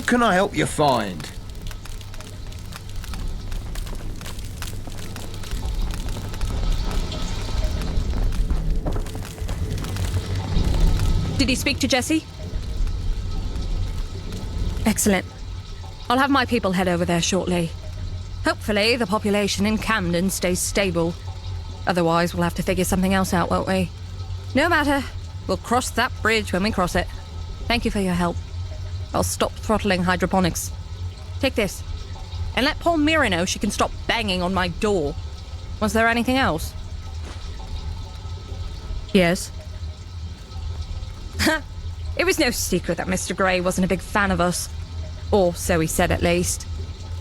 can I help you find? Did he speak to Jesse? Excellent. I'll have my people head over there shortly. Hopefully, the population in Camden stays stable. Otherwise, we'll have to figure something else out, won't we? No matter. We'll cross that bridge when we cross it. Thank you for your help. I'll stop throttling hydroponics. Take this. And let poor Mira know she can stop banging on my door. Was there anything else? Yes. It was no secret that Mr. Grey wasn't a big fan of us. Or so he said, at least.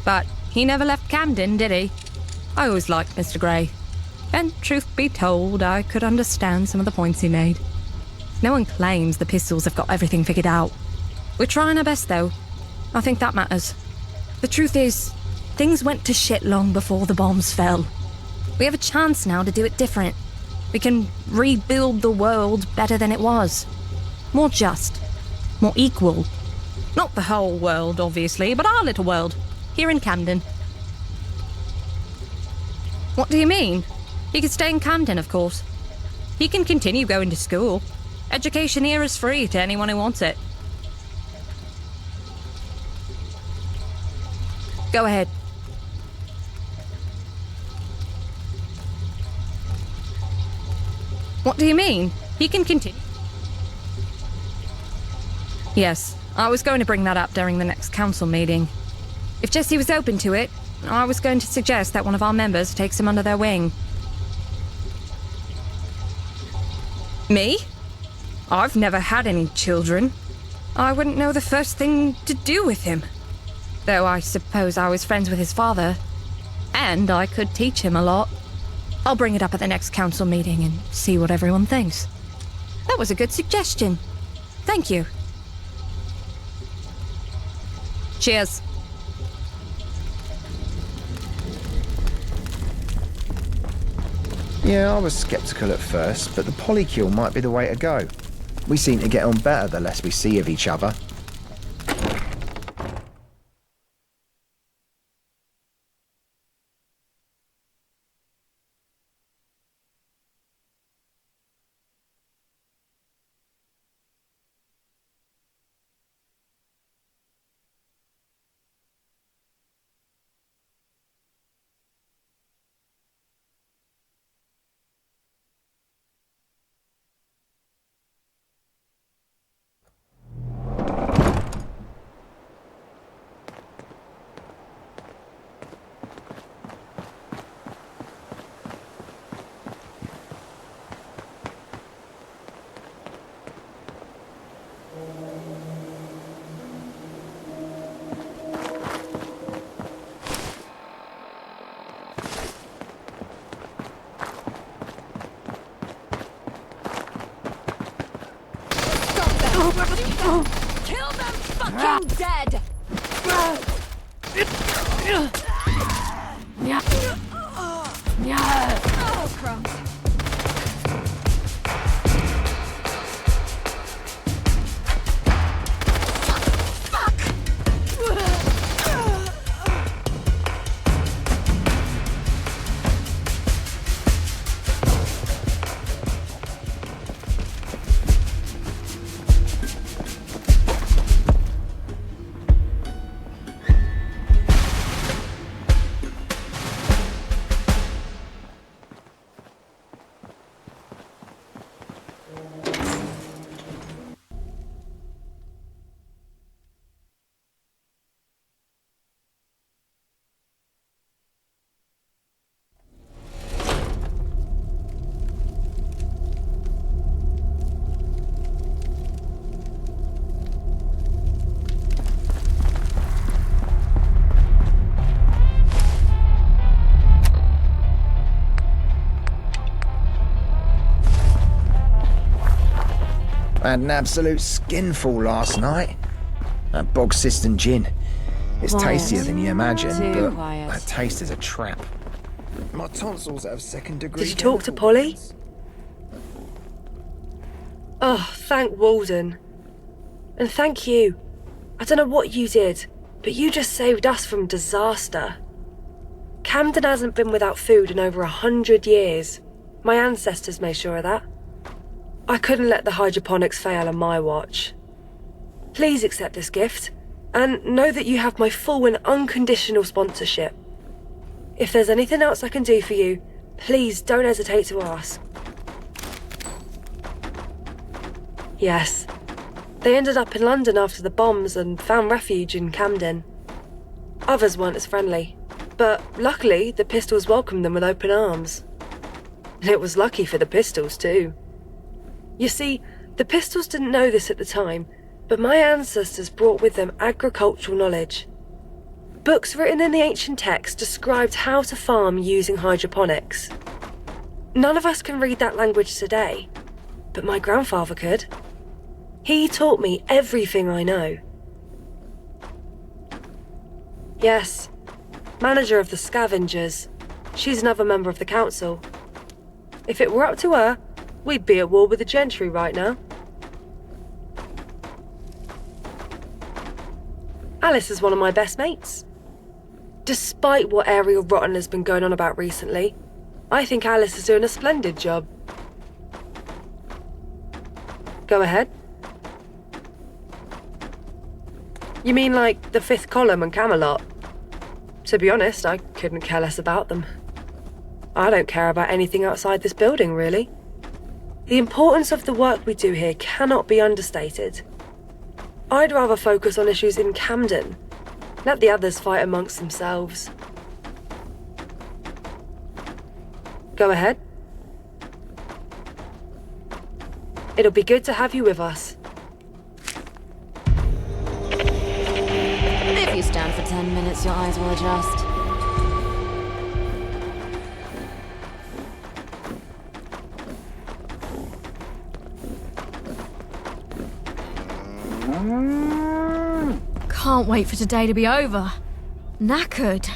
But he never left Camden, did he? I always liked Mr. Grey. And truth be told, I could understand some of the points he made. No one claims the pistols have got everything figured out. We're trying our best, though. I think that matters. The truth is, things went to shit long before the bombs fell. We have a chance now to do it different. We can rebuild the world better than it was. More just. More equal. Not the whole world, obviously, but our little world. Here in Camden. What do you mean? He can stay in Camden, of course. He can continue going to school. Education here is free to anyone who wants it. Go ahead. What do you mean? He can continue. Yes, I was going to bring that up during the next council meeting. If Jesse was open to it, I was going to suggest that one of our members takes him under their wing. Me? I've never had any children. I wouldn't know the first thing to do with him. Though I suppose I was friends with his father. And I could teach him a lot. I'll bring it up at the next council meeting and see what everyone thinks. That was a good suggestion. Thank you. Cheers. Yeah, I was sceptical at first, but the polycule might be the way to go. We seem to get on better the less we see of each other. Kill them fucking dead! Oh, crumbs. I had an absolute skinful last night. That bog cistern gin. It's tastier than you imagine, but that taste is a trap. My tonsils have second-degree. Did you talk to Polly? Oh, thank Walden. And thank you. I don't know what you did, but you just saved us from disaster. Camden hasn't been without food in over 100 years. My ancestors made sure of that. I couldn't let the hydroponics fail on my watch. Please accept this gift, and know that you have my full and unconditional sponsorship. If there's anything else I can do for you, please don't hesitate to ask. Yes. They ended up in London after the bombs and found refuge in Camden. Others weren't as friendly, but luckily the Pistols welcomed them with open arms. It was lucky for the Pistols too. You see, the Pistols didn't know this at the time, but my ancestors brought with them agricultural knowledge. Books written in the ancient text described how to farm using hydroponics. None of us can read that language today, but my grandfather could. He taught me everything I know. Yes, manager of the Scavengers. She's another member of the council. If it were up to her, we'd be at war with the gentry right now. Alice is one of my best mates. Despite what Ariel Rotten has been going on about recently, I think Alice is doing a splendid job. Go ahead. You mean like the Fifth Column and Camelot? To be honest, I couldn't care less about them. I don't care about anything outside this building, really. The importance of the work we do here cannot be understated. I'd rather focus on issues in Camden. Let the others fight amongst themselves. Go ahead. It'll be good to have you with us. If you stand for 10 minutes, your eyes will adjust. Can't wait for today to be over. Knackered.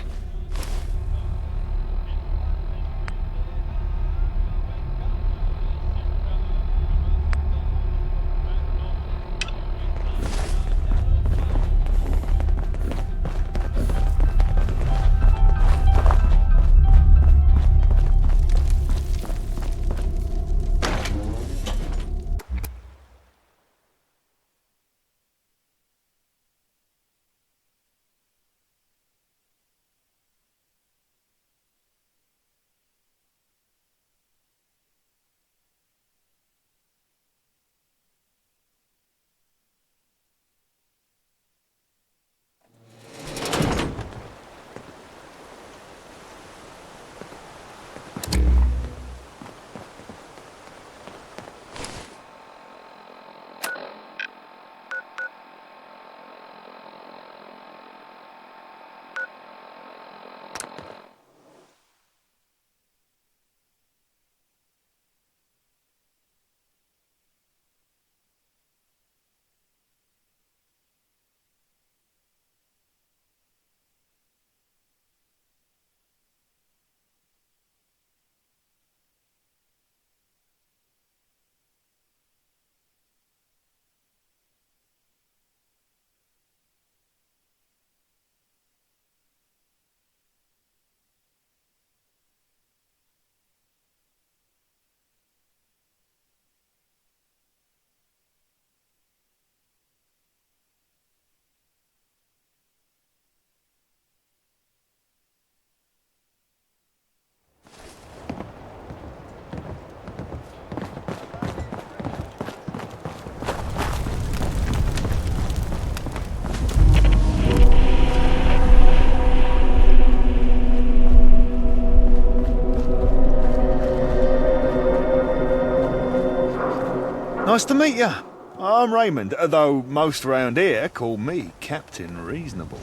Nice to meet ya. I'm Raymond, though most round here call me Captain Reasonable.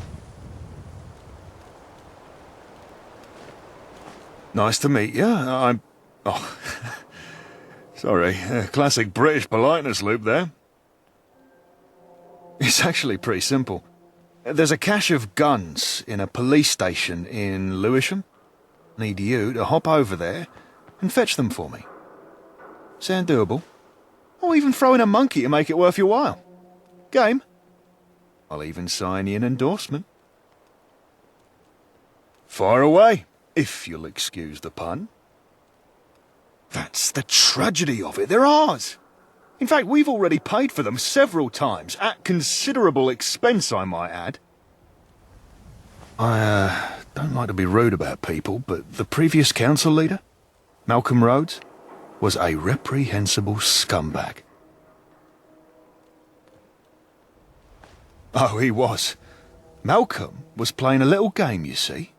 Nice to meet ya. I'm... Oh, sorry. Classic British politeness loop there. It's actually pretty simple. There's a cache of guns in a police station in Lewisham. Need you to hop over there and fetch them for me. Sound doable? Or even throw in a monkey to make it worth your while. Game? I'll even sign you an endorsement. Fire away, if you'll excuse the pun. That's the tragedy of it. They're ours. In fact, we've already paid for them several times, at considerable expense, I might add. I don't like to be rude about people, but the previous council leader, Malcolm Rhodes, was a reprehensible scumbag. Oh, he was. Malcolm was playing a little game, you see.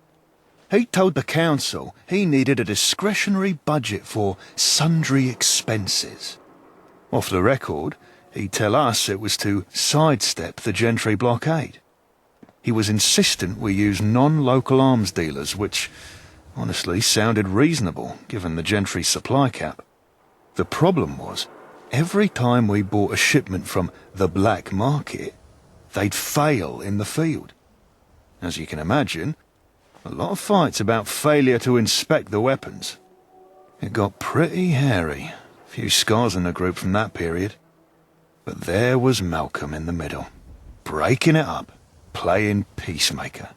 He told the council he needed a discretionary budget for sundry expenses. Off the record, he'd tell us it was to sidestep the Gentry blockade. He was insistent we use non-local arms dealers, which honestly sounded reasonable given the Gentry supply cap. The problem was, every time we bought a shipment from the black market, they'd fail in the field. As you can imagine, a lot of fights about failure to inspect the weapons. It got pretty hairy. Few scars in the group from that period. But there was Malcolm in the middle, breaking it up, playing peacemaker.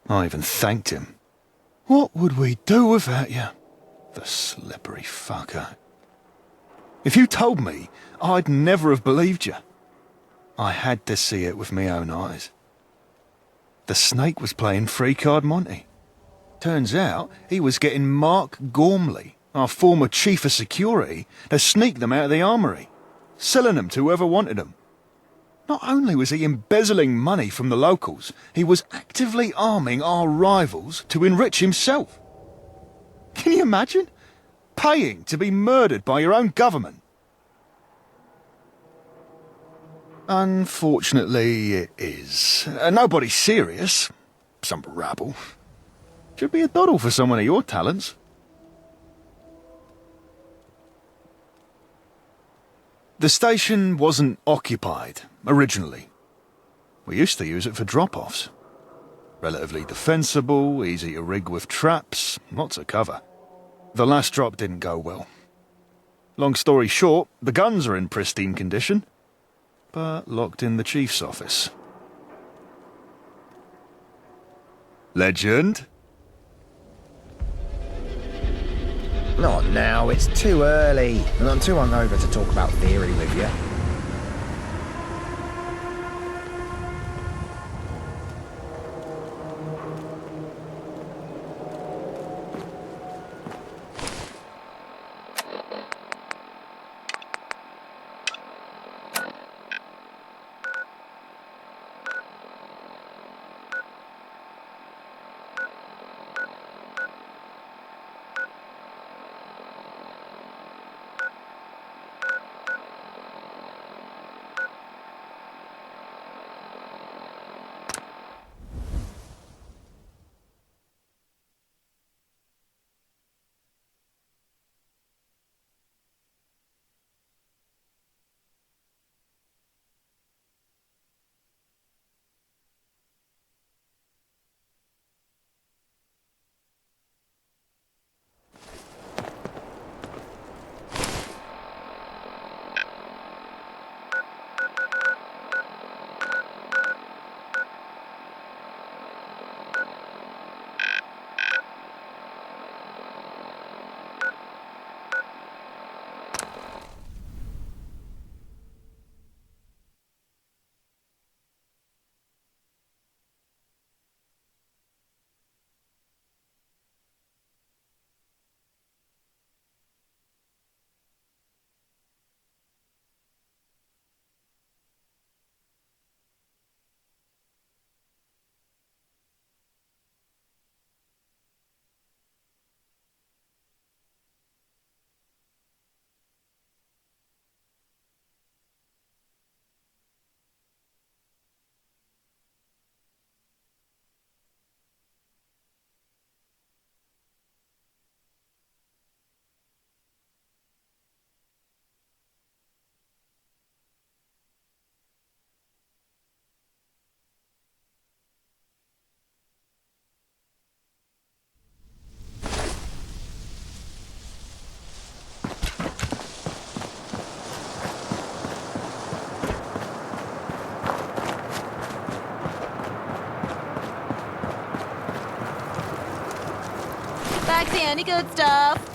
I even thanked him. What would we do without you? The slippery fucker. If you told me, I'd never have believed you. I had to see it with my own eyes. The snake was playing free card Monty. Turns out he was getting Mark Gormley, our former chief of security, to sneak them out of the armory, selling them to whoever wanted them. Not only was he embezzling money from the locals, he was actively arming our rivals to enrich himself. Can you imagine? Paying to be murdered by your own government. Unfortunately, it is. Nobody serious. Some rabble. Should be a doddle for someone of your talents. The station wasn't occupied, originally. We used to use it for drop-offs. Relatively defensible, easy to rig with traps, lots of cover. The last drop didn't go well. Long story short, the guns are in pristine condition, but locked in the chief's office. Legend? Not now, it's too early, and I'm too hungover to talk about theory with you. Any good stuff?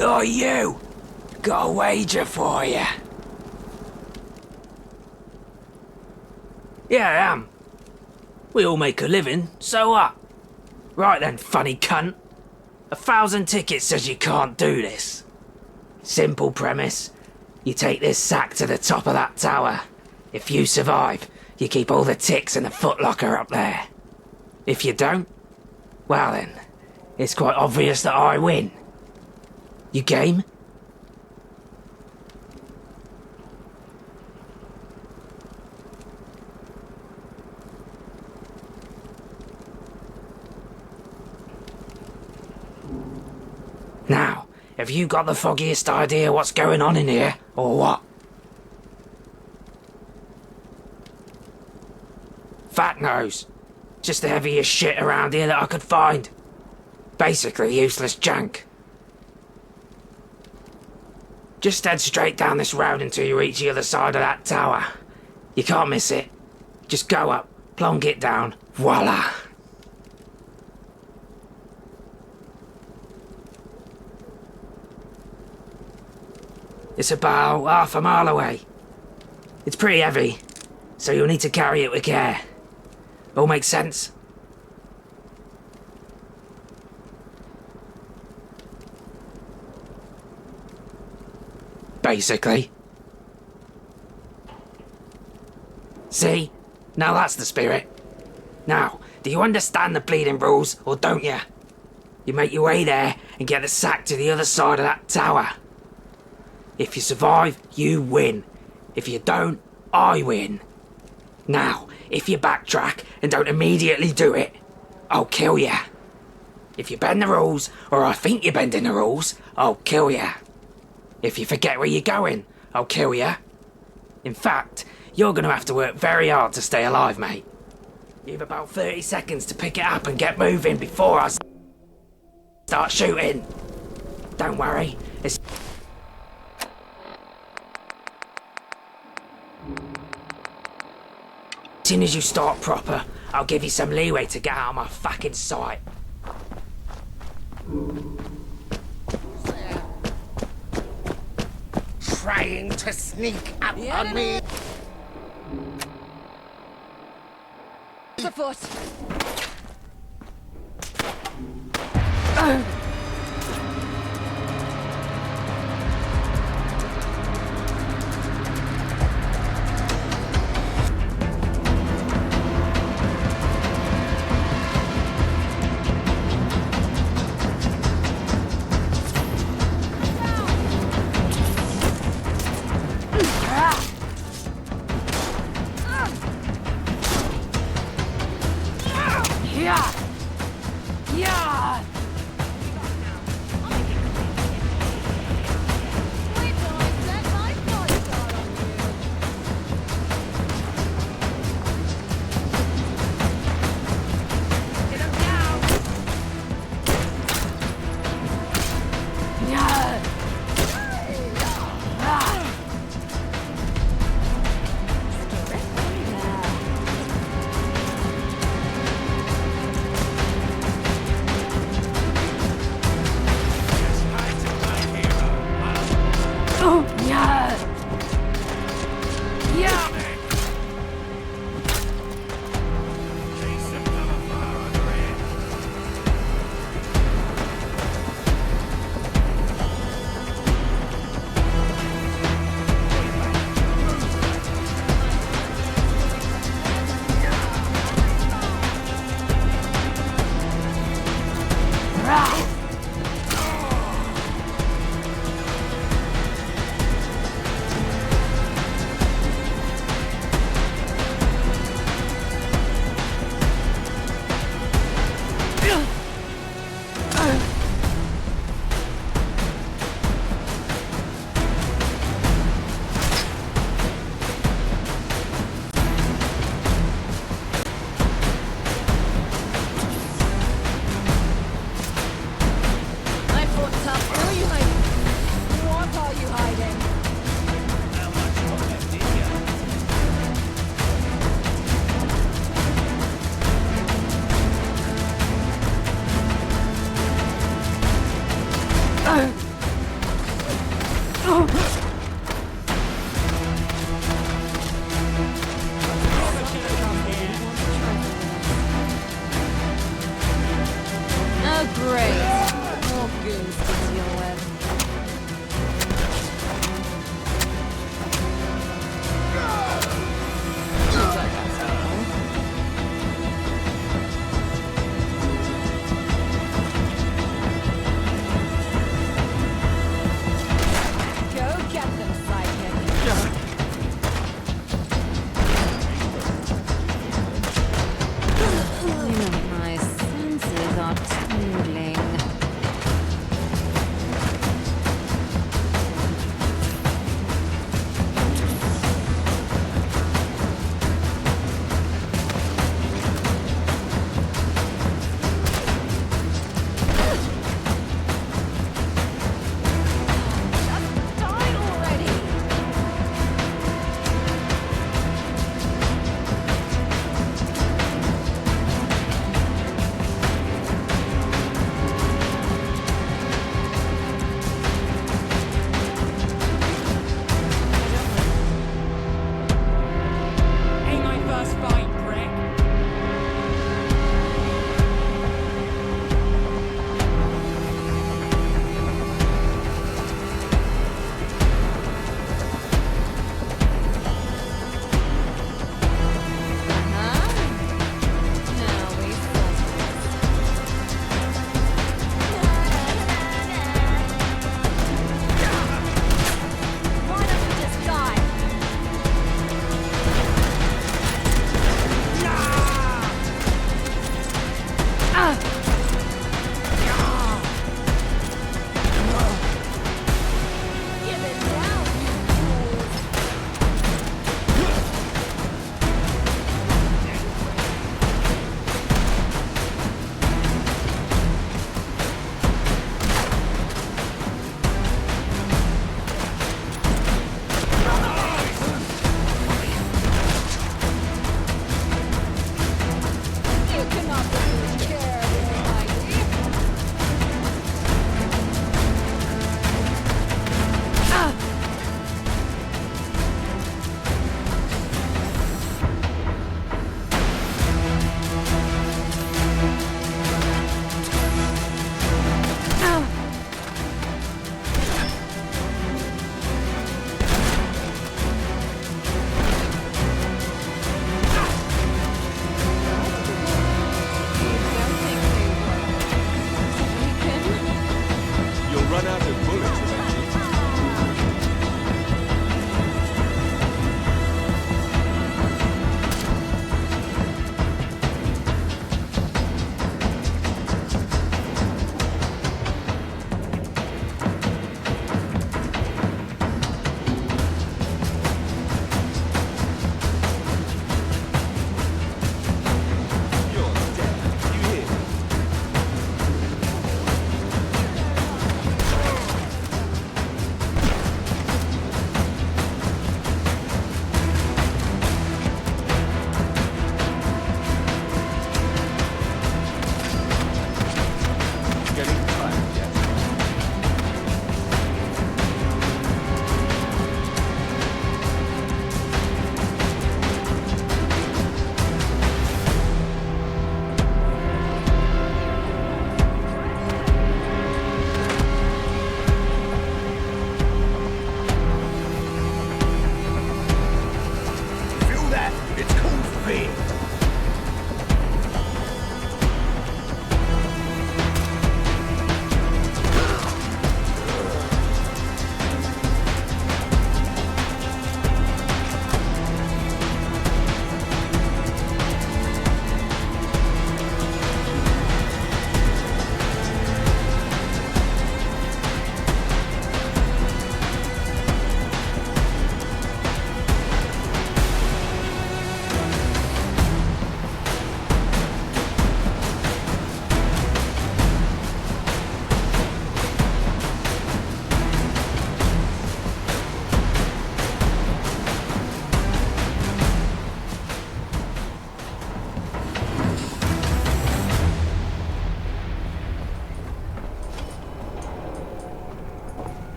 Oh, you! Got a wager for you. Yeah, I am. We all make a living, so what? Right then, funny cunt. 1,000 tickets says you can't do this. Simple premise. You take this sack to the top of that tower. If you survive, you keep all the ticks in the footlocker up there. If you don't, well then, it's quite obvious that I win. You game? Now, have you got the foggiest idea what's going on in here, or what? Fat nose. Just the heaviest shit around here that I could find. Basically useless junk. Just head straight down this road until you reach the other side of that tower. You can't miss it. Just go up, plonk it down, voila. It's about half a mile away. It's pretty heavy, so you'll need to carry it with care. All makes sense? Basically. See? Now that's the spirit. Now, do you understand the bleeding rules, or don't you? You make your way there and get the sack to the other side of that tower. If you survive, you win. If you don't, I win. Now, if you backtrack and don't immediately do it, I'll kill you. If you bend the rules, or I think you're bending the rules, I'll kill you. If you forget where you're going, I'll kill you. In fact, You're gonna have to work very hard to stay alive, mate. You've about 30 seconds to pick it up and get moving before I start shooting. Don't worry, it's... As soon as you start proper, I'll give you some leeway to get out of my fucking sight. Trying to sneak up on me. Afoot! My senses are tingling.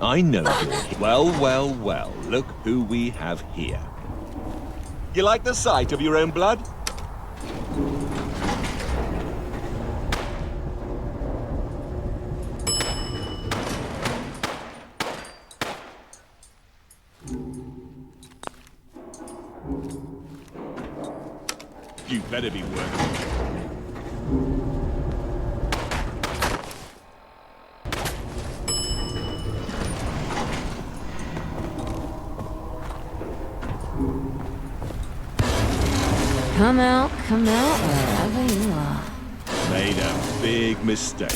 I know you. Well, well, well. Look who we have here. You like the sight of your own blood? You better be working. Come out wherever you are. Made a big mistake.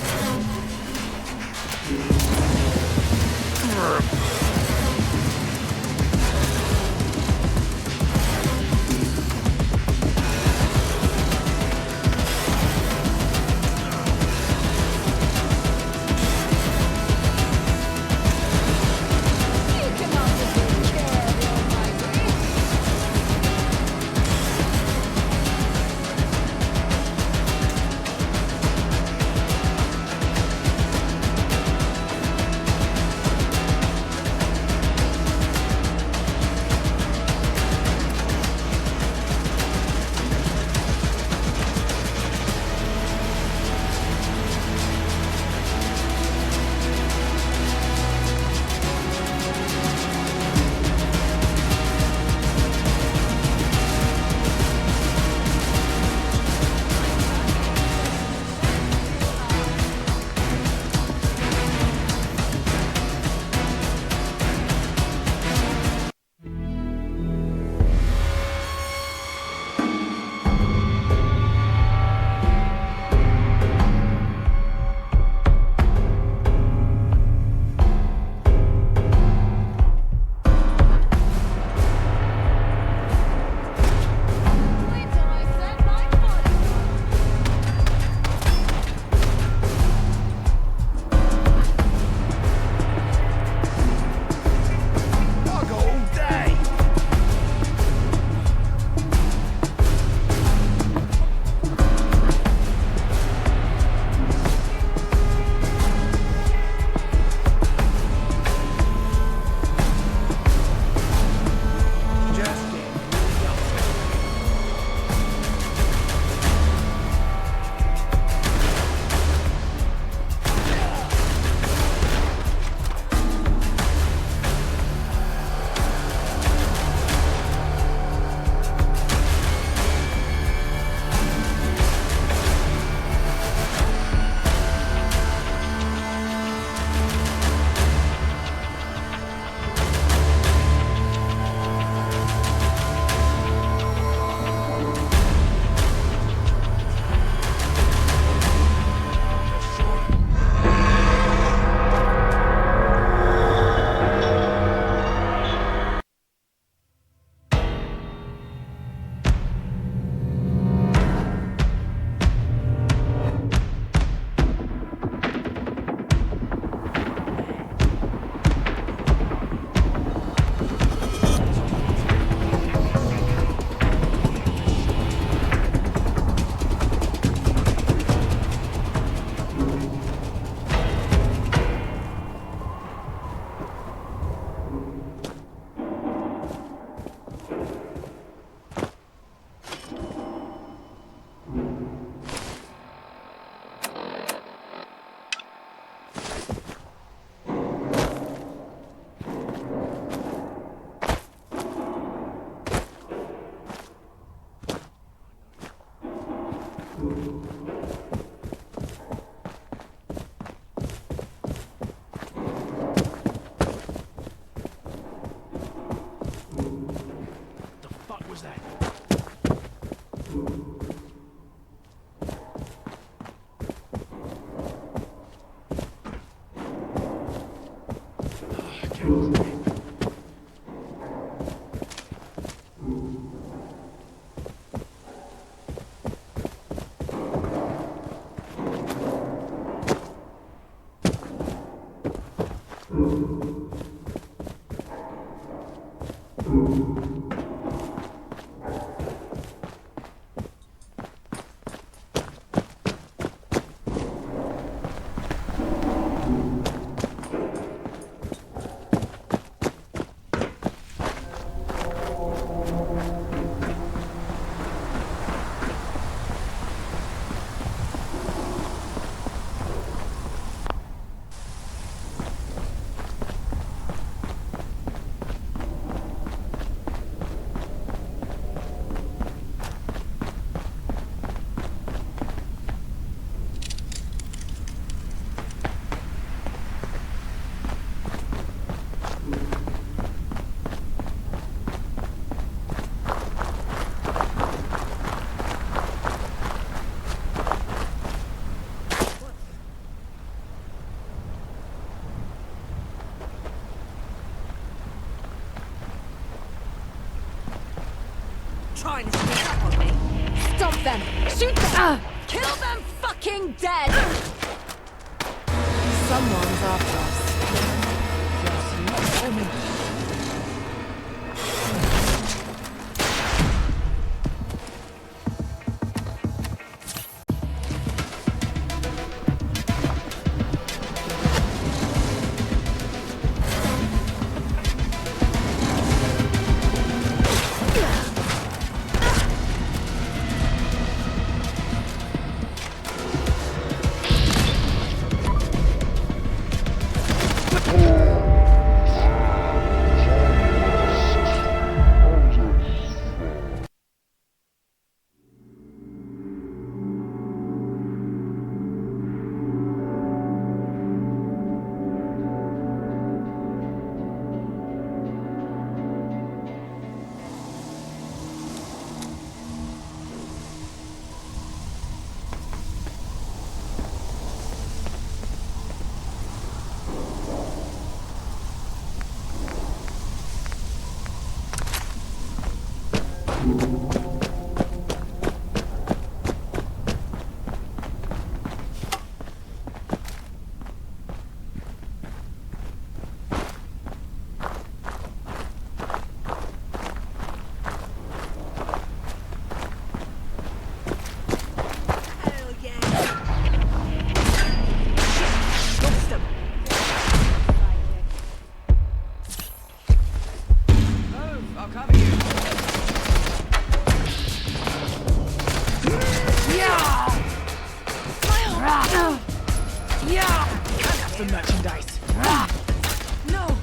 trying to sneak up on me. Stop them! Shoot them! Kill them fucking dead! Someone's after us. The merchandise. No!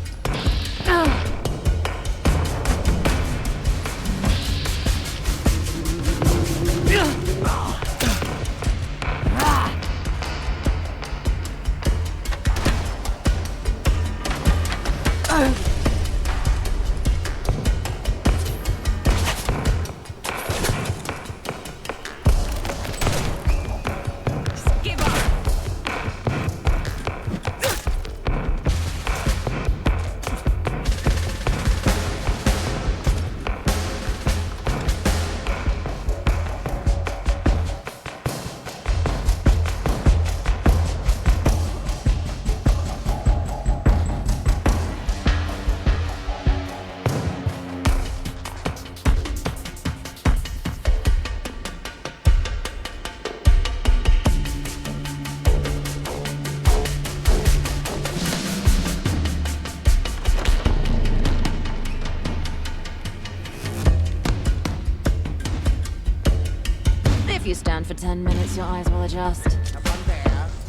If you stand for 10 minutes, your eyes will adjust. Up on there.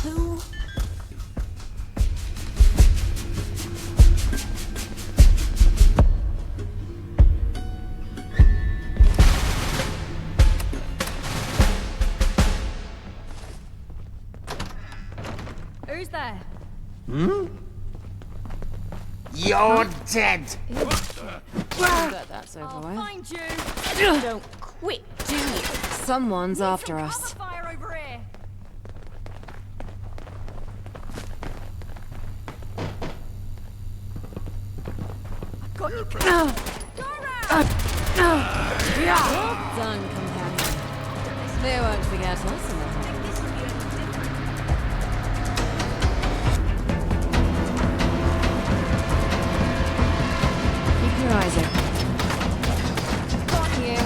Who? Who's there? You're dead. Bet that's over I'll with. find you! Don't quit, do you? Someone's after Some us. cover fire over here! I've got you covered! Done, companion. They won't forget us in the time. Keep your eyes open. Got you.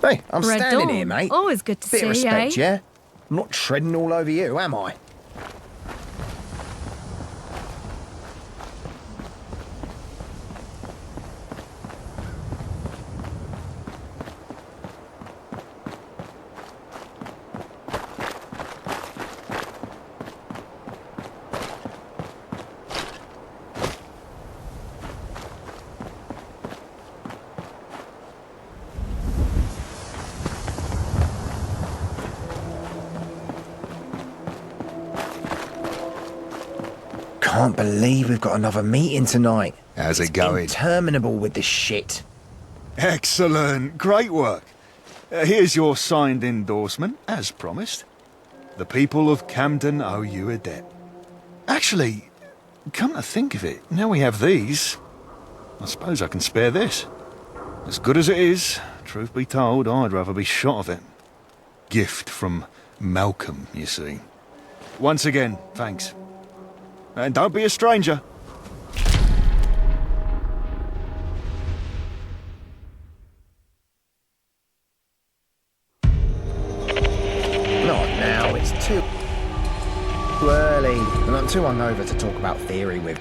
Hey, I'm Red standing Dawn. here, mate. Always good to Bit see, of respect, eh? yeah? I'm not treading all over you, am I? Can't believe we've got another meeting tonight. How's it It's going? interminable with this shit. Excellent. Great work. Here's your signed endorsement, as promised. The people of Camden owe you a debt. Actually, come to think of it, now we have these, I suppose I can spare this. As good as it is, truth be told, I'd rather be shot of it. Gift from Malcolm, you see. Once again, thanks. And don't be a stranger. Not now, it's too early. And I'm too hungover to talk about theory with.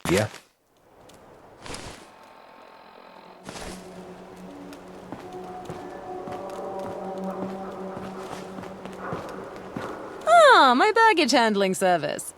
Yeah. Ah, my baggage handling service.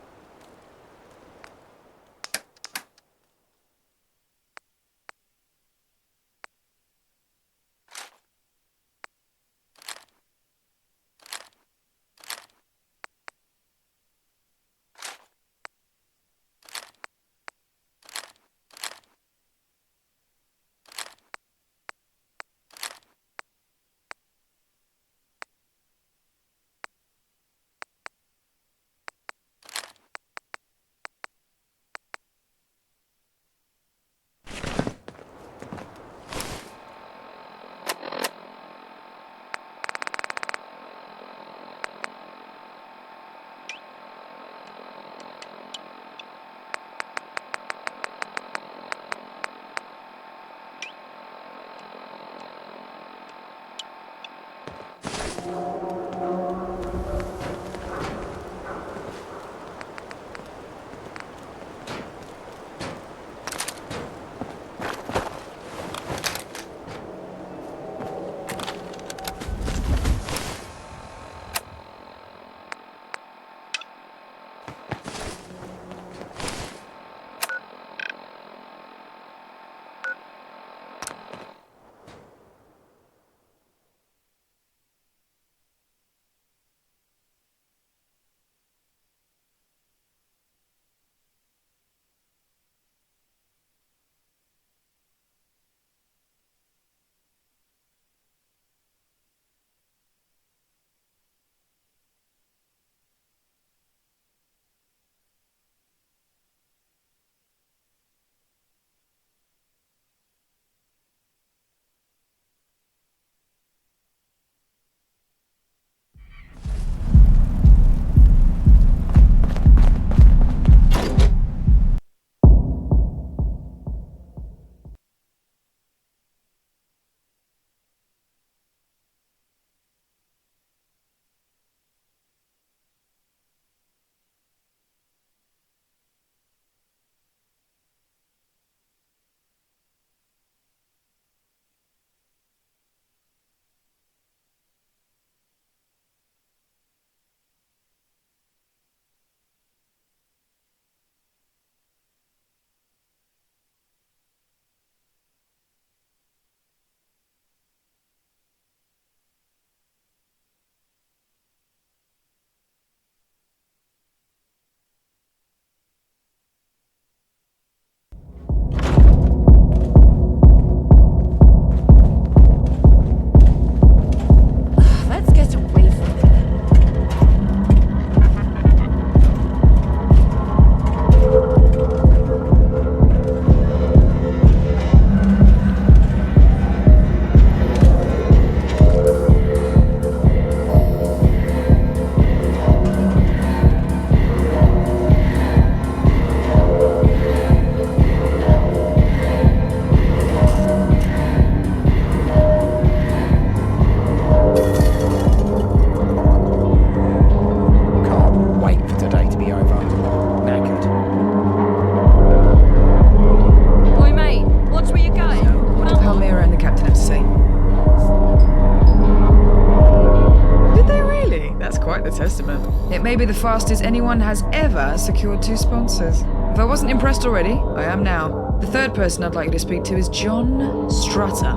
fastest anyone has ever secured 2 sponsors. If I wasn't impressed already, I am now. The third person I'd like you to speak to is John Strutter.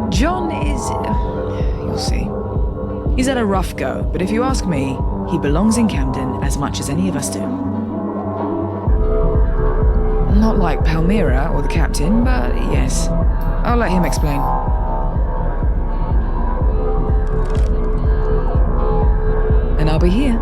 John is... you'll see. He's had a rough go, but if you ask me, he belongs in Camden as much as any of us do. Not like Palmyra or the captain, but yes. I'll let him explain. And I'll be here.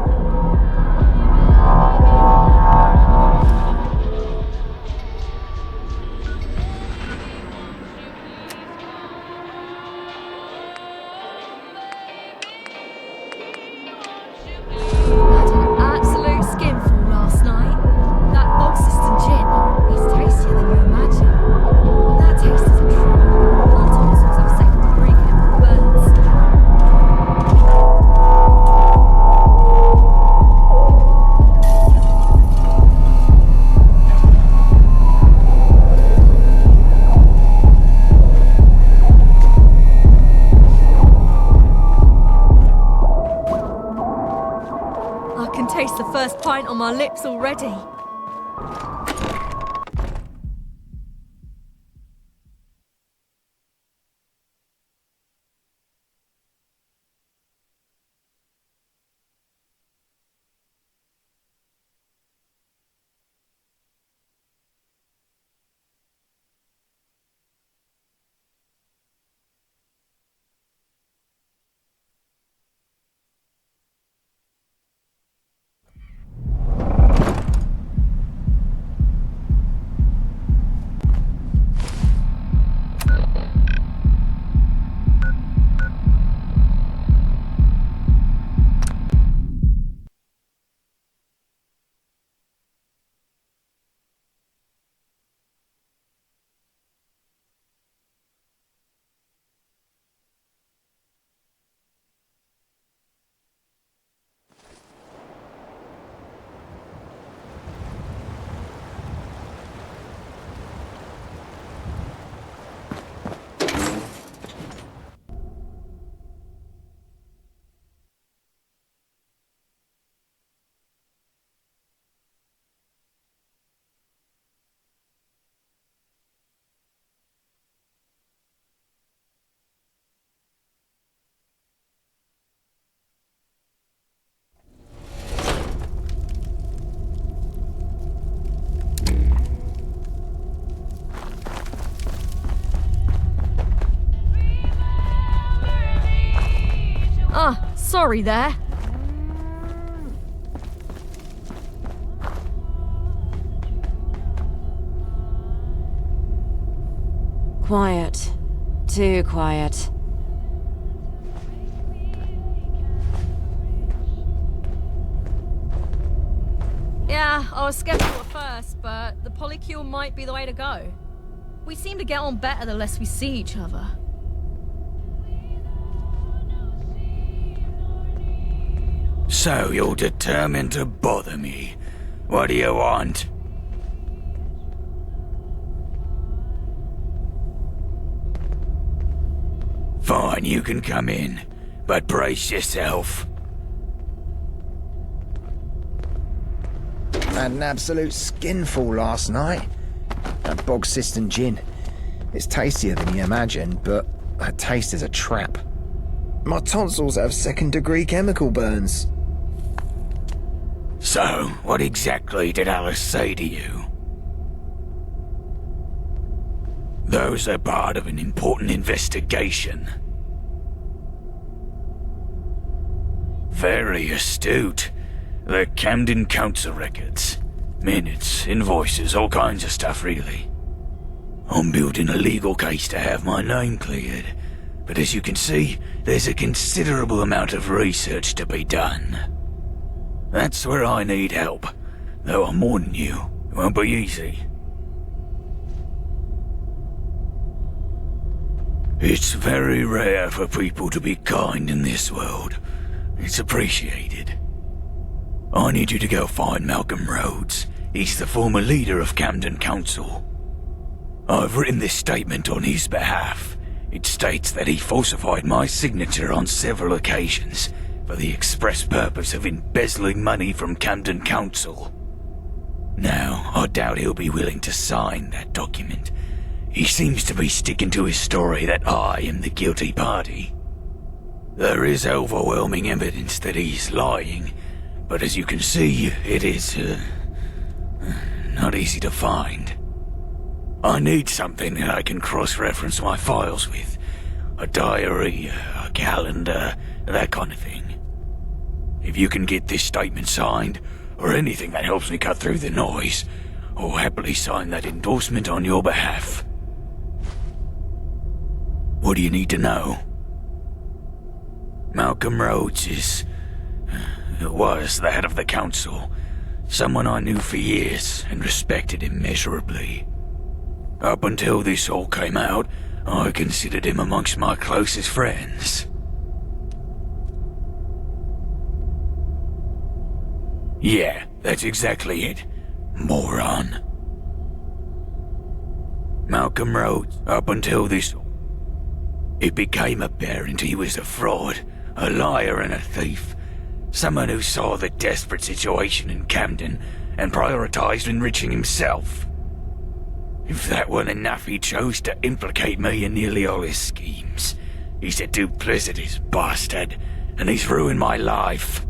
Had an absolute skinful last night. That Bogsiston gin is tastier than you imagine. But that taste isn't true. Our tonsils have second-degree chemical burns. I can taste the first pint on my lips already. Sorry there. Quiet. Too quiet. Yeah, I was skeptical at first, but the polycule might be the way to go. We seem to get on better the less we see each other. So you're determined to bother me. What do you want? Fine, you can come in, but brace yourself. Had an absolute skinful last night. That Bogsiston gin. It's tastier than you imagine, but that taste is a trap. My tonsils have second-degree chemical burns. So, what exactly did Alice say to you? Those are part of an important investigation. Very astute. The Camden Council records. Minutes, invoices, all kinds of stuff, really. I'm building a legal case to have my name cleared. But as you can see, there's a considerable amount of research to be done. That's where I need help. Though I'm warning you, it won't be easy. It's very rare for people to be kind in this world. It's appreciated. I need you to go find Malcolm Rhodes. He's the former leader of Camden Council. I've written this statement on his behalf. It states that he falsified my signature on several occasions, for the express purpose of embezzling money from Camden Council. Now, I doubt he'll be willing to sign that document. He seems to be sticking to his story that I am the guilty party. There is overwhelming evidence that he's lying, but as you can see, it is, not easy to find. I need something that I can cross-reference my files with. A diary, a calendar, that kind of thing. If you can get this statement signed, or anything that helps me cut through the noise, I'll happily sign that endorsement on your behalf. What do you need to know? Malcolm Rhodes was the head of the council. Someone I knew for years and respected immeasurably. Up until this all came out, I considered him amongst my closest friends. Yeah, that's exactly it. Moron. Malcolm Rhodes, up until this... It became apparent he was a fraud, a liar and a thief. Someone who saw the desperate situation in Camden and prioritized enriching himself. If that weren't enough, he chose to implicate me in nearly all his schemes. He's a duplicitous bastard, and he's ruined my life.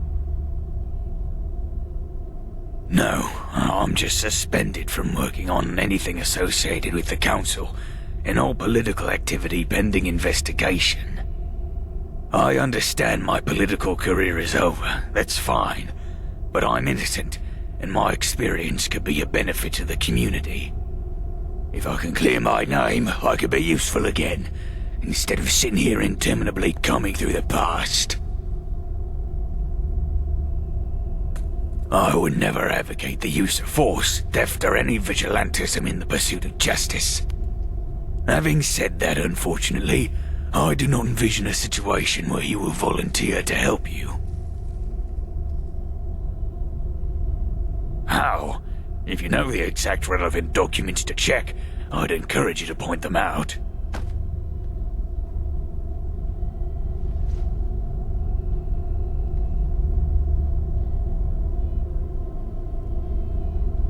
No, I'm just suspended from working on anything associated with the council, and all political activity pending investigation. I understand my political career is over, that's fine, but I'm innocent, and my experience could be a benefit to the community. If I can clear my name, I could be useful again, instead of sitting here interminably combing through the past. I would never advocate the use of force, theft, or any vigilantism in the pursuit of justice. Having said that, unfortunately, I do not envision a situation where you will volunteer to help you. How? If you know the exact relevant documents to check, I'd encourage you to point them out.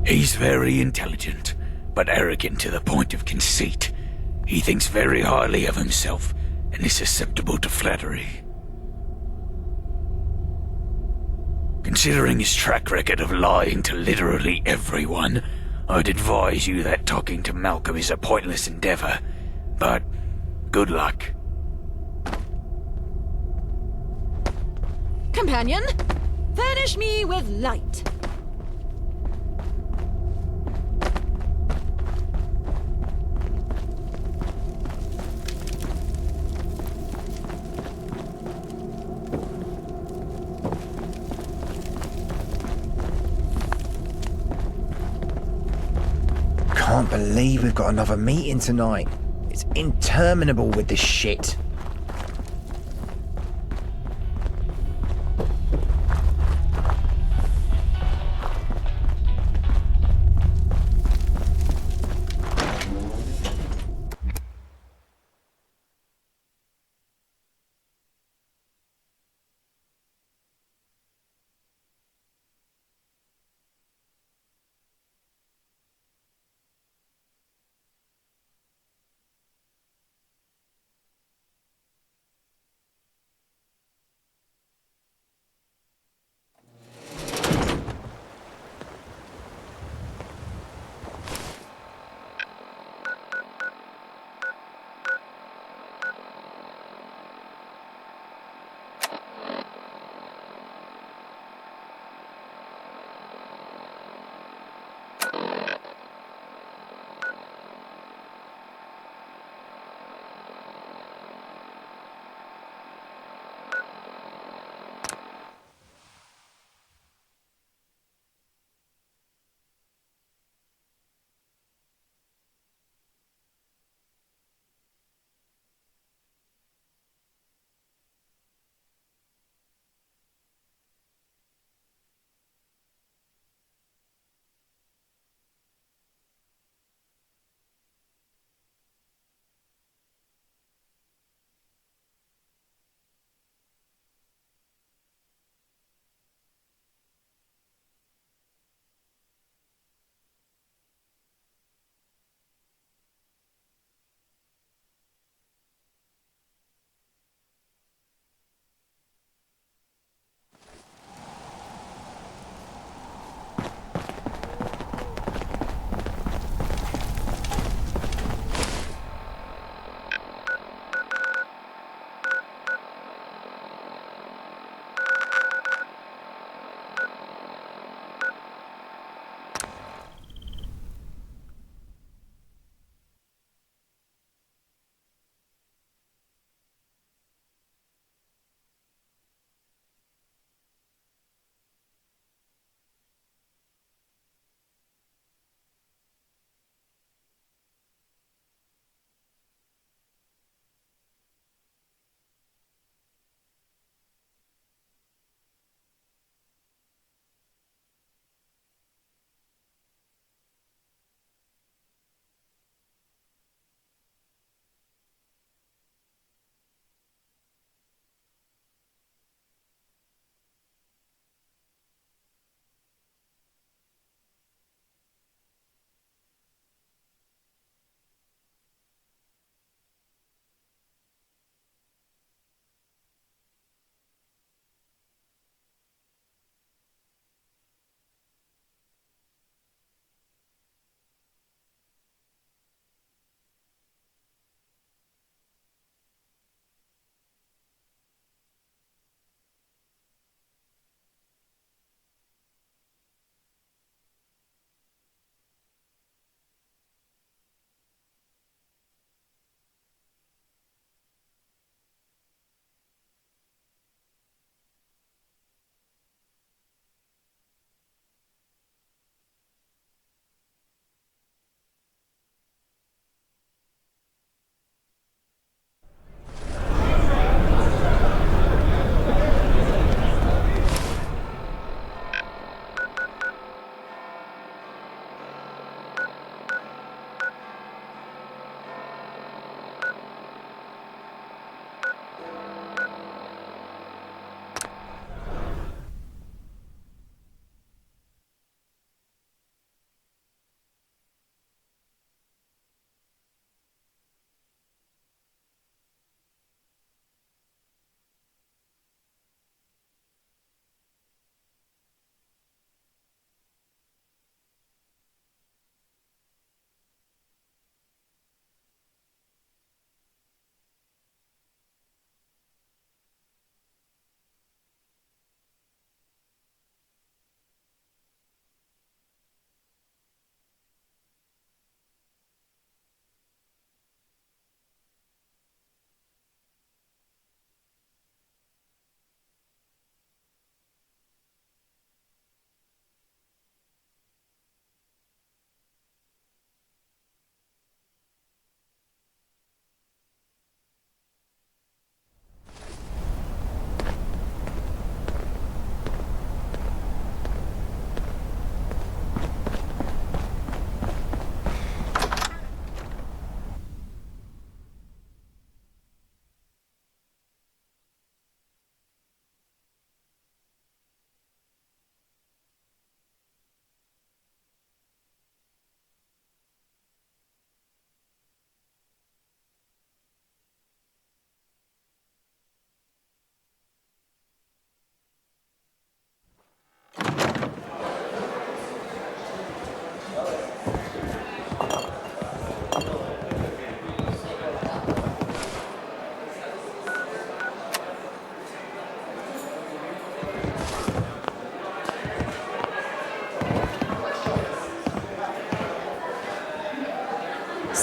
He's very intelligent, but arrogant to the point of conceit. He thinks very highly of himself, and is susceptible to flattery. Considering his track record of lying to literally everyone, I'd advise you that talking to Malcolm is a pointless endeavor. But good luck. Companion, furnish me with light. Can't believe we've got another meeting tonight. It's interminable with this shit.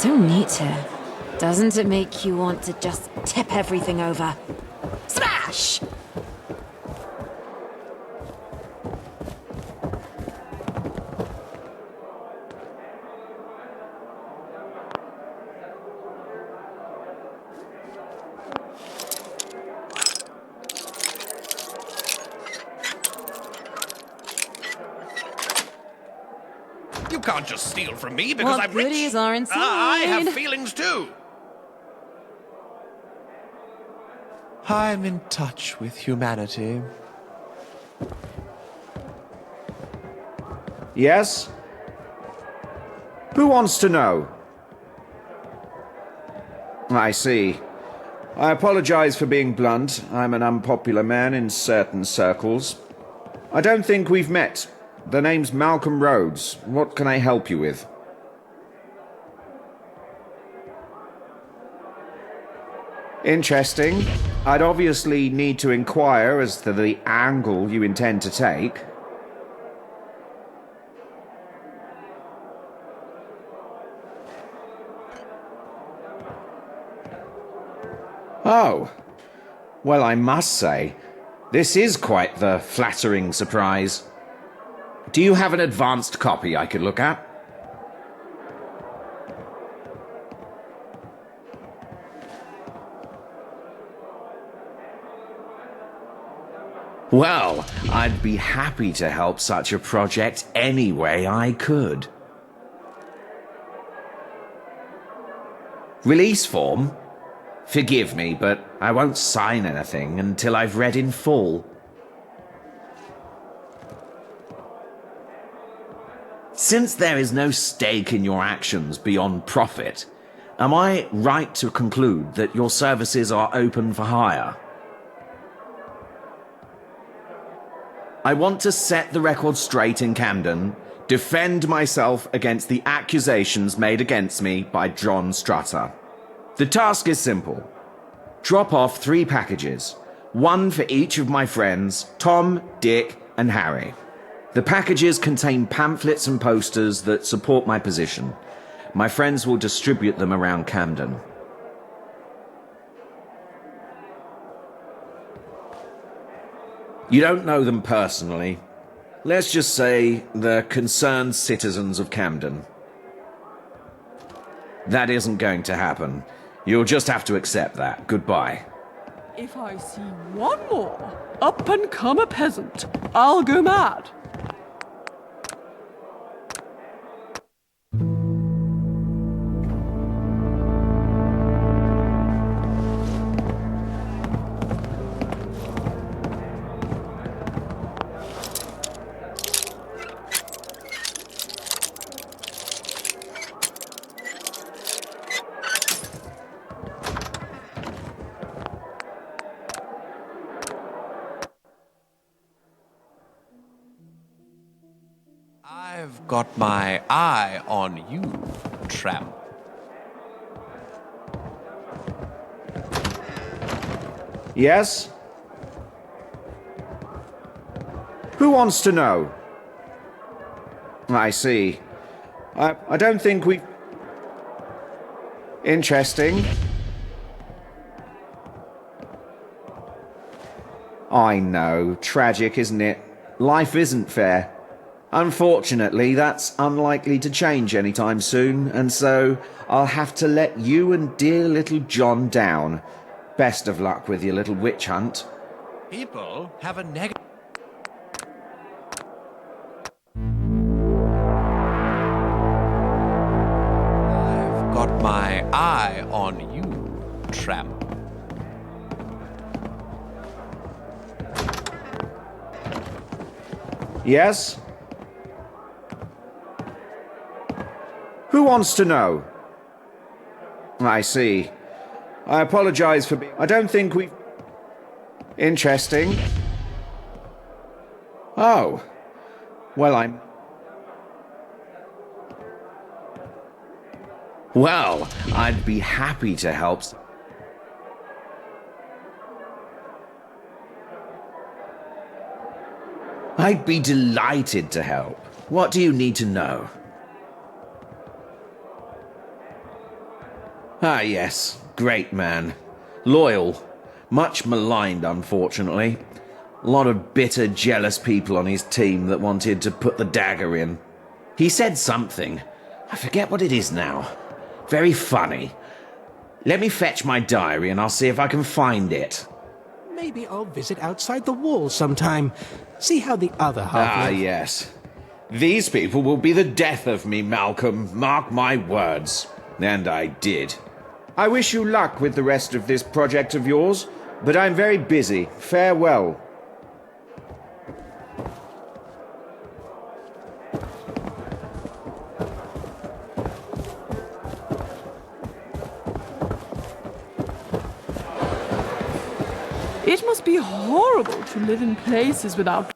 so neat here. Doesn't it make you want to just tip everything over? Smash! You can't just steal from me because What I'm rich. goodies are inside? I have feelings too. I'm in touch with humanity. Yes? Who wants to know? I see. I apologize for being blunt. I'm an unpopular man in certain circles. I don't think we've met. The name's Malcolm Rhodes. What can I help you with? Interesting. I'd obviously need to inquire as to the angle you intend to take. Oh. Well, I must say, this is quite the flattering surprise. Do you have an advanced copy I could look at? Well, I'd be happy to help such a project any way I could. Release form? Forgive me, but I won't sign anything until I've read in full. Since there is no stake in your actions beyond profit, am I right to conclude that your services are open for hire? I want to set the record straight in Camden, defend myself against the accusations made against me by John Strutter. The task is simple. Drop off 3 packages, 1 for each of my friends, Tom, Dick, and Harry. The packages contain pamphlets and posters that support my position. My friends will distribute them around Camden. You don't know them personally. Let's just say they're concerned citizens of Camden. That isn't going to happen. You'll just have to accept that. Goodbye. If I see one more up-and-comer peasant, I'll go mad. I've got my eye on you, tramp. Yes? Who wants to know? I see. I don't think we... Interesting. I know. Tragic, isn't it? Life isn't fair. Unfortunately, that's unlikely to change anytime soon, and so I'll have to let you and dear little John down. Best of luck with your little witch hunt. People have a negative... I've got my eye on you, tramp. Yes? Who wants to know? I see. I apologize for being... I don't think we... Interesting. Oh. Well, I'm... Well, I'd be happy to help... I'd be delighted to help. What do you need to know? Ah, yes. Great man. Loyal. Much maligned, unfortunately. A lot of bitter, jealous people on his team that wanted to put the dagger in. He said something. I forget what it is now. Very funny. Let me fetch my diary and I'll see if I can find it. Maybe I'll visit outside the walls sometime. See how the other half Ah, live. yes. These people will be the death of me, Malcolm. Mark my words. And I did. I wish you luck with the rest of this project of yours, but I'm very busy. Farewell. It must be horrible to live in places without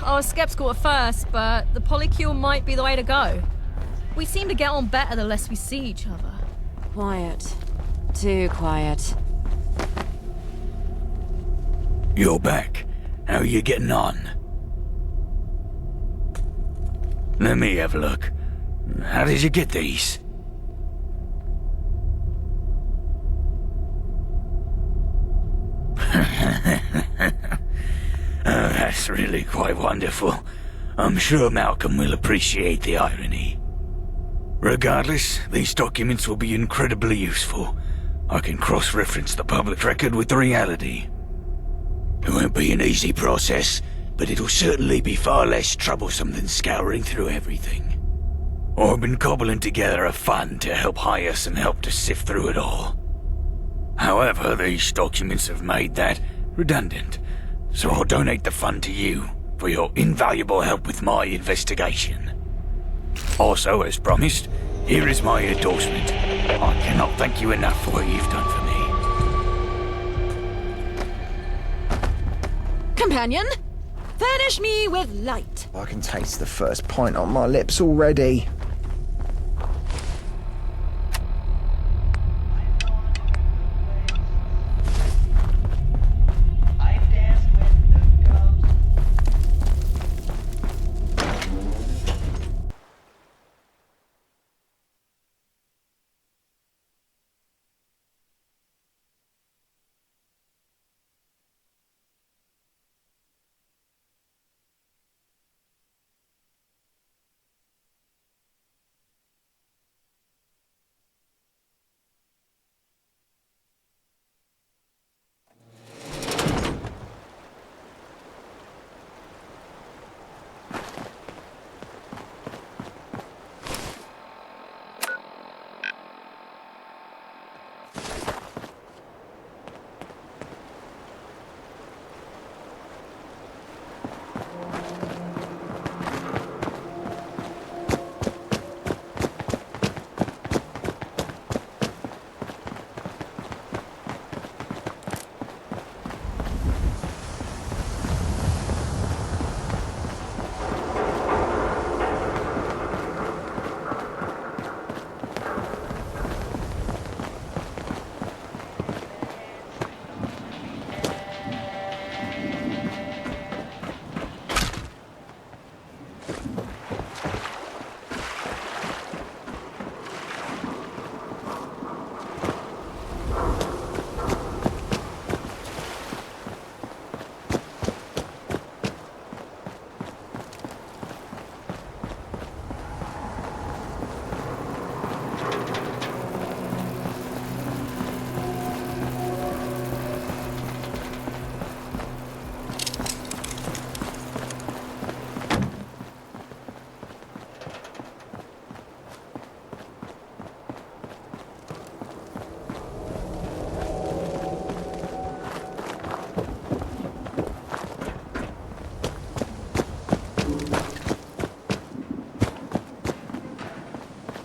I was skeptical at first, but the polycule might be the way to go. We seem to get on better the less we see each other. Quiet. Too quiet. You're back. How are you getting on? Let me have a look. How did you get these? Oh, that's really quite wonderful. I'm sure Malcolm will appreciate the irony. Regardless, these documents will be incredibly useful. I can cross-reference the public record with the reality. It won't be an easy process, but it'll certainly be far less troublesome than scouring through everything. I've been cobbling together a fund to help hire some help to sift through it all. However, these documents have made that redundant, so I'll donate the fund to you for your invaluable help with my investigation. Also, as promised, here is my endorsement. I cannot thank you enough for what you've done for me. Companion, furnish me with light. I can taste the first pint on my lips already.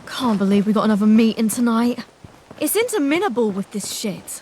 Can't believe we got another meeting tonight. It's interminable with this shit.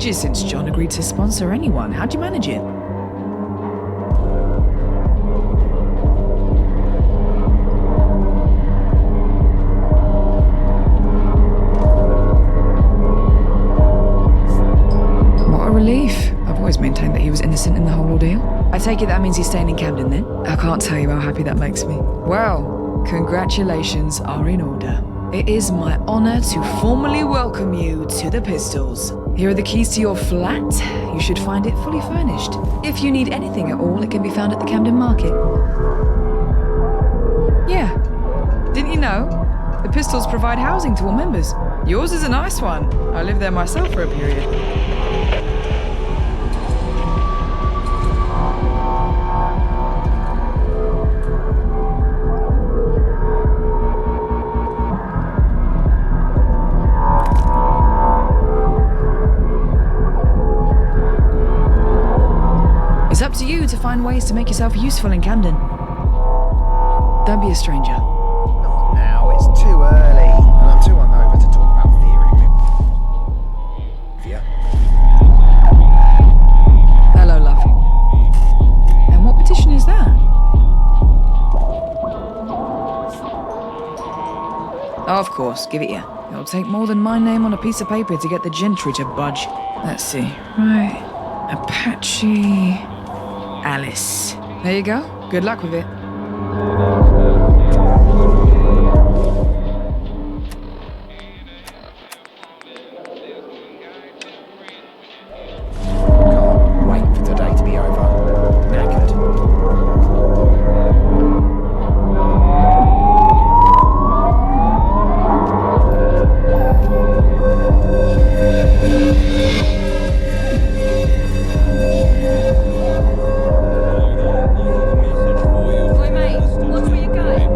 Since John agreed to sponsor anyone. How'd you manage it? What a relief. I've always maintained that he was innocent in the whole ordeal. I take it that means he's staying in Camden then? I can't tell you how happy that makes me. Well, congratulations are in order. It is my honor to formally welcome you to the Pistols. Here are the keys to your flat. You should find it fully furnished. If you need anything at all, it can be found at the Camden Market. Yeah. Didn't you know? The Pistols provide housing to all members. Yours is a nice one. I lived there myself for a period. It's up to you to find ways to make yourself useful in Camden. Don't be a stranger. Not now, it's too early. And I'm too hungover to talk about theory with you. Hello, love. And what petition is that? Oh, of course, give it here. It'll take more than my name on a piece of paper to get the gentry to budge. Let's see. Right. Apache... Alice. There you go. Good luck with it. Can't wait for today to be over. Knackered. Oi, mate, watch where you're going.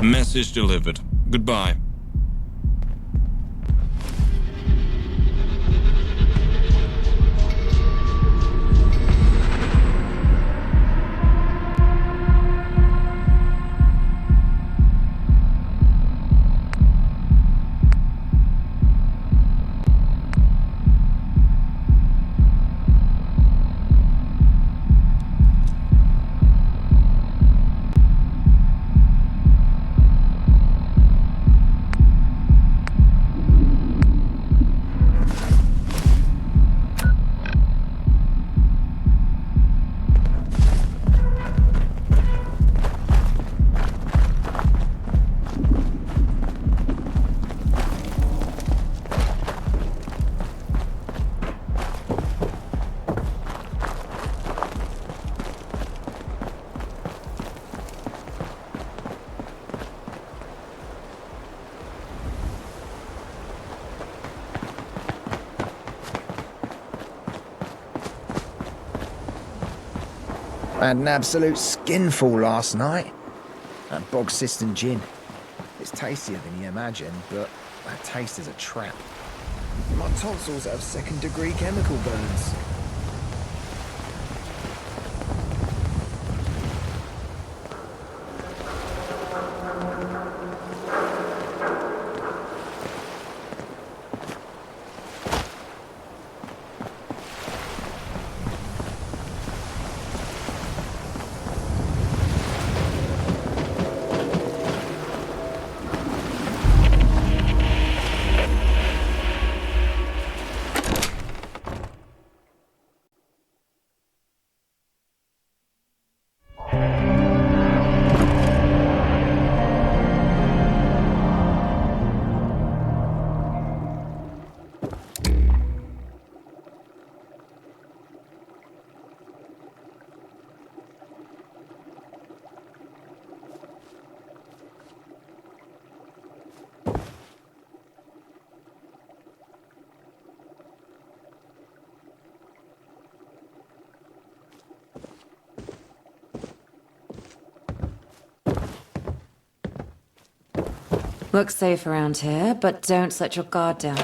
Message delivered. Goodbye. I had an absolute skinful last night. That Bog Cistern gin. It's tastier than you imagine, but that taste is a trap. My tonsils have second-degree chemical burns. Look safe around here, but don't let your guard down.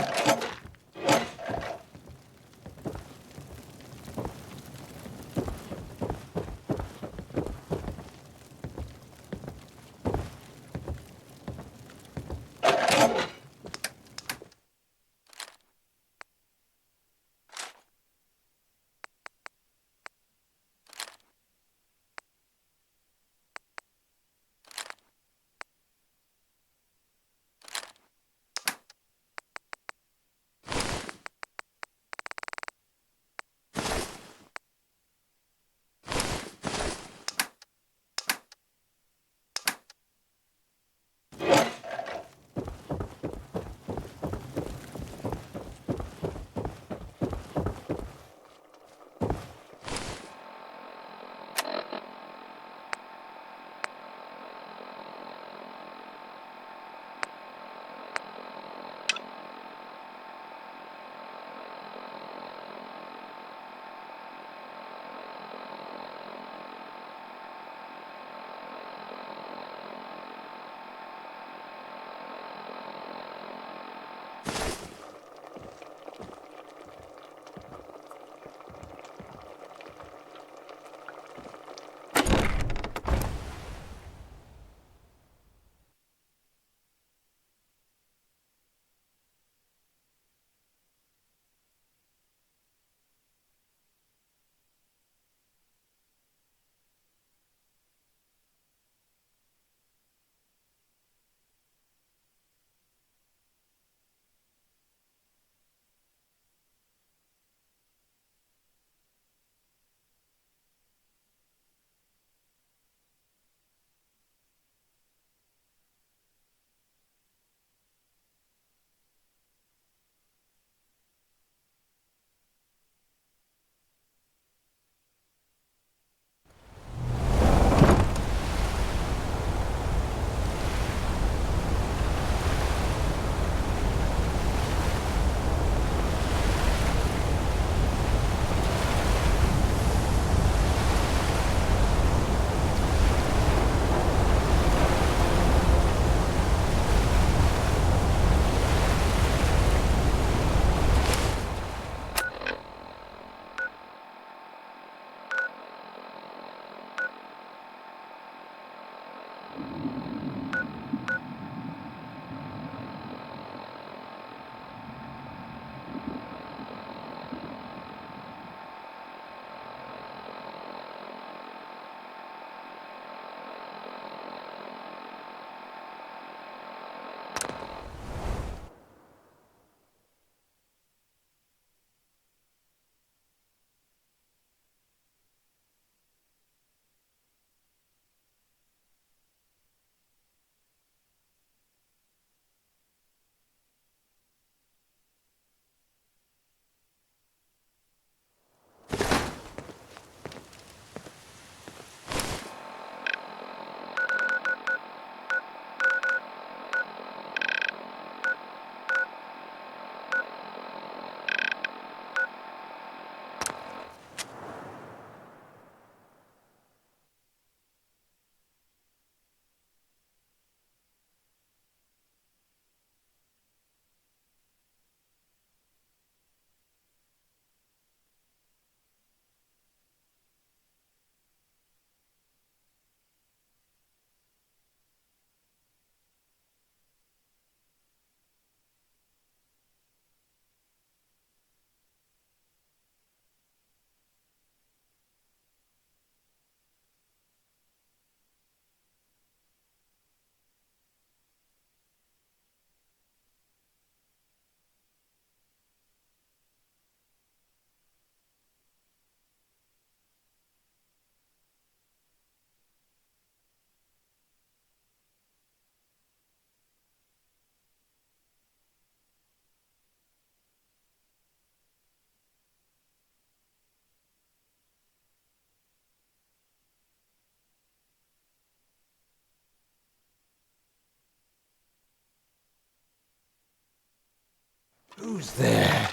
Who's there?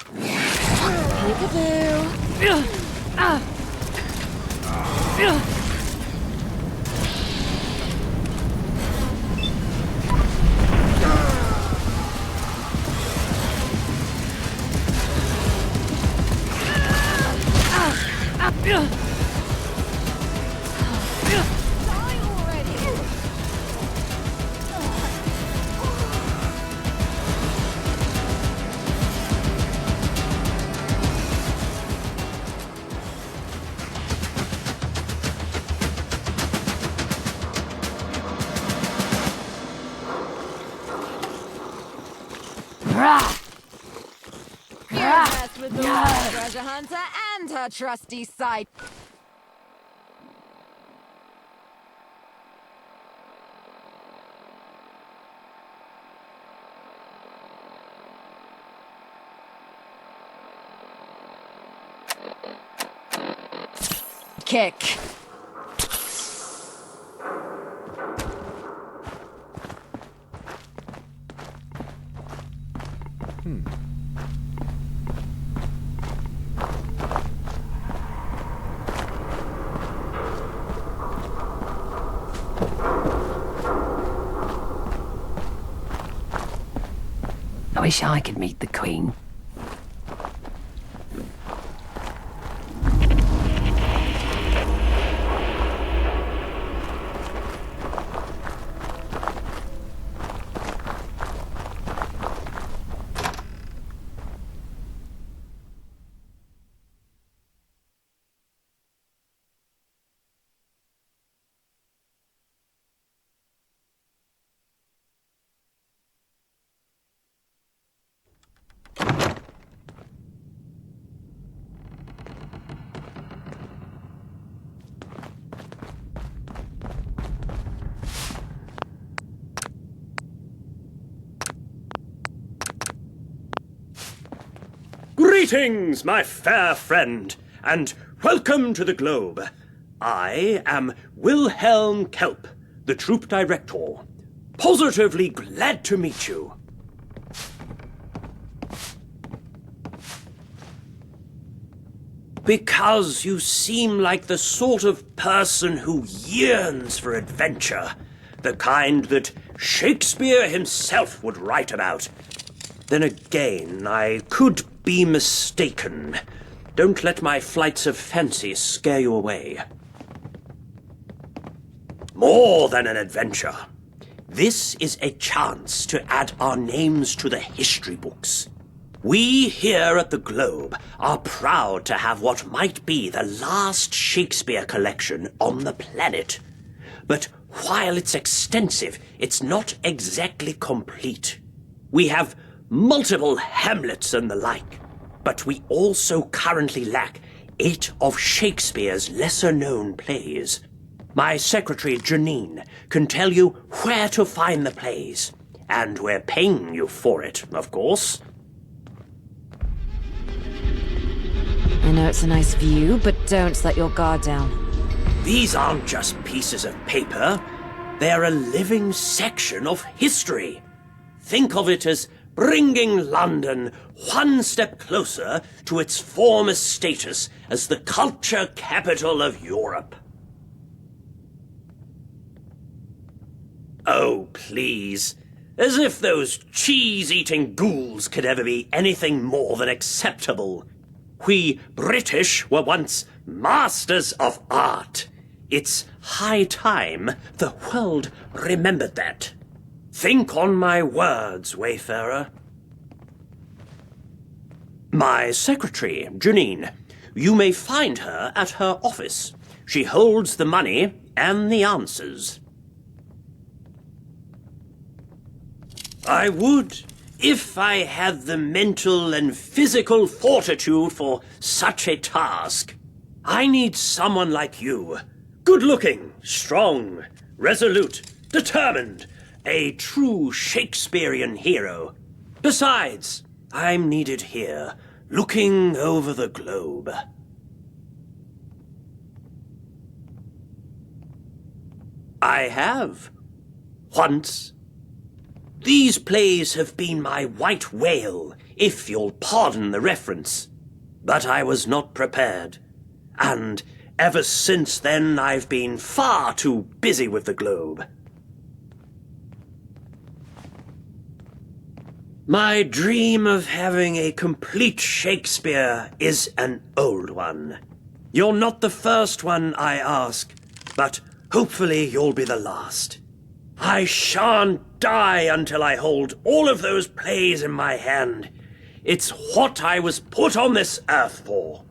With the treasure hunter and her trusty sight. Kick. I wish I could meet the Queen. Greetings, my fair friend, and welcome to the Globe. I am Wilhelm Kelp, the troop director. Positively glad to meet you. Because you seem like the sort of person who yearns for adventure, the kind that Shakespeare himself would write about. Then again, I could be mistaken. Don't let my flights of fancy scare you away. More than an adventure. This is a chance to add our names to the history books. We here at the Globe are proud to have what might be the last Shakespeare collection on the planet. But while it's extensive, it's not exactly complete. We have multiple Hamlets and the like, but we also currently lack 8 of Shakespeare's lesser-known plays. My secretary, Janine, can tell you where to find the plays, and we're paying you for it, of course. I know it's a nice view, but don't let your guard down. These aren't just pieces of paper. They're a living section of history. Think of it as bringing London one step closer to its former status as the culture capital of Europe. Oh, please. As if those cheese-eating ghouls could ever be anything more than acceptable. We British were once masters of art. It's high time the world remembered that. Think on my words, Wayfarer. My secretary, Janine. You may find her at her office. She holds the money and the answers. I would, if I had the mental and physical fortitude for such a task. I need someone like you. Good-looking, strong, resolute, determined. A true Shakespearean hero. Besides, I'm needed here, looking over the globe. I have. Once. These plays have been my white whale, if you'll pardon the reference. But I was not prepared. And ever since then, I've been far too busy with the Globe. My dream of having a complete Shakespeare is an old one. You're not the first one I ask, but hopefully you'll be the last. I shan't die until I hold all of those plays in my hand. It's what I was put on this earth for.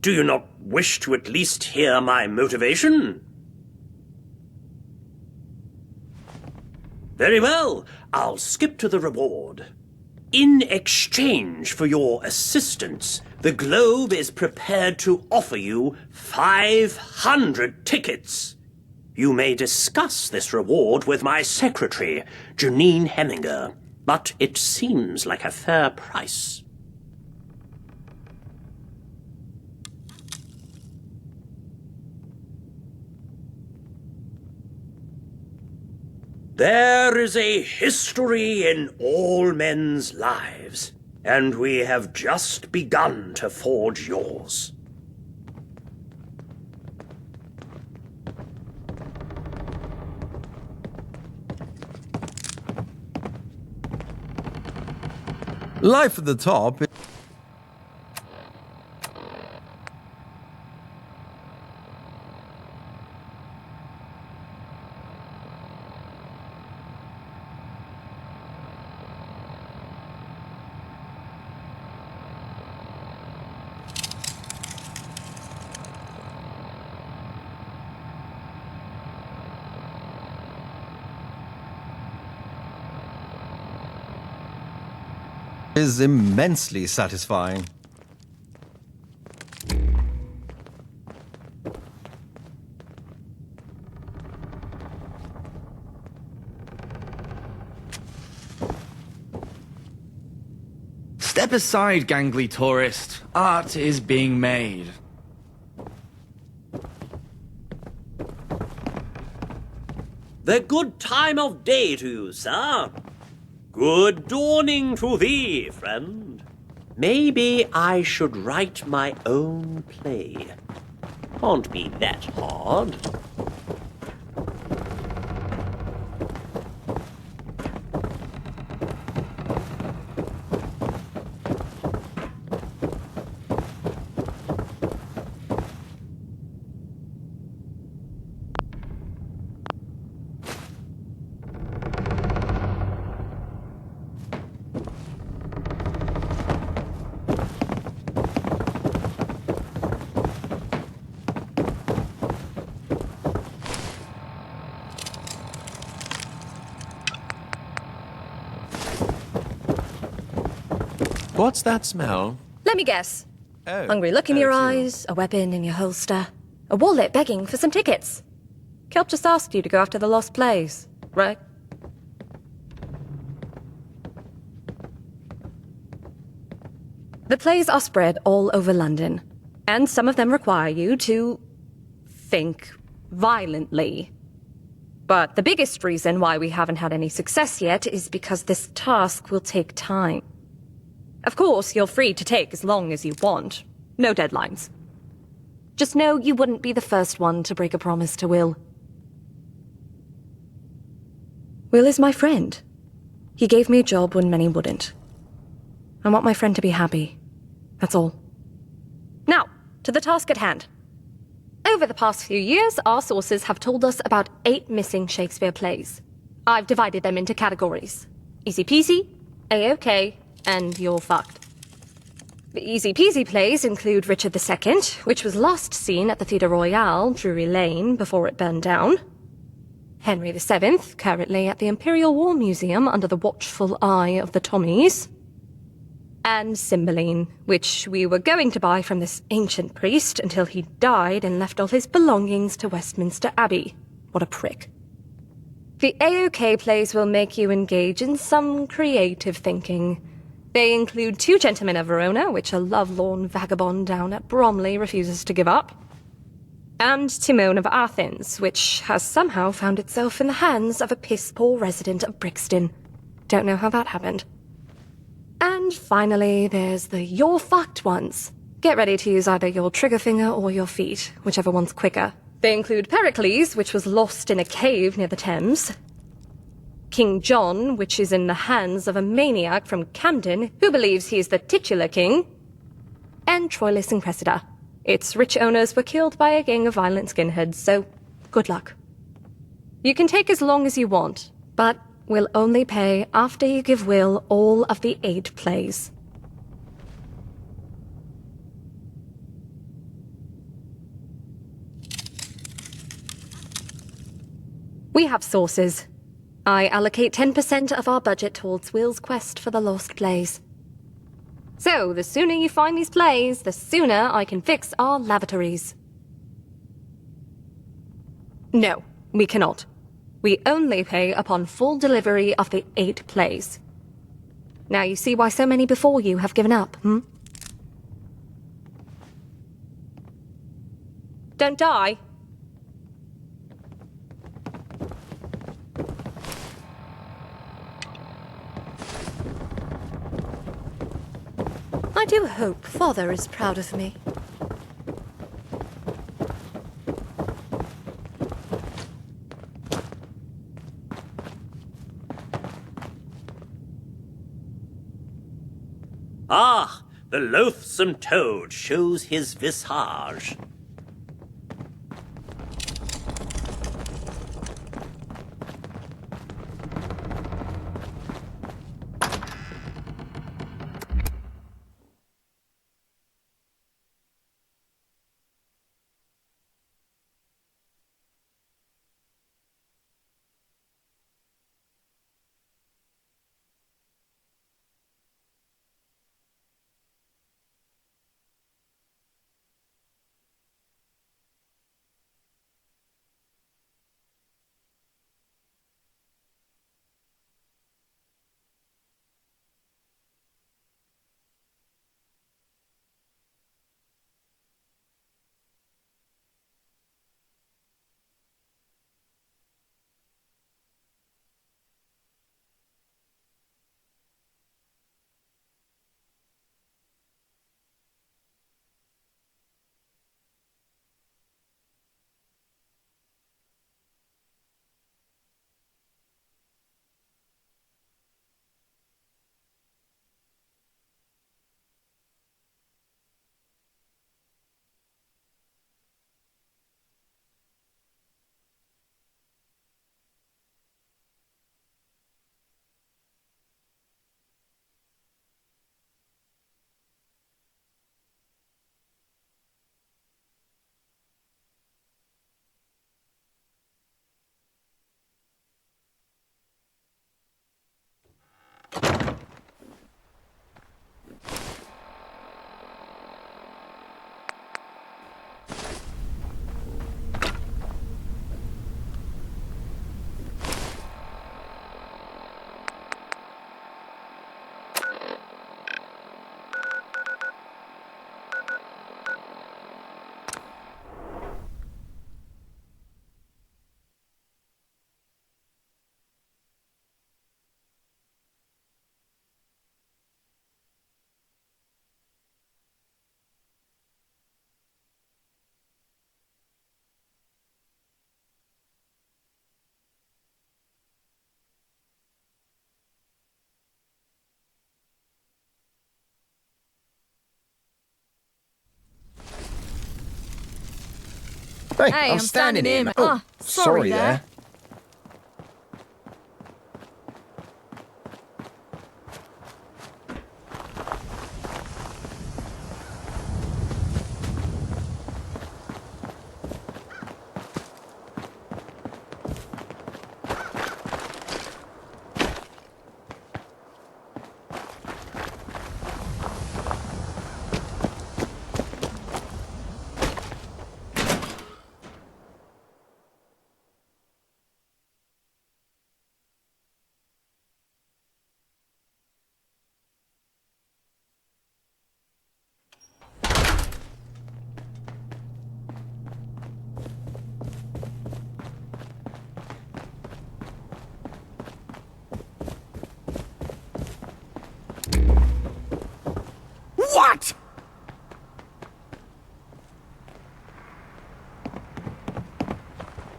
Do you not wish to at least hear my motivation? Very well, I'll skip to the reward. In exchange for your assistance, the Globe is prepared to offer you 500 tickets. You may discuss this reward with my secretary, Janine Heminger, but it seems like a fair price. There is a history in all men's lives, and we have just begun to forge yours. Life at the top. Is immensely satisfying. Step aside, gangly tourist. Art is being made. The good time of day to you, sir. Good dawning to thee, friend. Maybe I should write my own play. Can't be that hard. What's that smell? Let me guess. Oh, Hungry look in your you. eyes, a weapon in your holster, a wallet begging for some tickets. Kelp just asked you to go after the lost plays, right? The plays are spread all over London, and some of them require you to think violently. But the biggest reason why we haven't had any success yet is because this task will take time. Of course, you're free to take as long as you want. No deadlines. Just know you wouldn't be the first one to break a promise to Will. Will is my friend. He gave me a job when many wouldn't. I want my friend to be happy. That's all. Now, to the task at hand. Over the past few years, our sources have told us about 8 missing Shakespeare plays. I've divided them into categories. Easy peasy, A-OK, and you're fucked. The easy peasy plays include Richard II, which was last seen at the Theatre Royal, Drury Lane, before it burned down. Henry VII, currently at the Imperial War Museum under the watchful eye of the Tommies. And Cymbeline, which we were going to buy from this ancient priest until he died and left all his belongings to Westminster Abbey. What a prick. The AOK plays will make you engage in some creative thinking. They include 2 gentlemen of Verona, which a lovelorn vagabond down at Bromley refuses to give up, and Timon of Athens, which has somehow found itself in the hands of a piss-poor resident of Brixton. Don't know how that happened. And finally, there's the You're Fucked ones. Get ready to use either your trigger finger or your feet, whichever one's quicker. They include Pericles, which was lost in a cave near the Thames, King John, which is in the hands of a maniac from Camden who believes he is the titular king, and Troilus and Cressida. Its rich owners were killed by a gang of violent skinheads, so good luck. You can take as long as you want, but we'll only pay after you give Will all of the 8 plays. We have sources. I allocate 10% of our budget towards Will's quest for the lost plays. So, the sooner you find these plays, the sooner I can fix our lavatories. No, we cannot. We only pay upon full delivery of the 8 plays. Now you see why so many before you have given up, hmm? Don't die. I do hope Father is proud of me. Ah, the loathsome toad shows his visage. Hey, I'm standing here. Oh, sorry there.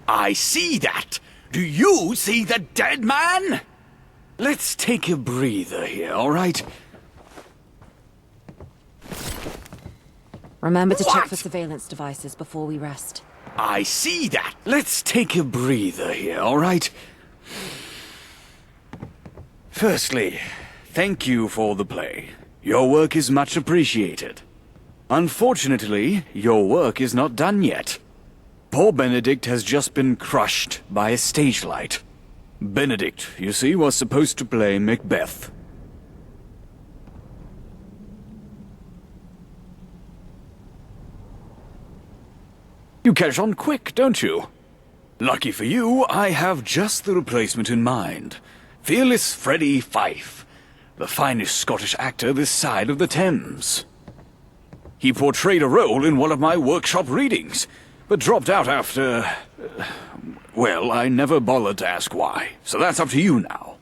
I see that. Do you see the dead man? Let's take a breather here, all right? Remember to check for surveillance devices before we rest. I see that. Let's take a breather here, all right? Firstly, thank you for the play. Your work is much appreciated. Unfortunately, your work is not done yet. Poor Benedict has just been crushed by a stage light. Benedict, you see, was supposed to play Macbeth. You catch on quick, don't you? Lucky for you, I have just the replacement in mind. Fearless Freddie Fife, the finest Scottish actor this side of the Thames. He portrayed a role in one of my workshop readings, but dropped out after... well, I never bothered to ask why, so that's up to you now.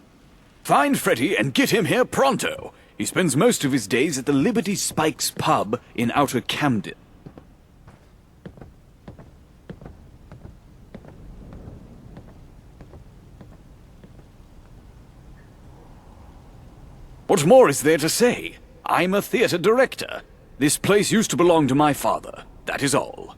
Find Freddie and get him here pronto. He spends most of his days at the Liberty Spikes pub in Outer Camden. What more is there to say? I'm a theatre director. This place used to belong to my father. That is all.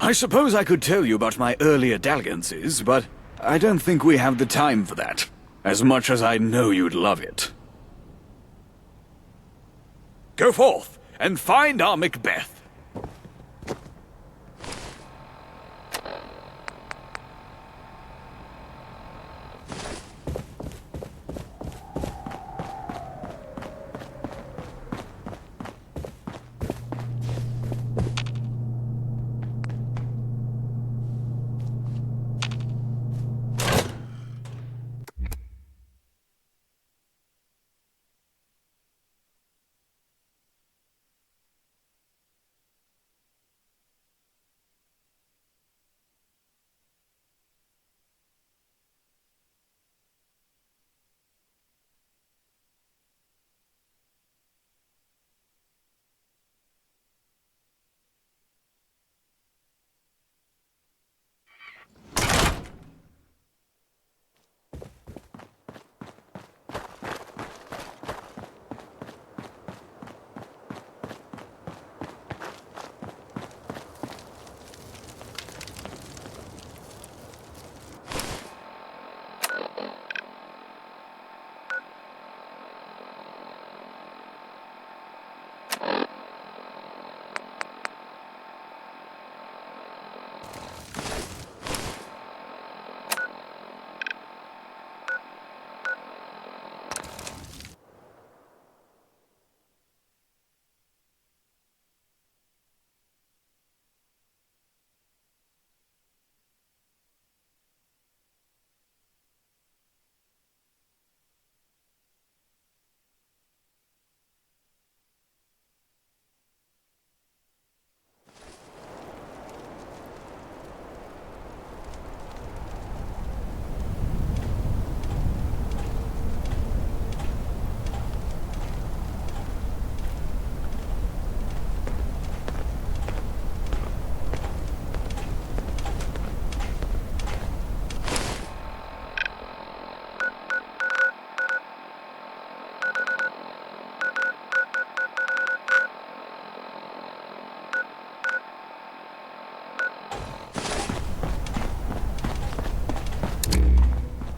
I suppose I could tell you about my earlier dalliances, but I don't think we have the time for that. As much as I know you'd love it. Go forth and find our Macbeth.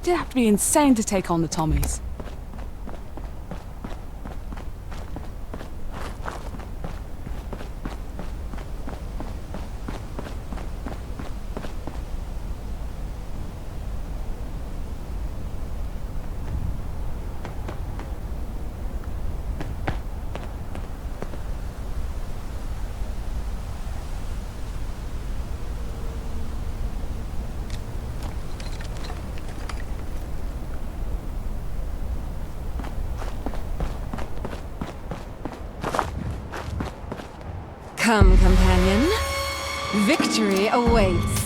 You'd have to be insane to take on the Tommies. Come, companion. Victory awaits.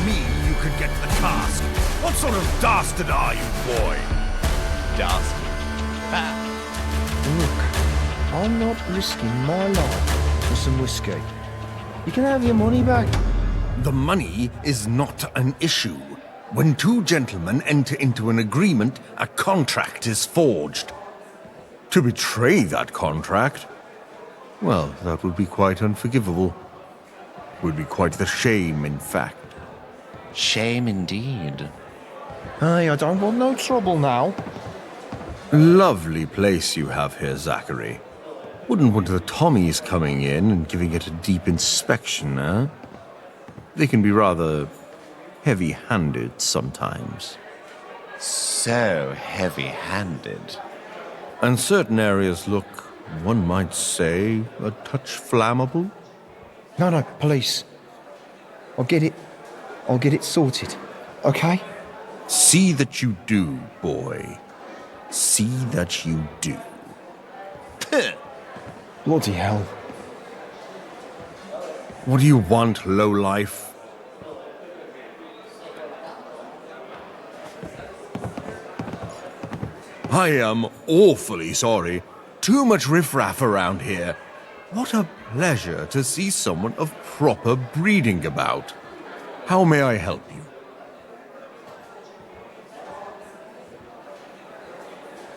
me, you could get the cask. What sort of dastard are you, boy? Dastard? Look, I'm not risking my life for some whiskey. You can have your money back. The money is not an issue. When two gentlemen enter into an agreement, a contract is forged. To betray that contract? Well, that would be quite unforgivable. Would be quite the shame, in fact. Shame indeed. Hey, I don't want no trouble now. Lovely place you have here, Zachary. Wouldn't want the Tommies coming in and giving it a deep inspection, eh? They can be rather heavy-handed sometimes. So heavy-handed. And certain areas look, one might say, a touch flammable. No, police. I'll get it sorted. Okay? See that you do, boy. See that you do. Bloody hell. What do you want, lowlife? I am awfully sorry. Too much riffraff around here. What a pleasure to see someone of proper breeding about. How may I help you?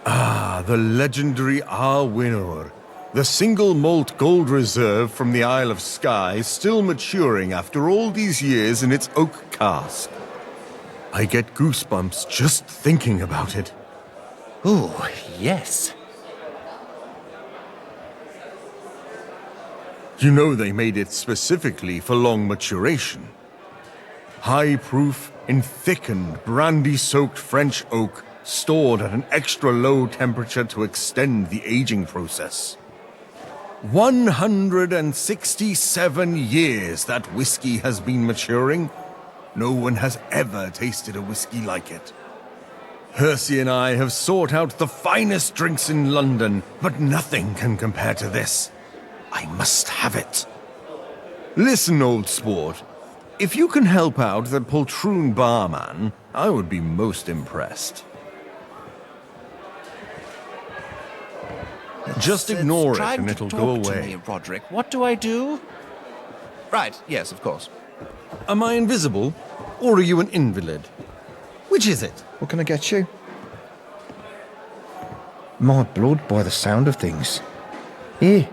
Ah, the legendary Arwinor. The single malt gold reserve from the Isle of Skye, still maturing after all these years in its oak cask. I get goosebumps just thinking about it. Oh, yes. You know they made it specifically for long maturation. High proof in thickened, brandy-soaked French oak, stored at an extra low temperature to extend the aging process. 167 years that whiskey has been maturing. No one has ever tasted a whiskey like it. Percy and I have sought out the finest drinks in London, but nothing can compare to this. I must have it. Listen, old sport. If you can help out that poltroon barman, I would be most impressed. Just ignore it and it'll go away. Me, Roderick. What do I do? Right, yes, of course. Am I invisible? Or are you an invalid? Which is it? What can I get you? My blood, by the sound of things. Here,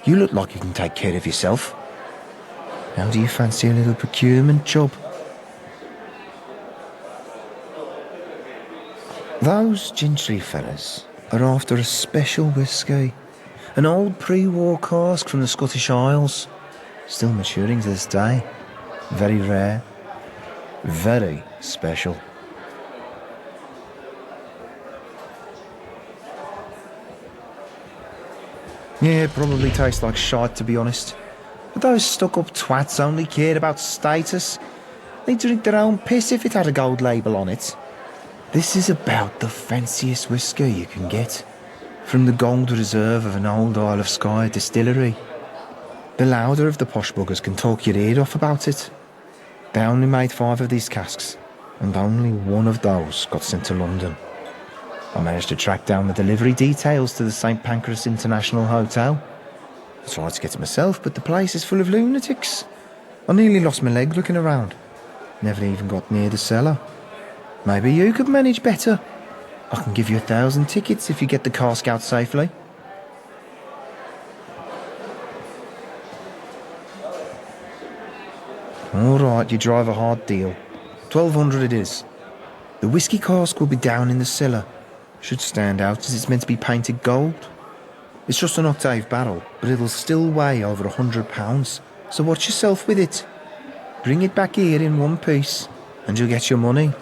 you look like you can take care of yourself. How do you fancy a little procurement job? Those gentry fellas are after a special whiskey. An old pre-war cask from the Scottish Isles. Still maturing to this day. Very rare. Very special. Yeah, probably tastes like shite, to be honest. But those stuck-up twats only cared about status. They'd drink their own piss if it had a gold label on it. This is about the fanciest whiskey you can get. From the gold reserve of an old Isle of Skye distillery. The louder of the posh buggers can talk your ear off about it. They only made 5 of these casks, and only one of those got sent to London. I managed to track down the delivery details to the St. Pancras International Hotel. I tried to get it myself, but the place is full of lunatics. I nearly lost my leg looking around. Never even got near the cellar. Maybe you could manage better. I can give you 1,000 tickets if you get the cask out safely. All right, you drive a hard deal. 1,200 it is. The whiskey cask will be down in the cellar. Should stand out as it's meant to be painted gold. It's just an octave barrel, but it'll still weigh over 100 pounds. So watch yourself with it. Bring it back here in one piece, and you'll get your money.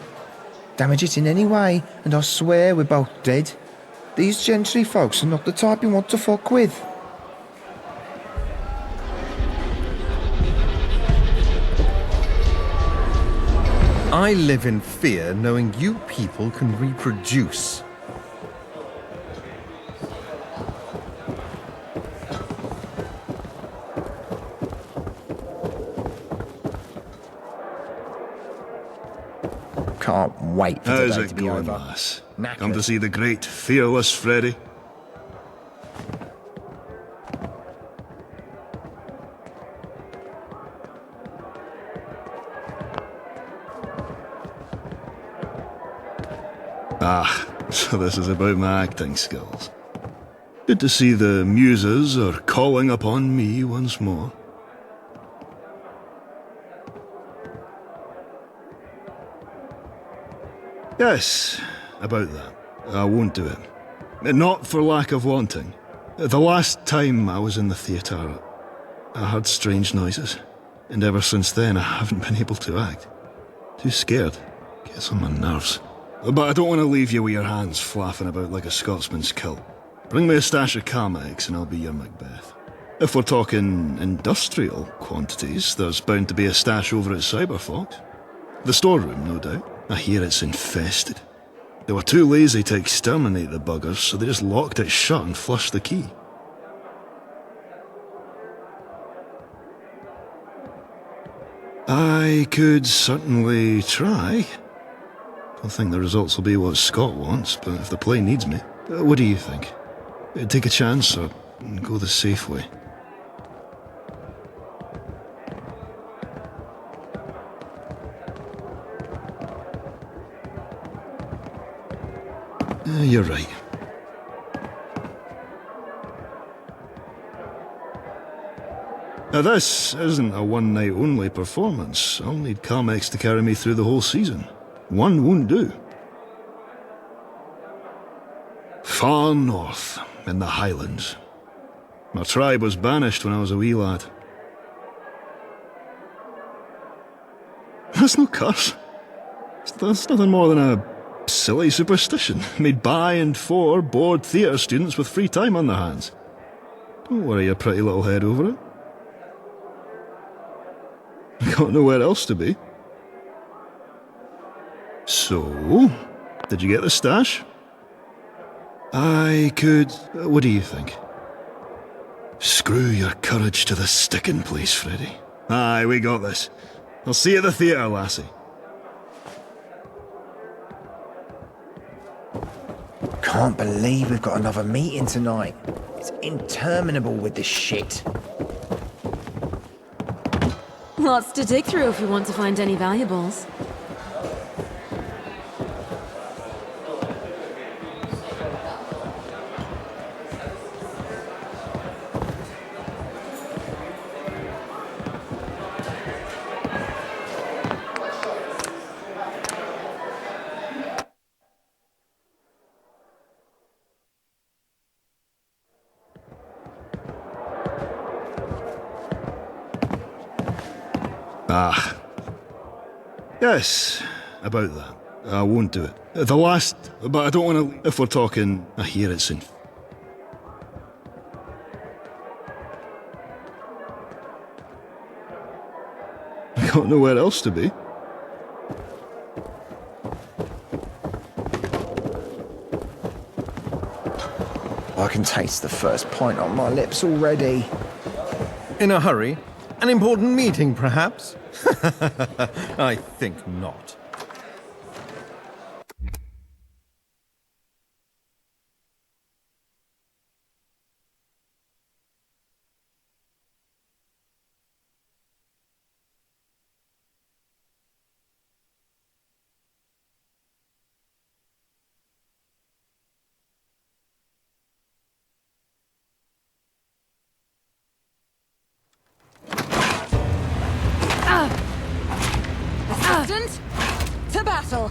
Damage it in any way, and I swear we're both dead. These gentry folks are not the type you want to fuck with. I live in fear knowing you people can reproduce. Can't wait for How's today it to be going, over. lass? Knackered. Come to see the great, fearless Freddy? Ah, so this is about my acting skills. Good to see the muses are calling upon me once more. Yes, about that. I won't do it. Not for lack of wanting. The last time I was in the theatre, I heard strange noises, and ever since then I haven't been able to act. Too scared. Gets on my nerves. But I don't want to leave you with your hands flapping about like a Scotsman's kilt. Bring me a stash of Carmex and I'll be your Macbeth. If we're talking industrial quantities, there's bound to be a stash over at Cyberfox. The storeroom, no doubt. I hear it's infested. They were too lazy to exterminate the buggers, so they just locked it shut and flushed the key. I could certainly try. Don't think the results will be what Scott wants, but if the play needs me, what do you think? Take a chance or go the safe way? You're right. Now this isn't a one-night-only performance. I'll need Carmex to carry me through the whole season. One won't do. Far north, in the Highlands. My tribe was banished when I was a wee lad. That's no curse. That's nothing more than a silly superstition made by and for bored theatre students with free time on their hands. Don't worry your pretty little head over it. Got nowhere else to be. So, did you get the stash? I could... what do you think? Screw your courage to the sticking place, Freddy. Aye, we got this. I'll see you at the theatre, lassie. Can't believe we've got another meeting tonight. It's interminable with this shit. Lots to dig through if we want to find any valuables. Ah. Yes, about that. I won't do it. The last... but I don't want to... if we're talking... I hear it's in... Got nowhere else to be. I can taste the first pint on my lips already. In a hurry? An important meeting, perhaps? I think not. Assistant, to battle!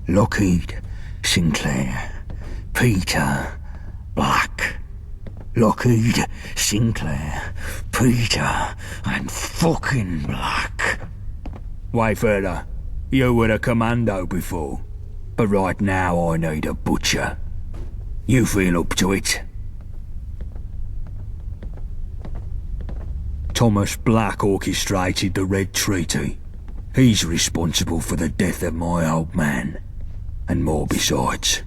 Lockheed, Sinclair, Peter, Black. Lockheed, Sinclair, Peter, and fucking Black. Wayfarer, you were a commando before, but right now I need a butcher. You feel up to it? Thomas Black orchestrated the Red Treaty. He's responsible for the death of my old man, and more besides.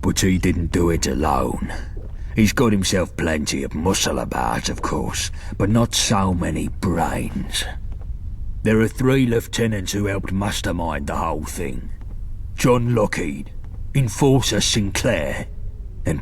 But he didn't do it alone. He's got himself plenty of muscle about, of course, but not so many brains. There are 3 lieutenants who helped mastermind the whole thing. John Lockheed, Enforcer Sinclair, and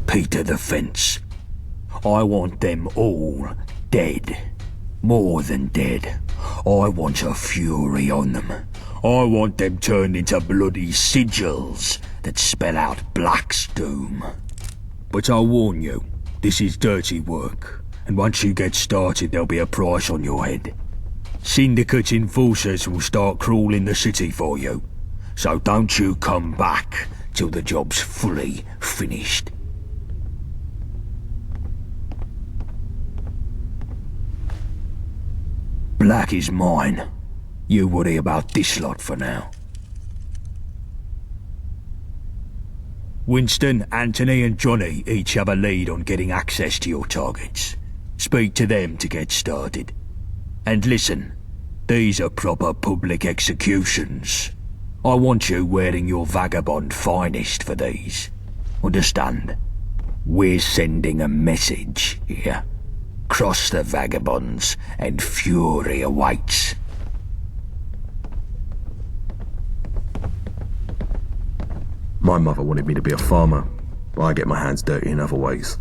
Peter the Fence. I want them all dead. More than dead. I want a fury on them. I want them turned into bloody sigils that spell out Black's doom. But I'll warn you, this is dirty work, and once you get started there'll be a price on your head. Syndicate enforcers will start crawling the city for you, so don't you come back till the job's fully finished. Black is mine. You worry about this lot for now. Winston, Anthony and Johnny each have a lead on getting access to your targets. Speak to them to get started. And listen, these are proper public executions. I want you wearing your vagabond finest for these. Understand? We're sending a message here. Cross the vagabonds, and fury awaits. My mother wanted me to be a farmer, but I get my hands dirty in other ways.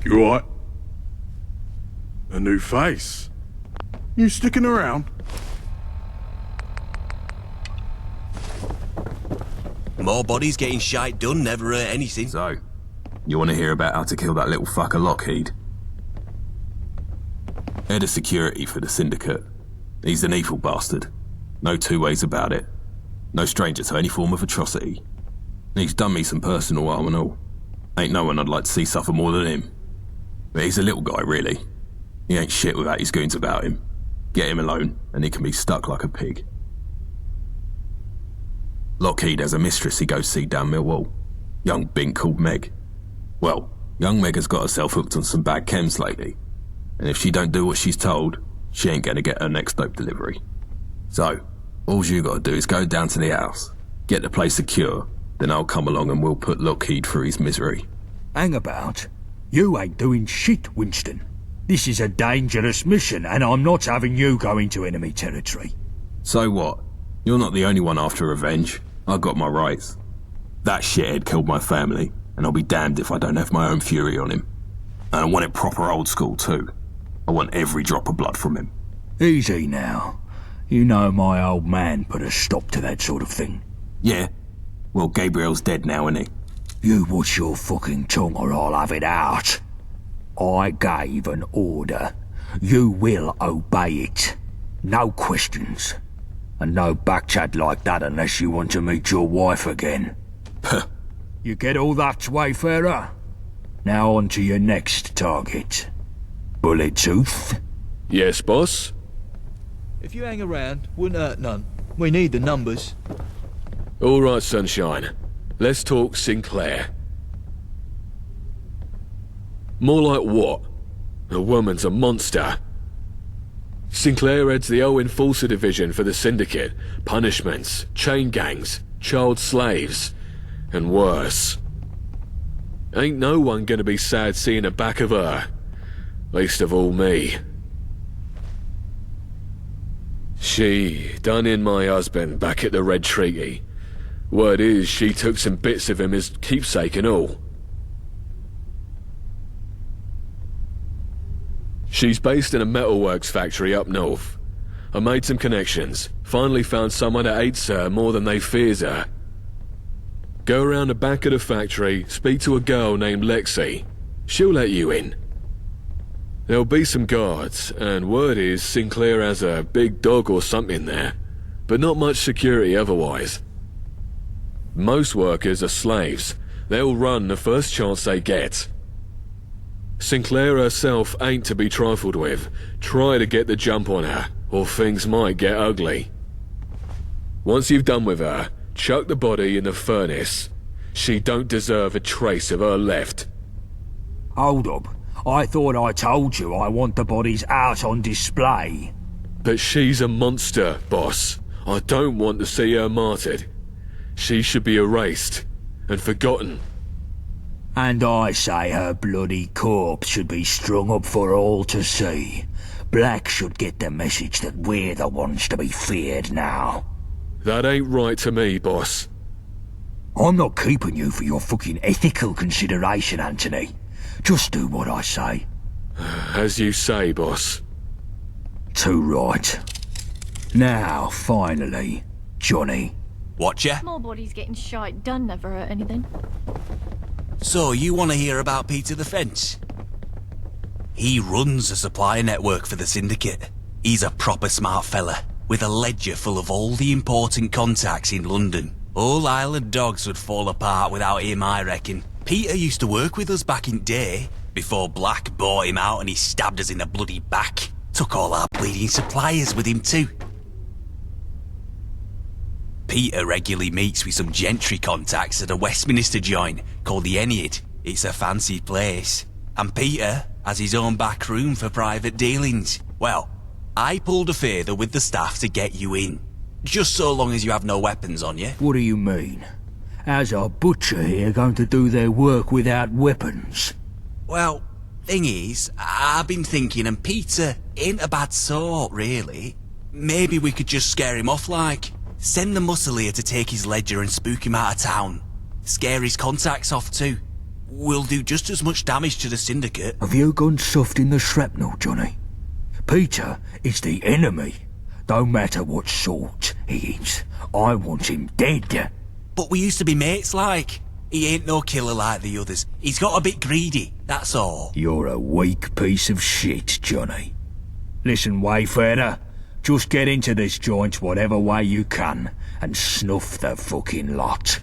You alright? A new face? You sticking around? More bodies getting shite done never hurt anything. So, you want to hear about how to kill that little fucker Lockheed? Head of security for the Syndicate. He's an evil bastard. No two ways about it. No stranger to any form of atrocity. He's done me some personal harm and all. Ain't no one I'd like to see suffer more than him. But he's a little guy, really. He ain't shit without his goons about him. Get him alone, and he can be stuck like a pig. Lockheed has a mistress he goes see down Millwall. Young bink called Meg. Well, young Meg has got herself hooked on some bad chems lately. And if she don't do what she's told, she ain't gonna get her next dope delivery. So, all you gotta do is go down to the house, get the place secure, then I'll come along and we'll put Lockheed through his misery. Hang about. You ain't doing shit, Winston. This is a dangerous mission, and I'm not having you go into enemy territory. So what? You're not the only one after revenge. I've got my rights. That shithead killed my family, and I'll be damned if I don't have my own fury on him. And I want it proper old school too. I want every drop of blood from him. Easy now. You know my old man put a stop to that sort of thing. Yeah? Well, Gabriel's dead now, isn't he? You watch your fucking tongue or I'll have it out. I gave an order. You will obey it. No questions. And no backchat like that unless you want to meet your wife again. You get all that, Wayfarer? Now on to your next target. Bullet Tooth? Yes, boss? If you hang around, wouldn't hurt none. We need the numbers. All right, Sunshine. Let's talk Sinclair. More like what? The woman's a monster. Sinclair heads the Owen Enforcer Division for the Syndicate. Punishments, chain gangs, child slaves, and worse. Ain't no one gonna be sad seeing the back of her. Least of all me. She done in my husband back at the Red Treaty. Word is, she took some bits of him as keepsake and all. She's based in a metalworks factory up north. I made some connections. Finally found someone that hates her more than they fears her. Go around the back of the factory, speak to a girl named Lexi. She'll let you in. There'll be some guards, and word is Sinclair has a big dog or something there, but not much security otherwise. Most workers are slaves. They'll run the first chance they get. Sinclair herself ain't to be trifled with. Try to get the jump on her, or things might get ugly. Once you've done with her, chuck the body in the furnace. She don't deserve a trace of her left. Hold up. I thought I told you I want the bodies out on display. But she's a monster, boss. I don't want to see her martyred. She should be erased and forgotten. And I say her bloody corpse should be strung up for all to see. Black should get the message that we're the ones to be feared now. That ain't right to me, boss. I'm not keeping you for your fucking ethical consideration, Anthony. Just do what I say. As you say, boss. Too right. Now, finally, Johnny. Watcha? More bodies getting shite done never hurt anything. So, you want to hear about Peter the Fence? He runs a supplier network for the Syndicate. He's a proper smart fella, with a ledger full of all the important contacts in London. All Island Dogs would fall apart without him, I reckon. Peter used to work with us back in day, before Black bought him out and he stabbed us in the bloody back. Took all our bleeding suppliers with him too. Peter regularly meets with some gentry contacts at a Westminster joint called the Ennead. It's a fancy place. And Peter has his own back room for private dealings. Well, I pulled a favour with the staff to get you in. Just so long as you have no weapons on you. What do you mean? How's our butcher here going to do their work without weapons? Well, thing is, I've been thinking, and Peter ain't a bad sort, really. Maybe we could just scare him off, like. Send the muscle here to take his ledger and spook him out of town. Scare his contacts off too. We'll do just as much damage to the Syndicate. Have you gone soft in the shrapnel, Johnny? Peter is the enemy. No matter what sort he is, I want him dead. But we used to be mates, like. He ain't no killer like the others. He's got a bit greedy, that's all. You're a weak piece of shit, Johnny. Listen, Wayfarer. Just get into this joint whatever way you can, and snuff the fucking lot.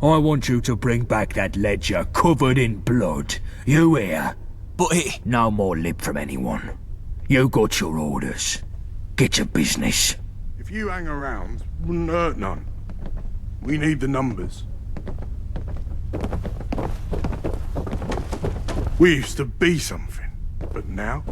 I want you to bring back that ledger covered in blood. You hear? But it... No more lip from anyone. You got your orders. Get to business. If you hang around, wouldn't hurt none. We need the numbers. We used to be something, but now...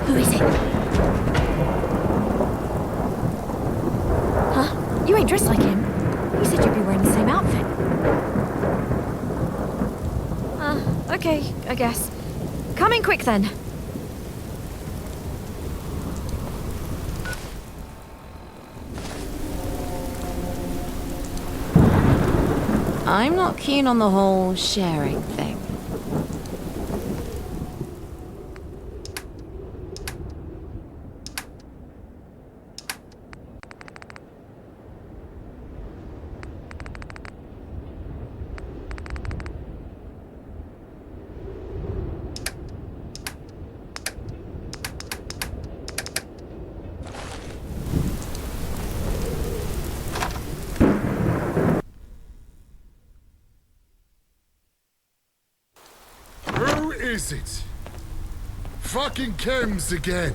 Who is it? Huh? You ain't dressed like him. You said you'd be wearing the same outfit. Okay, I guess. Come in quick then. I'm not keen on the whole sharing thing. Who is it? Fucking chems again.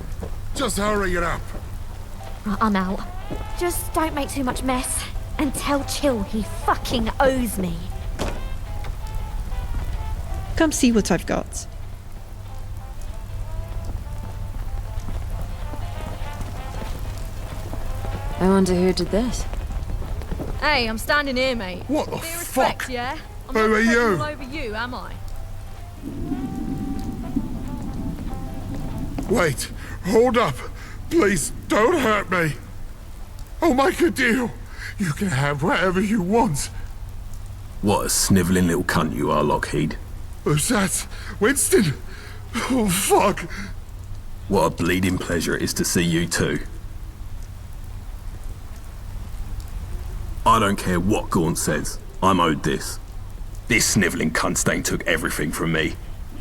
Just hurry it up. I'm out. Just don't make too much mess. And tell Chill he fucking owes me. Come see what I've got. I wonder who did this. Hey, I'm standing here, mate. What the Respect, fuck? yeah? I'm Who not are you? all over you, am I? Wait, hold up. Please, don't hurt me. I'll make a deal. You can have whatever you want. What a snivelling little cunt you are, Lockheed. Who's that? Winston? Oh, fuck. What a bleeding pleasure it is to see you too. I don't care what Gaunt says. I'm owed this. This snivelling cunt stain took everything from me.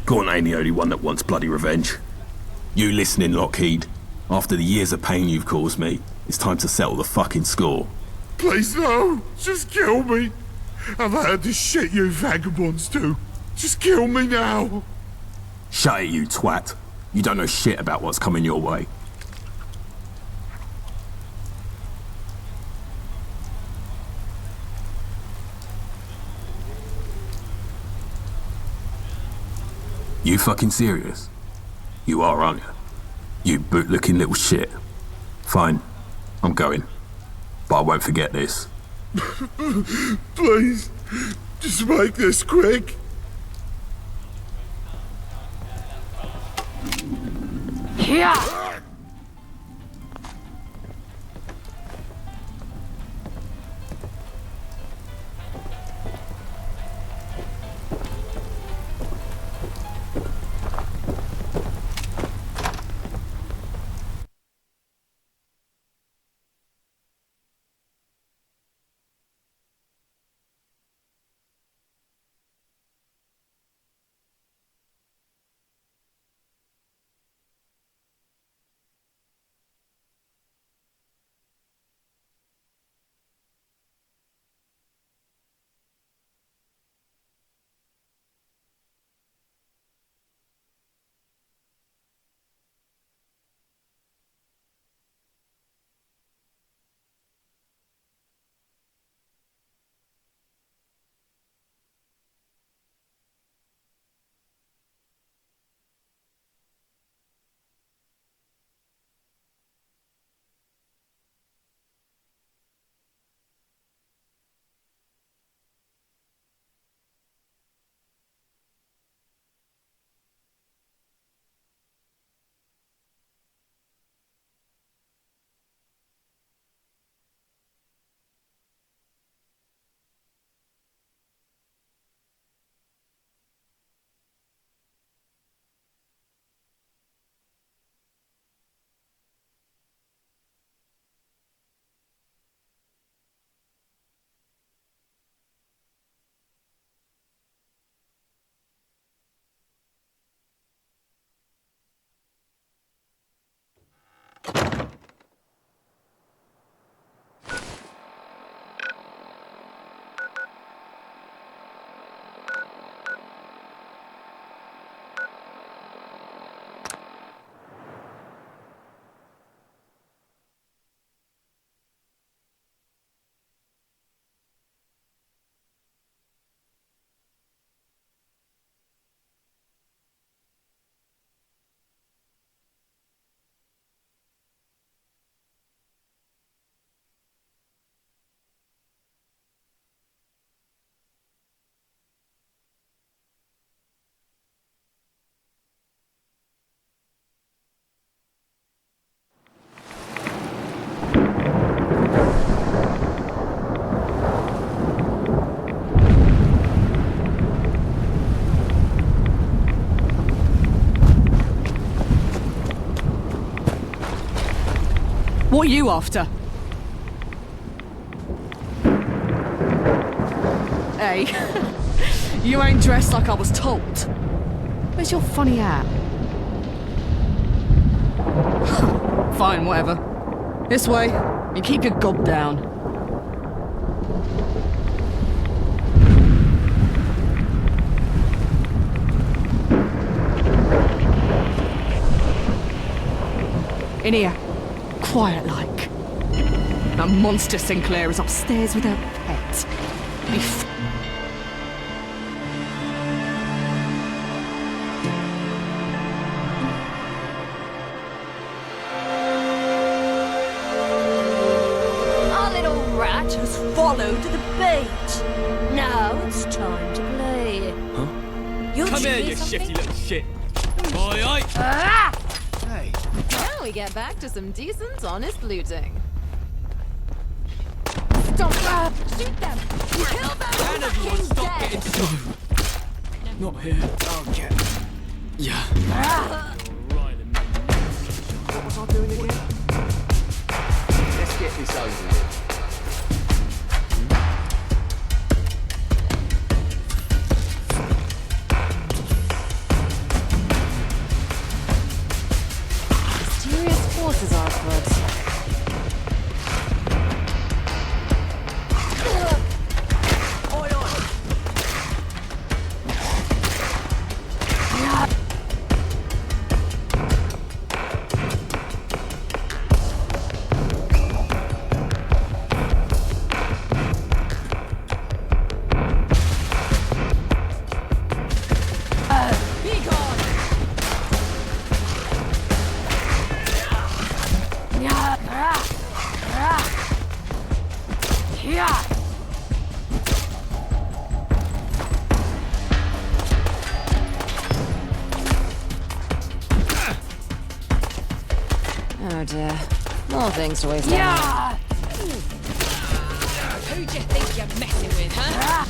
Gaunt ain't the only one that wants bloody revenge. You listening, Lockheed? After the years of pain you've caused me, it's time to settle the fucking score. Please, no. Just kill me. I've heard the shit you vagabonds do. Just kill me now. Shut it, you twat. You don't know shit about what's coming your way. You fucking serious? You are, aren't you? You boot-looking little shit. Fine, I'm going. But I won't forget this. Please, just make this quick. Yeah! What are you after? Hey, you ain't dressed like I was told. Where's your funny hat? Fine, whatever. This way, and keep your gob down. In here, quiet like. That monster Sinclair is upstairs with her pet. Our little rat has followed the bait. Now it's time to play. Huh? You'll Come here, choose you something- shifty little shit. Oi, oi! Ah! Hey. Now we get back to some decent, honest looting. Stop! Shoot them! Kill them! Fucking dead! Not here. Okay. Yeah. What was I doing again? Let's get this over with. Mysterious forces are afoot. Oh dear. More things to waste. Yeah! Who do you think you're messing with, huh?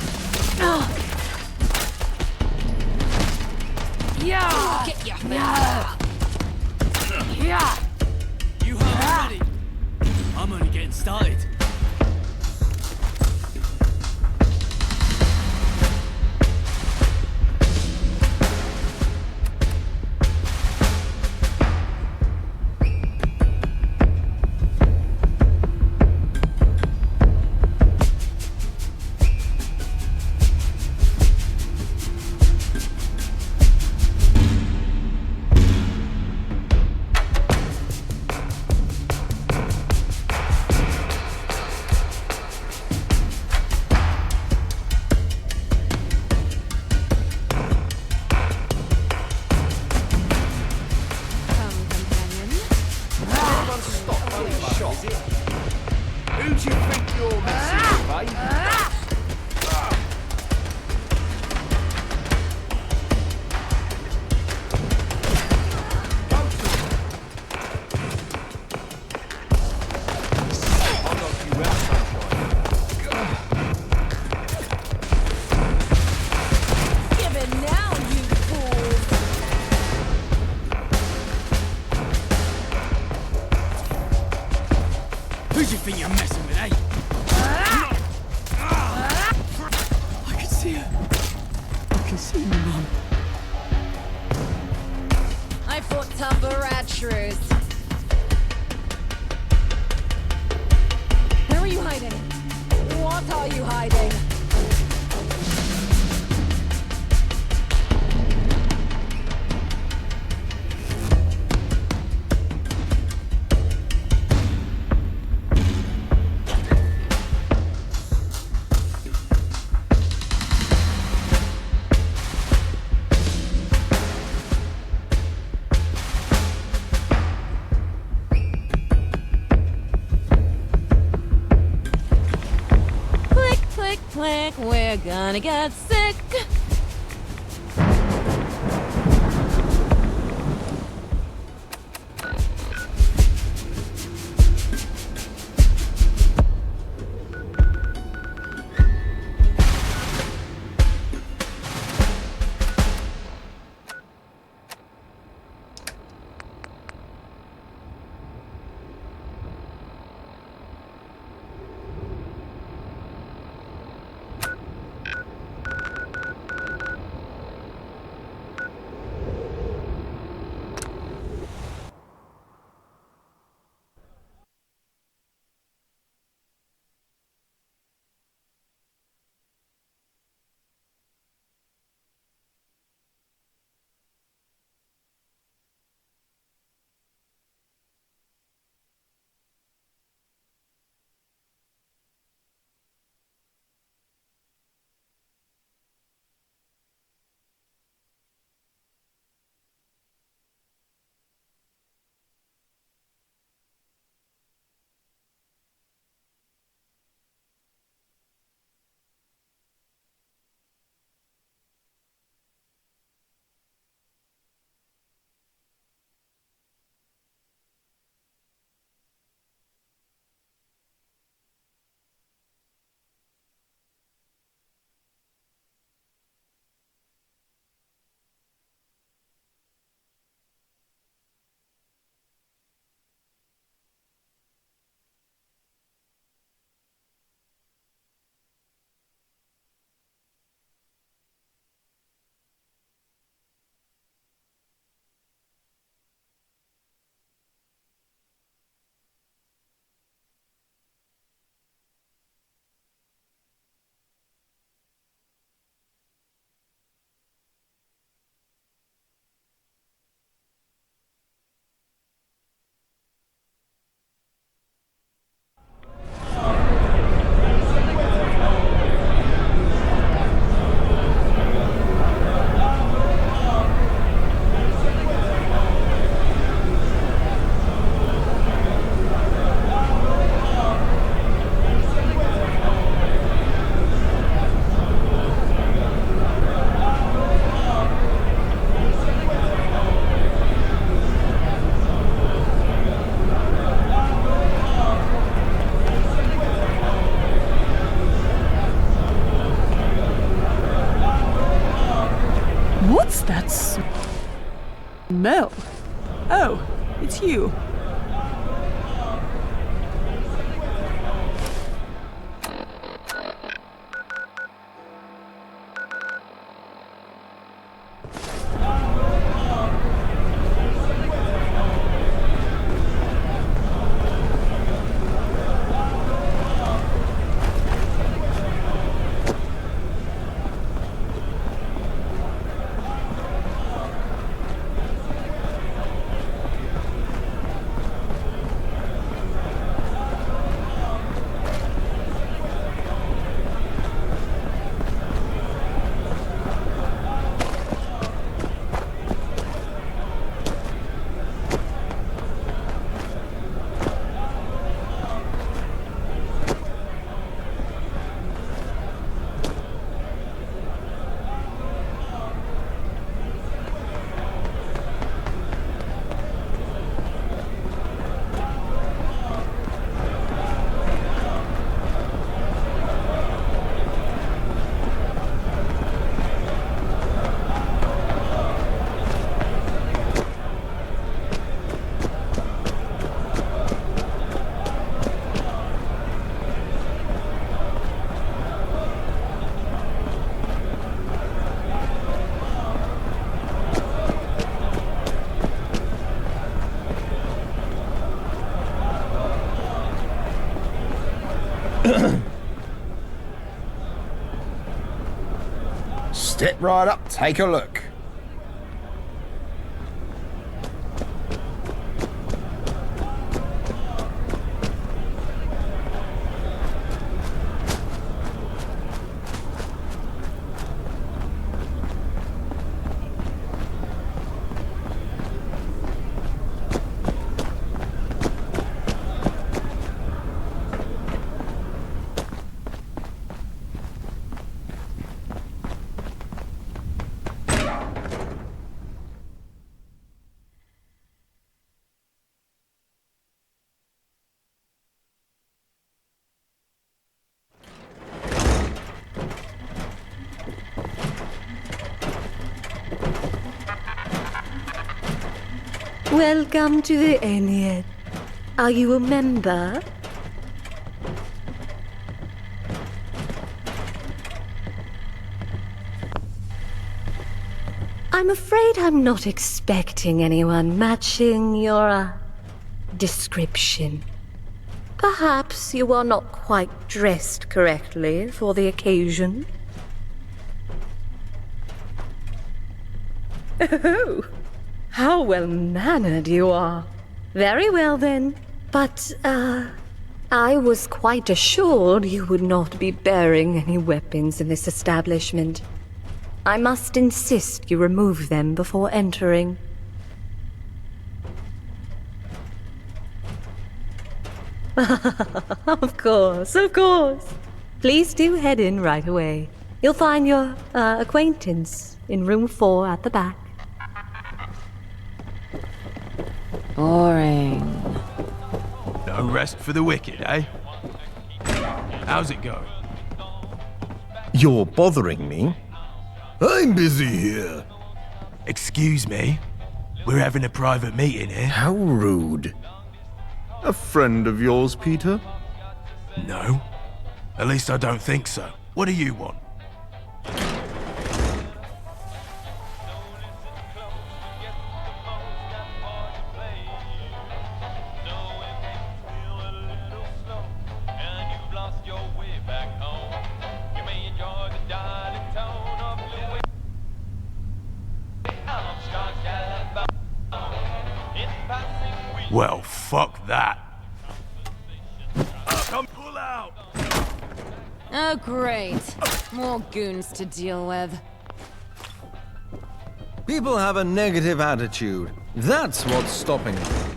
Yeah! Get your Yeah! Yeah! You have ready. I'm only getting started. Who do you think you're messing with, eh? Give it now, you fools! Who do you think you're messing with, eh? I can see her. I can see my mum. I fought tougher rat shrews. Where are you hiding? What are you hiding? Click, click, click, we're gonna get sick. That's Mel. Oh, it's you. Step right up, take a look. Welcome to the Ennead. Are you a member? I'm afraid I'm not expecting anyone matching your description. Perhaps you are not quite dressed correctly for the occasion. Oh, how well-mannered you are. Very well then. But, I was quite assured you would not be bearing any weapons in this establishment. I must insist you remove them before entering. Of course, of course. Please do head in right away. You'll find your, acquaintance in room 4 at the back. Boring. No rest for the wicked, eh? How's it going? You're bothering me? I'm busy here. Excuse me? We're having a private meeting here. How rude. A friend of yours, Peter? No. At least I don't think so. What do you want? Well, fuck that. Come pull out! Oh, great. More goons to deal with. People have a negative attitude. That's what's stopping them.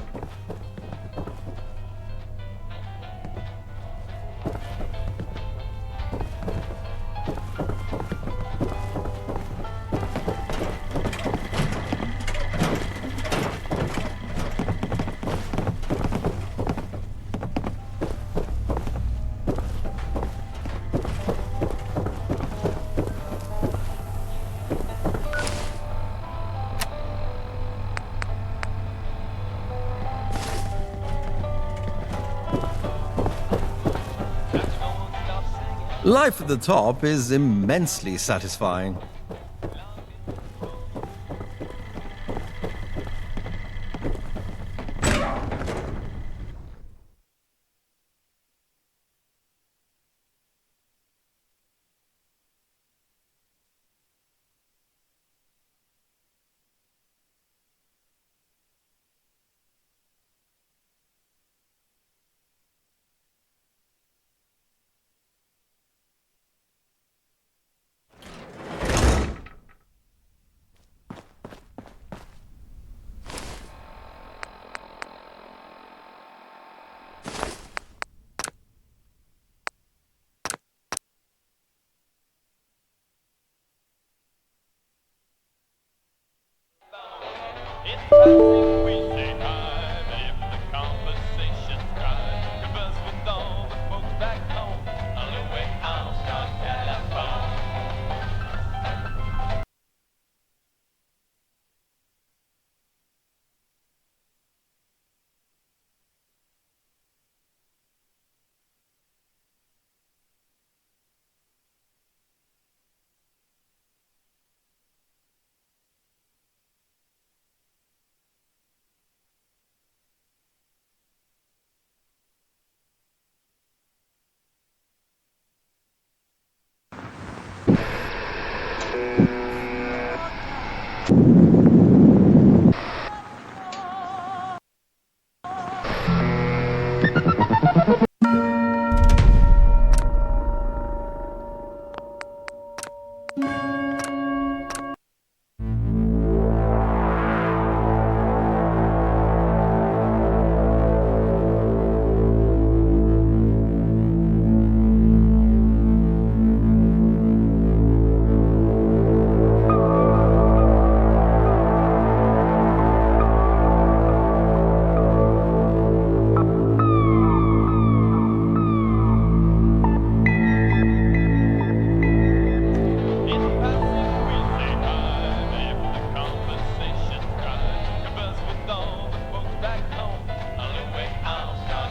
Life at the top is immensely satisfying.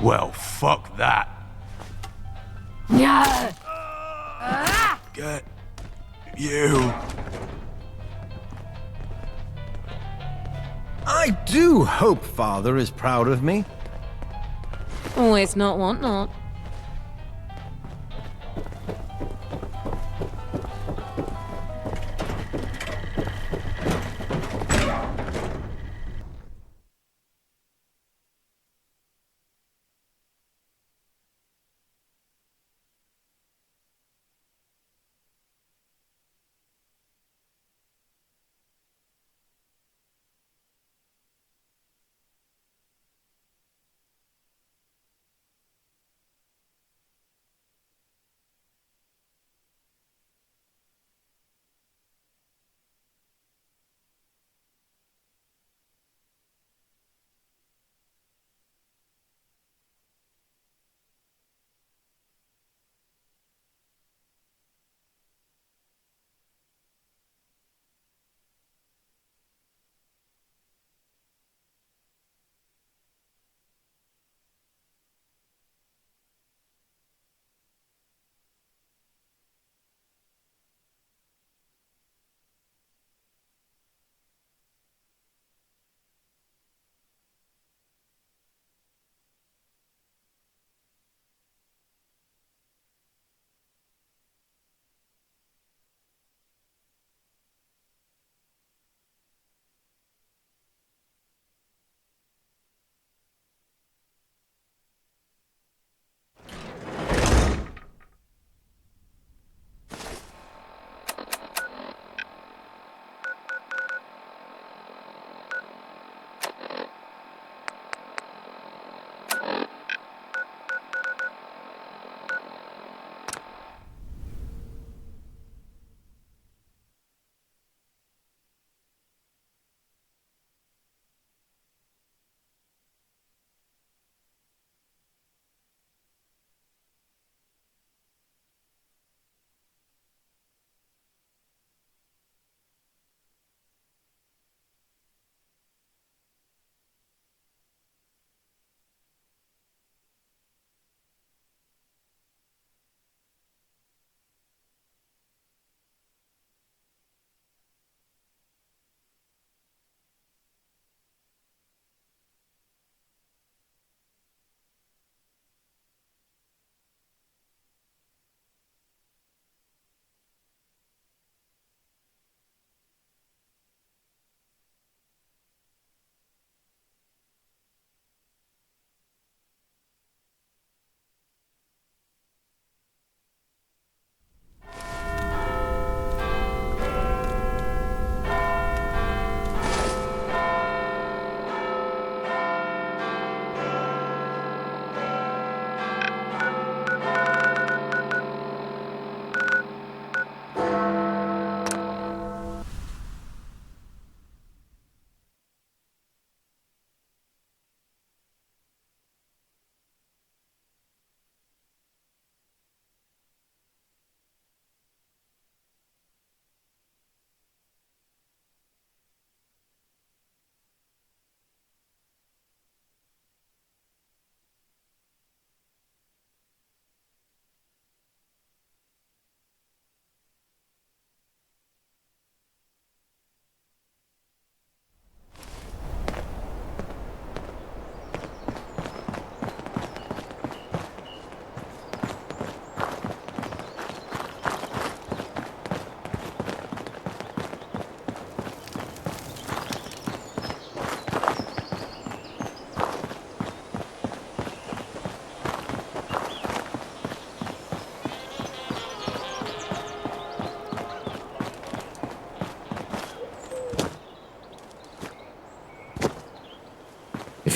Well, fuck that. Yeah. Get you. I do hope Father is proud of me. Always not want not.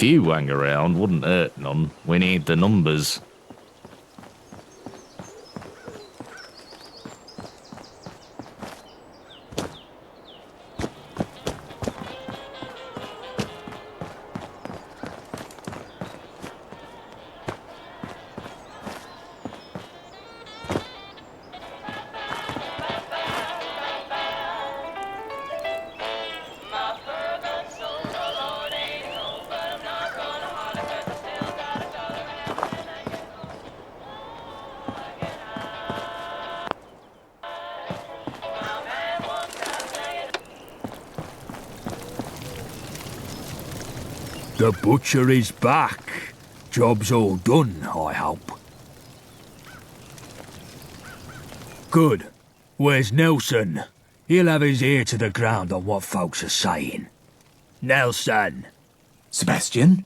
few hang around wouldn't hurt none. We need the numbers. The butcher is back. Job's all done, I hope. Good. Where's Nelson? He'll have his ear to the ground on what folks are saying. Nelson! Sebastian?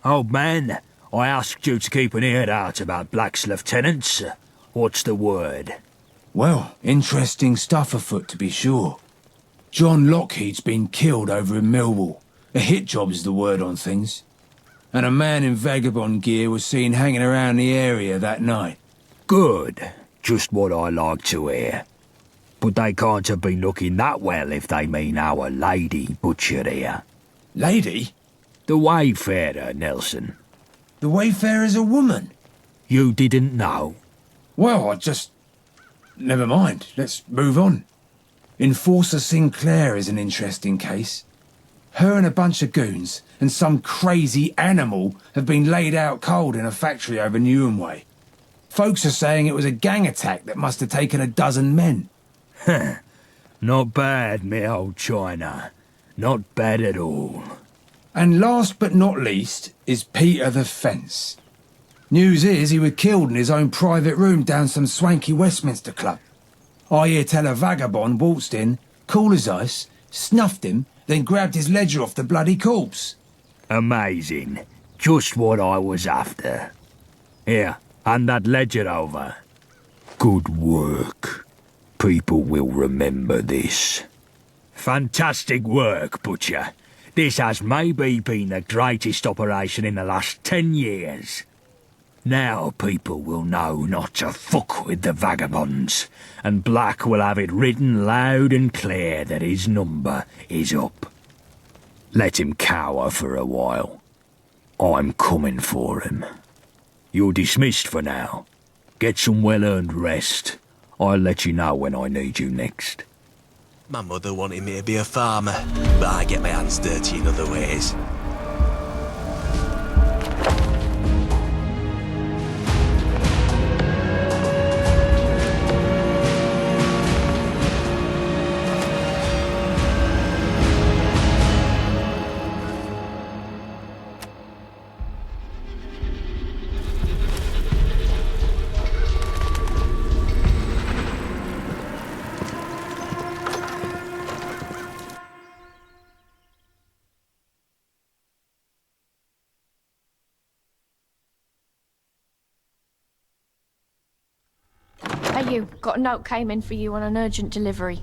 Old man, I asked you to keep an ear out about Black's lieutenants. What's the word? Well, interesting stuff afoot to be sure. John Lockheed's been killed over in Millwall. A hit job's the word on things. And a man in vagabond gear was seen hanging around the area that night. Good. Just what I like to hear. But they can't have been looking that well if they mean our lady butcher here. Lady? The Wayfarer, Nelson. The Wayfarer's a woman? You didn't know? Well, I just... Never mind. Let's move on. Enforcer Sinclair is an interesting case. Her and a bunch of goons and some crazy animal have been laid out cold in a factory over Newham Way. Folks are saying it was a gang attack that must have taken a dozen men. Not bad, me old China. Not bad at all. And last but not least is Peter the Fence. News is he was killed in his own private room down some swanky Westminster club. I hear tell a vagabond waltzed in, cool as ice, snuffed him, then grabbed his ledger off the bloody corpse. Amazing. Just what I was after. Here, hand that ledger over. Good work. People will remember this. Fantastic work, Butcher. This has maybe been the greatest operation in the last 10 years. Now people will know not to fuck with the vagabonds, and Black will have it written loud and clear that his number is up. Let him cower for a while. I'm coming for him. You're dismissed for now. Get some well-earned rest. I'll let you know when I need you next. My mother wanted me to be a farmer, but I get my hands dirty in other ways. Hey you, got a note came in for you on an urgent delivery.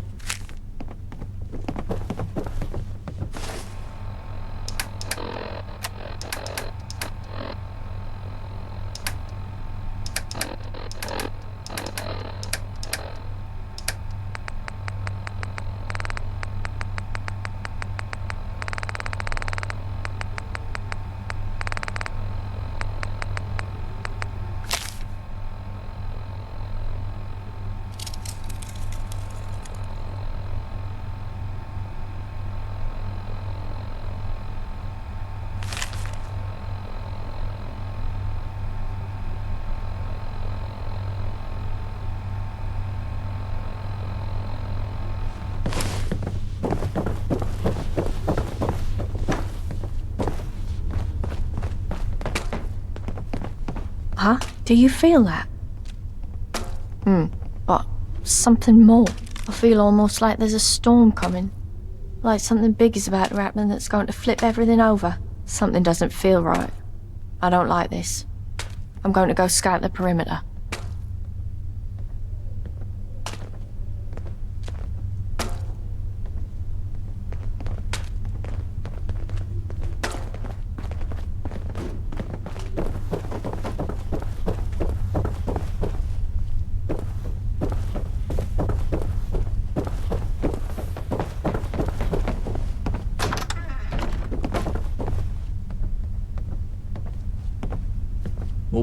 Huh? Do you feel that? But something more. I feel almost like there's a storm coming. Like something big is about to happen that's going to flip everything over. Something doesn't feel right. I don't like this. I'm going to go scout the perimeter.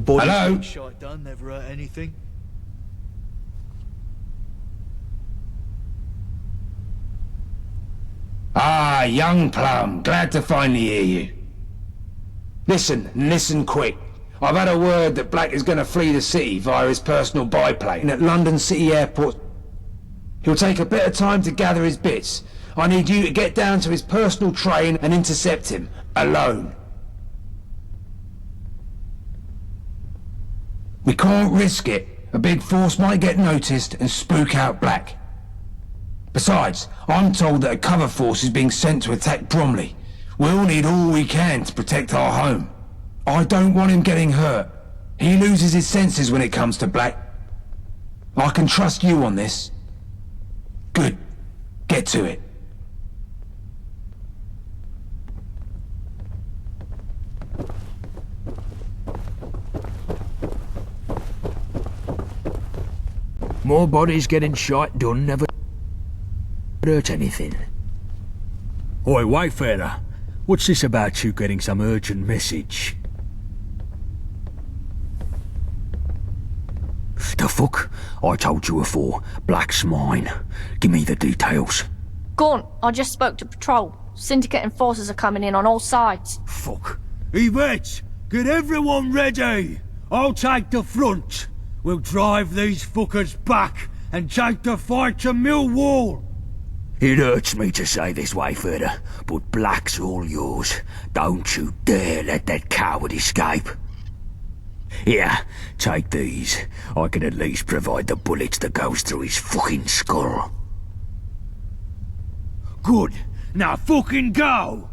More bodies Hello? getting shot done never hurt anything. Ah, young Plum, glad to finally hear you. Listen quick. I've had a word that Black is going to flee the city via his personal biplane at London City Airport. He'll take a bit of time to gather his bits. I need you to get down to his personal train and intercept him, alone. We can't risk it. A big force might get noticed and spook out Black. Besides, I'm told that a cover force is being sent to attack Bromley. We'll need all we can to protect our home. I don't want him getting hurt. He loses his senses when it comes to Black. I can trust you on this. Good. Get to it. More bodies getting shot done never hurt anything. Oi, Wayfarer. What's this about you getting some urgent message? The fuck? I told you before. Black's mine. Give me the details. Gaunt, I just spoke to Patrol. Syndicate and forces are coming in on all sides. Fuck. Yvette, get everyone ready. I'll take the front. We'll drive these fuckers back and take the fight to Millwall. It hurts me to say this, Wayfarer, but Black's all yours. Don't you dare let that coward escape. Here, take these. I can at least provide the bullets that goes through his fucking skull. Good. Now fucking go!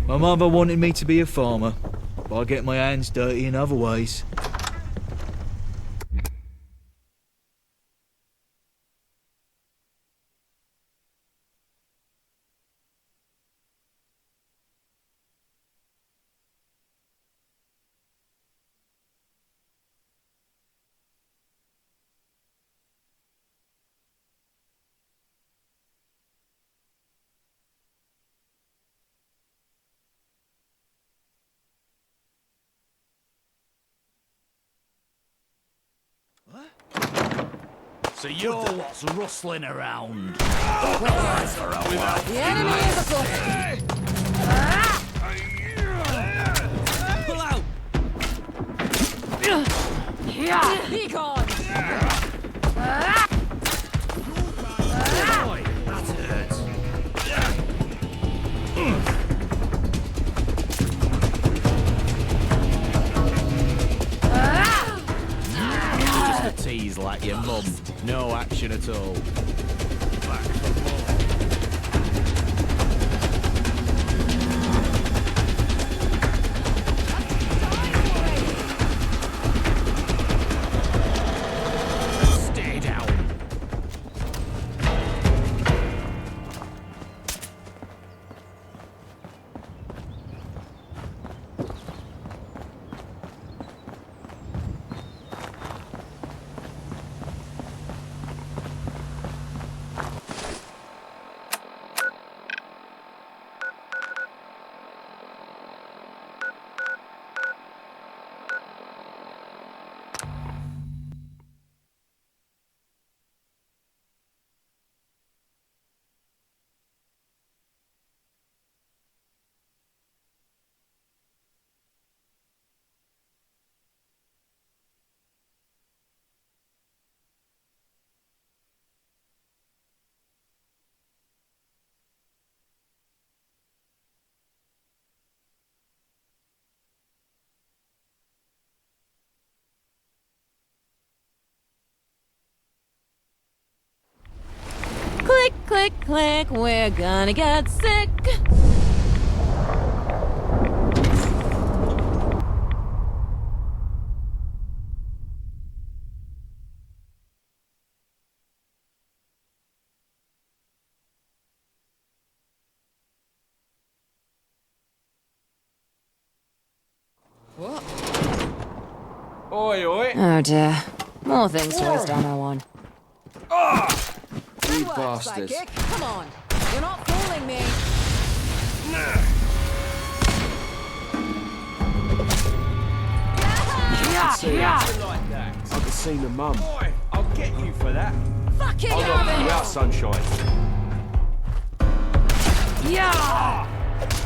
My mother wanted me to be a farmer, but I get my hands dirty in other ways. So you're what's rustling around. The enemy is afoot! Pull out! Be gone! That hurts. Just a tease like your mum. No action at all. Stay down. Click, click, click, we're gonna get sick. What? Oi, oi. Oh dear. More things to waste ammo on. You bastards. Psychic. Come on. You're not fooling me. see her. I could see my mum. Boy, I'll get you for that. Fucking I'll knock you out, sunshine. Yeah!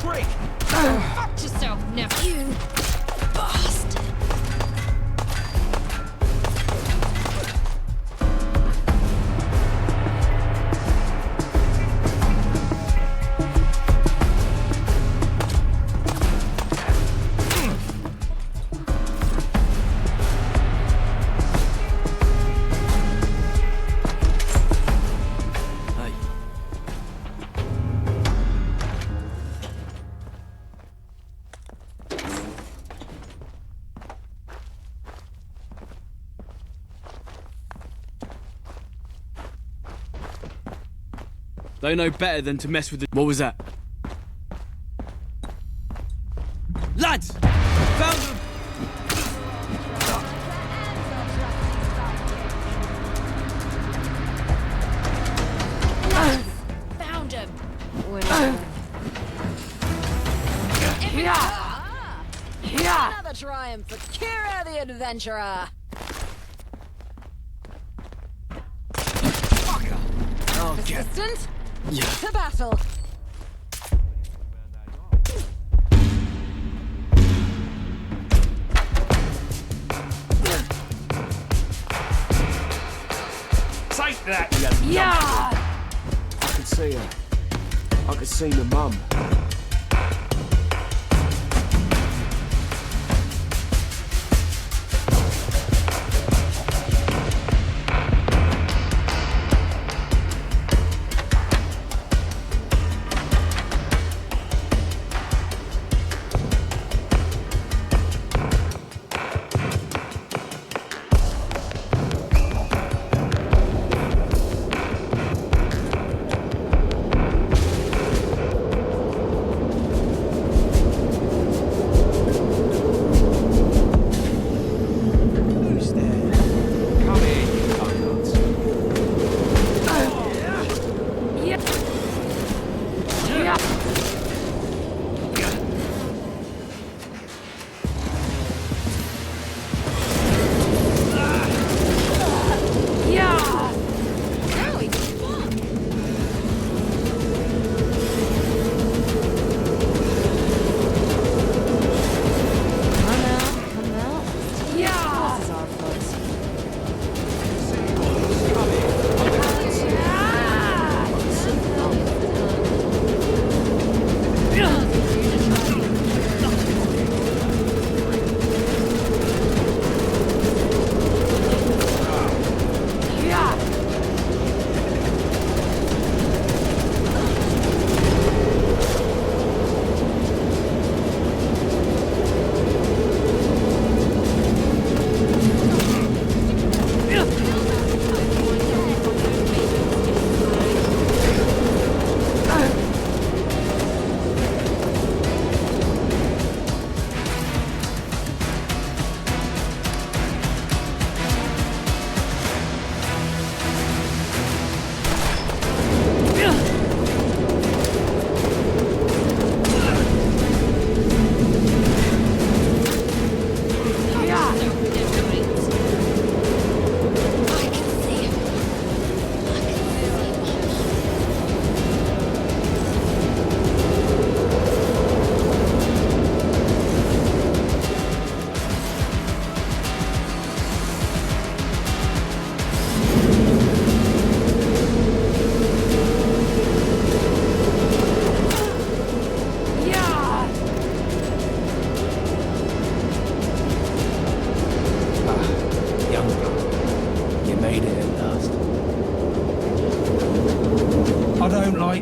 Prick! Fuck yourself, nephew. Bastard. They know better than to mess with the... What was that? Lads! Found them! Found him. Another triumph for Kira the Adventurer. Assistant, to battle. Take that, you Yeah! I could see her. I could see my mum.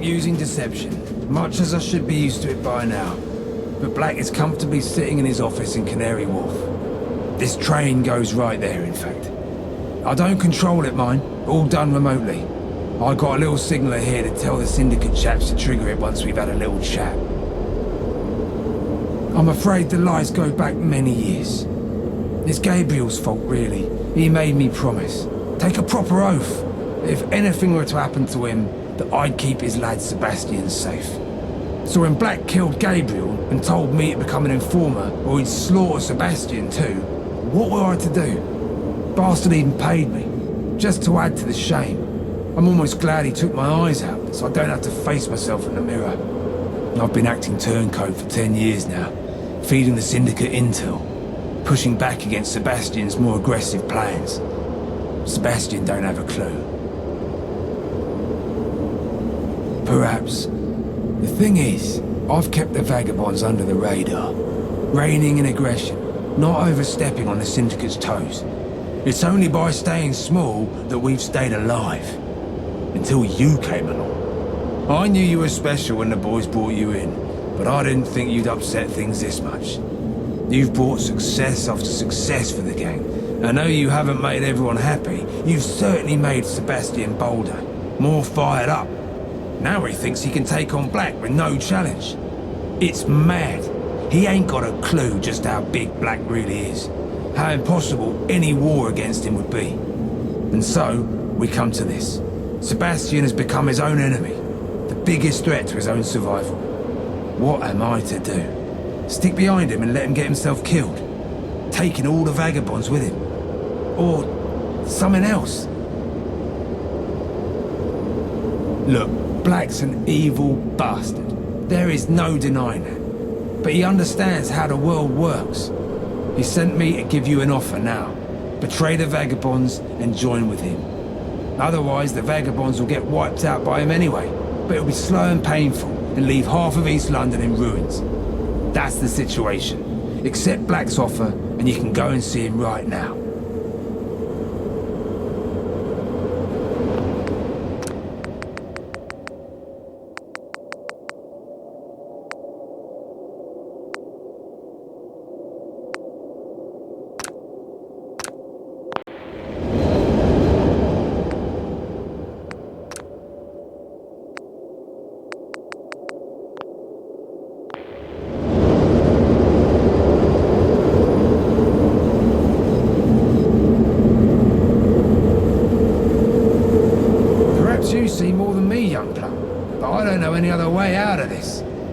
Using deception, much as I should be used to it by now. But Black is comfortably sitting in his office in Canary Wharf. This train goes right there, in fact. I don't control it, mind. All done remotely. I got a little signaler here to tell the Syndicate chaps to trigger it once we've had a little chat. I'm afraid the lies go back many years. It's Gabriel's fault, really. He made me promise. Take a proper oath. If anything were to happen to him, that I'd keep his lad Sebastian safe. So when Black killed Gabriel and told me to become an informer, or he'd slaughter Sebastian too, What were I to do? Bastard even paid me, just to add to the shame. I'm almost glad he took my eyes out, so I don't have to face myself in the mirror. I've been acting turncoat for 10 years now, feeding the Syndicate intel, pushing back against Sebastian's more aggressive plans. Sebastian don't have a clue. Perhaps. The thing is, I've kept the vagabonds under the radar, reigning in aggression, not overstepping on the Syndicate's toes. It's only by staying small that we've stayed alive. Until you came along. I knew you were special when the boys brought you in, but I didn't think you'd upset things this much. You've brought success after success for the gang. I know you haven't made everyone happy. You've certainly made Sebastian bolder, more fired up. Now he thinks he can take on Black with no challenge. It's mad. He ain't got a clue just how big Black really is. How impossible any war against him would be. And so, we come to this. Sebastian has become his own enemy. The biggest threat to his own survival. What am I to do? Stick behind him and let him get himself killed? Taking all the vagabonds with him? Or something else? Look, Black's an evil bastard. There is no denying that. But he understands how the world works. He sent me to give you an offer now. Betray the vagabonds and join with him. Otherwise, the vagabonds will get wiped out by him anyway. But it'll be slow and painful and leave half of East London in ruins. That's the situation. Accept Black's offer and you can go and see him right now.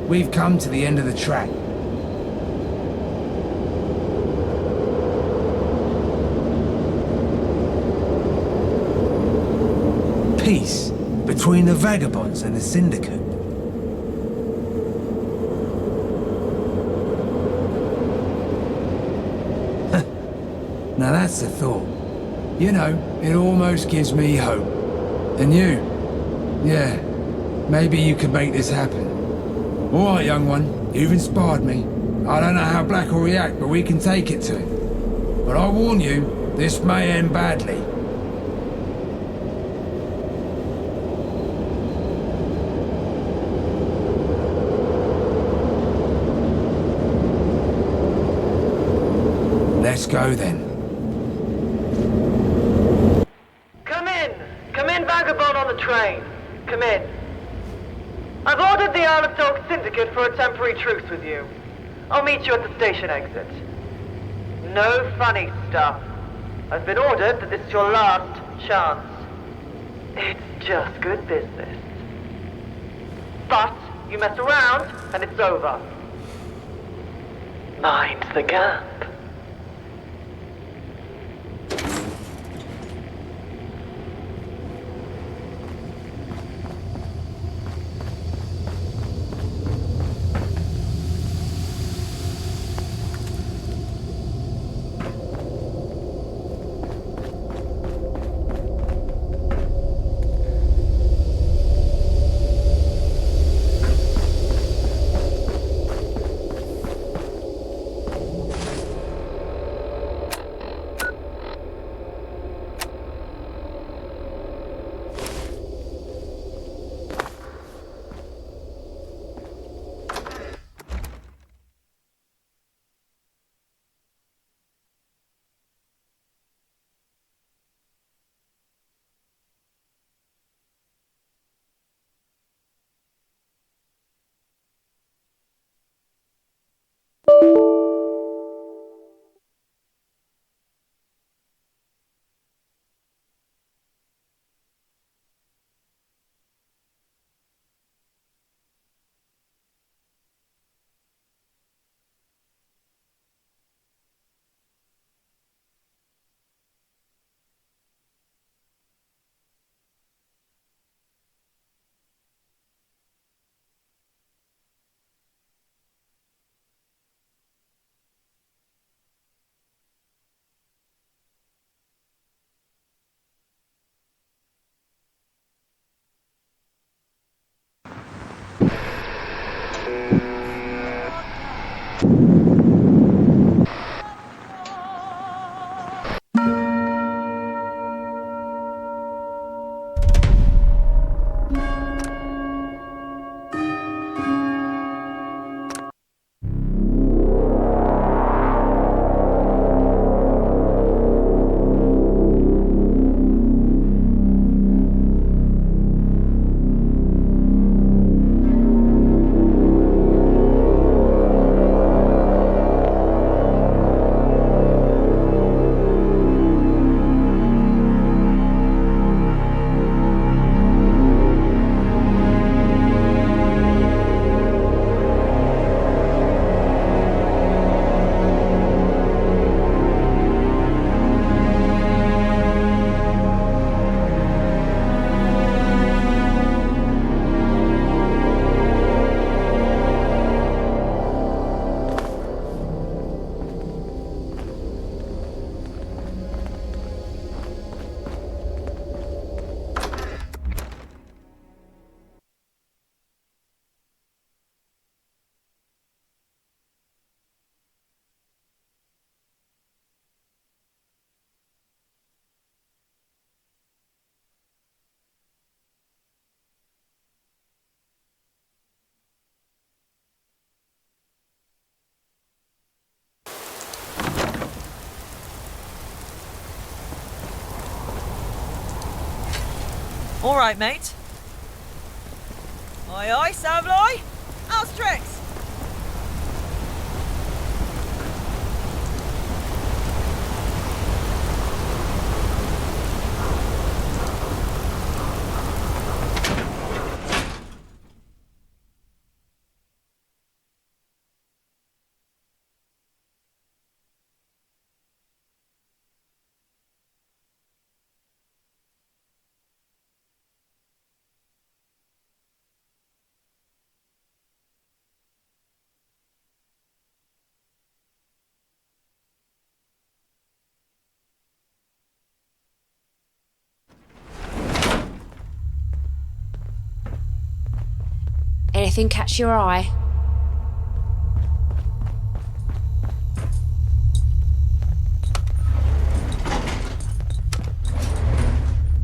We've come to the end of the track. Peace between the vagabonds and the Syndicate. Now that's a thought. You know, it almost gives me hope. And you? Yeah, maybe you could make this happen. All right, young one, you've inspired me. I don't know how Black will react, but we can take it to him. But I warn you, this may end badly. Let's go then. Come in! Come in, vagabond on the train. Come in. I've ordered the Isle of Talk Syndicate for a temporary truce with you. I'll meet you at the station exit. No funny stuff. I've been ordered that this is your last chance. It's just good business. But you mess around, and it's over. Mind the gap. All right, mate. Aye, aye, Savloy. How's tricks? Anything catch your eye?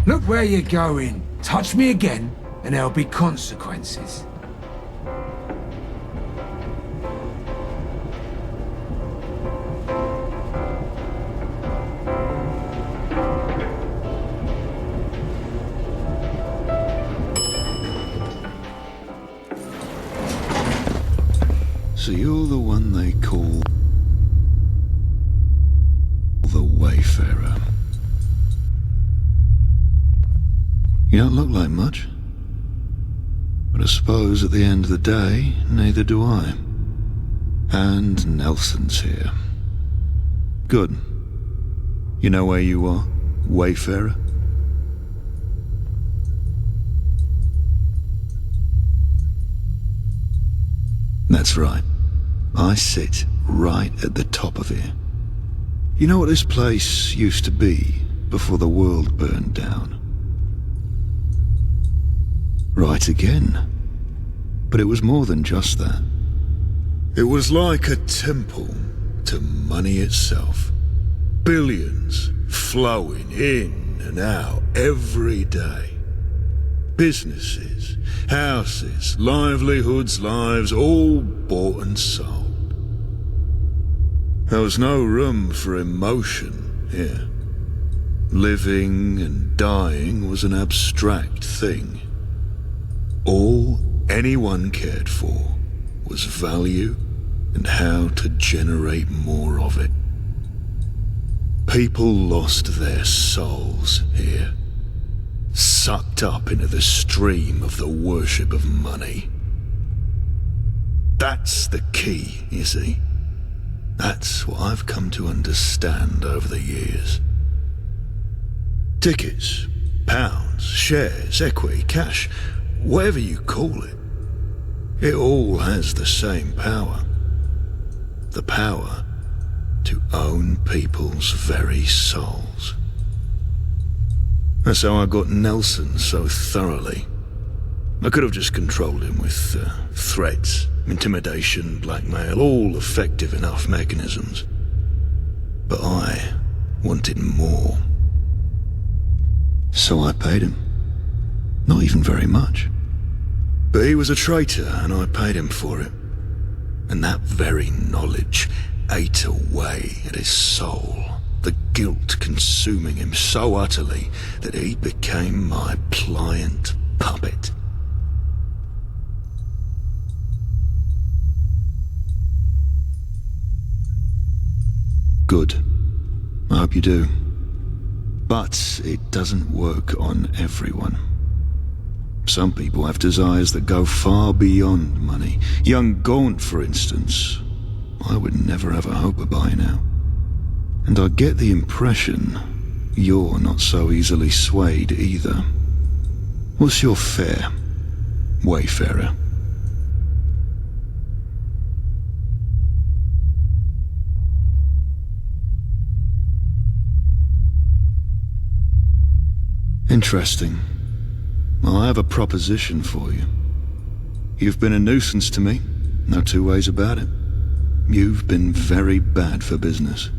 Look where you're going. Touch me again, and there'll be consequences. So you're the one they call the Wayfarer. You don't look like much. But I suppose at the end of the day, neither do I. And Nelson's here. Good. You know where you are, Wayfarer? That's right. I sit right at the top of here. You know what this place used to be before the world burned down? Right again. But it was more than just that. It was like a temple to money itself. Billions flowing in and out every day. Businesses, houses, livelihoods, lives, all bought and sold. There was no room for emotion here. Living and dying was an abstract thing. All anyone cared for was value and how to generate more of it. People lost their souls here. Sucked up into the stream of the worship of money. That's the key, you see. That's what I've come to understand over the years. Tickets, pounds, shares, equity, cash, whatever you call it, it all has the same power. The power to own people's very souls. That's how I got Nelson so thoroughly. I could have just controlled him with threats, intimidation, blackmail, all effective enough mechanisms. But I wanted more. So I paid him. Not even very much. But he was a traitor, and I paid him for it. And that very knowledge ate away at his soul, the guilt consuming him so utterly that he became my pliant puppet. Good. I hope you do. But it doesn't work on everyone. Some people have desires that go far beyond money. Young Gaunt, for instance, I would never have a hope of buying out. And I get the impression you're not so easily swayed either. What's your fare, Wayfarer? Interesting. Well, I have a proposition for you. You've been a nuisance to me, no two ways about it. You've been very bad for business.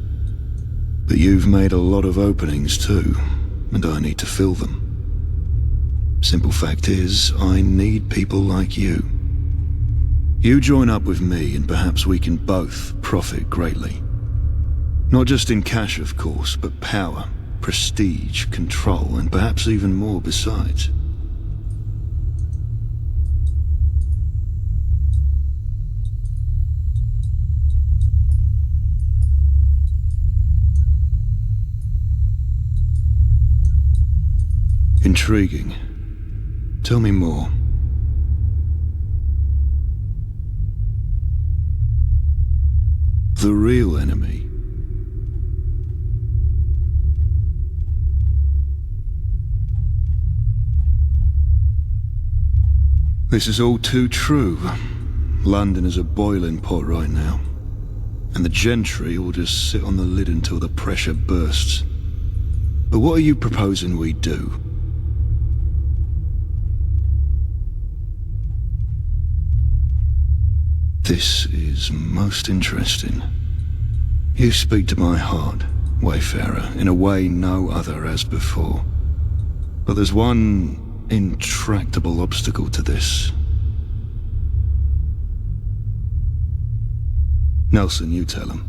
But you've made a lot of openings too, and I need to fill them. Simple fact is, I need people like you. You join up with me and perhaps we can both profit greatly. Not just in cash, of course, but power, prestige, control, and perhaps even more besides. Intriguing. Tell me more. The real enemy. This is all too true. London is a boiling pot right now. And the gentry will just sit on the lid until the pressure bursts. But what are you proposing we do? This is most interesting. You speak to my heart, Wayfarer, in a way no other has before. But there's one intractable obstacle to this. Nelson, you tell him.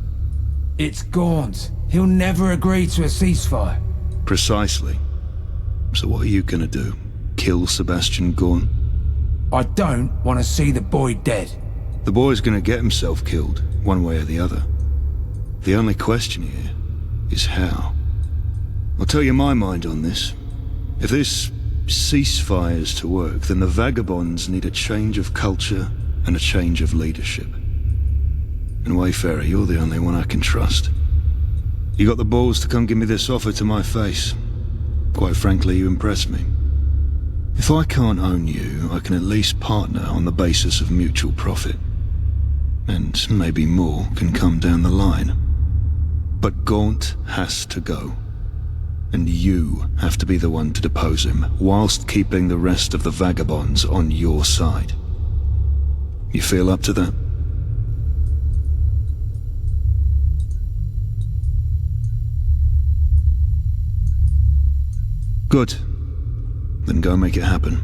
It's Gaunt. He'll never agree to a ceasefire. Precisely. So what are you gonna do? Kill Sebastian Gaunt? I don't want to see the boy dead. The boy's gonna get himself killed, one way or the other. The only question here is how. I'll tell you my mind on this. If this ceasefire is to work, then the Vagabonds need a change of culture and a change of leadership. And Wayfarer, you're the only one I can trust. You got the balls to come give me this offer to my face. Quite frankly, you impress me. If I can't own you, I can at least partner on the basis of mutual profit. And maybe more can come down the line. But Gaunt has to go. And you have to be the one to depose him, whilst keeping the rest of the Vagabonds on your side. You feel up to that? Good. Then go make it happen.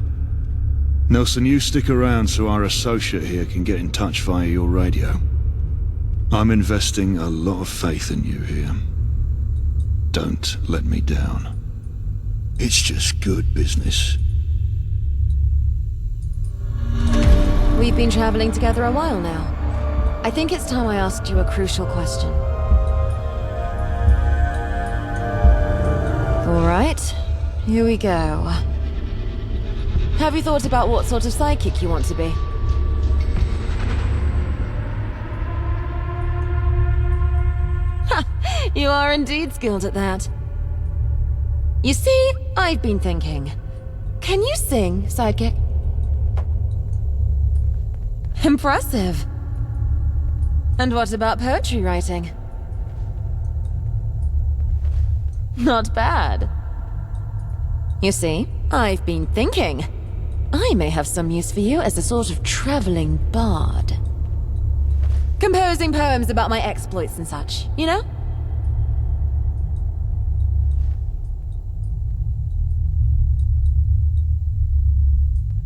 Nelson, you stick around so our associate here can get in touch via your radio. I'm investing a lot of faith in you here. Don't let me down. It's just good business. We've been traveling together a while now. I think it's time I asked you a crucial question. All right, here we go. Have you thought about what sort of sidekick you want to be? Ha! You are indeed skilled at that. You see, I've been thinking. Can you sing, sidekick? Impressive. And what about poetry writing? Not bad. You see, I've been thinking. I may have some use for you as a sort of traveling bard. Composing poems about my exploits and such, you know?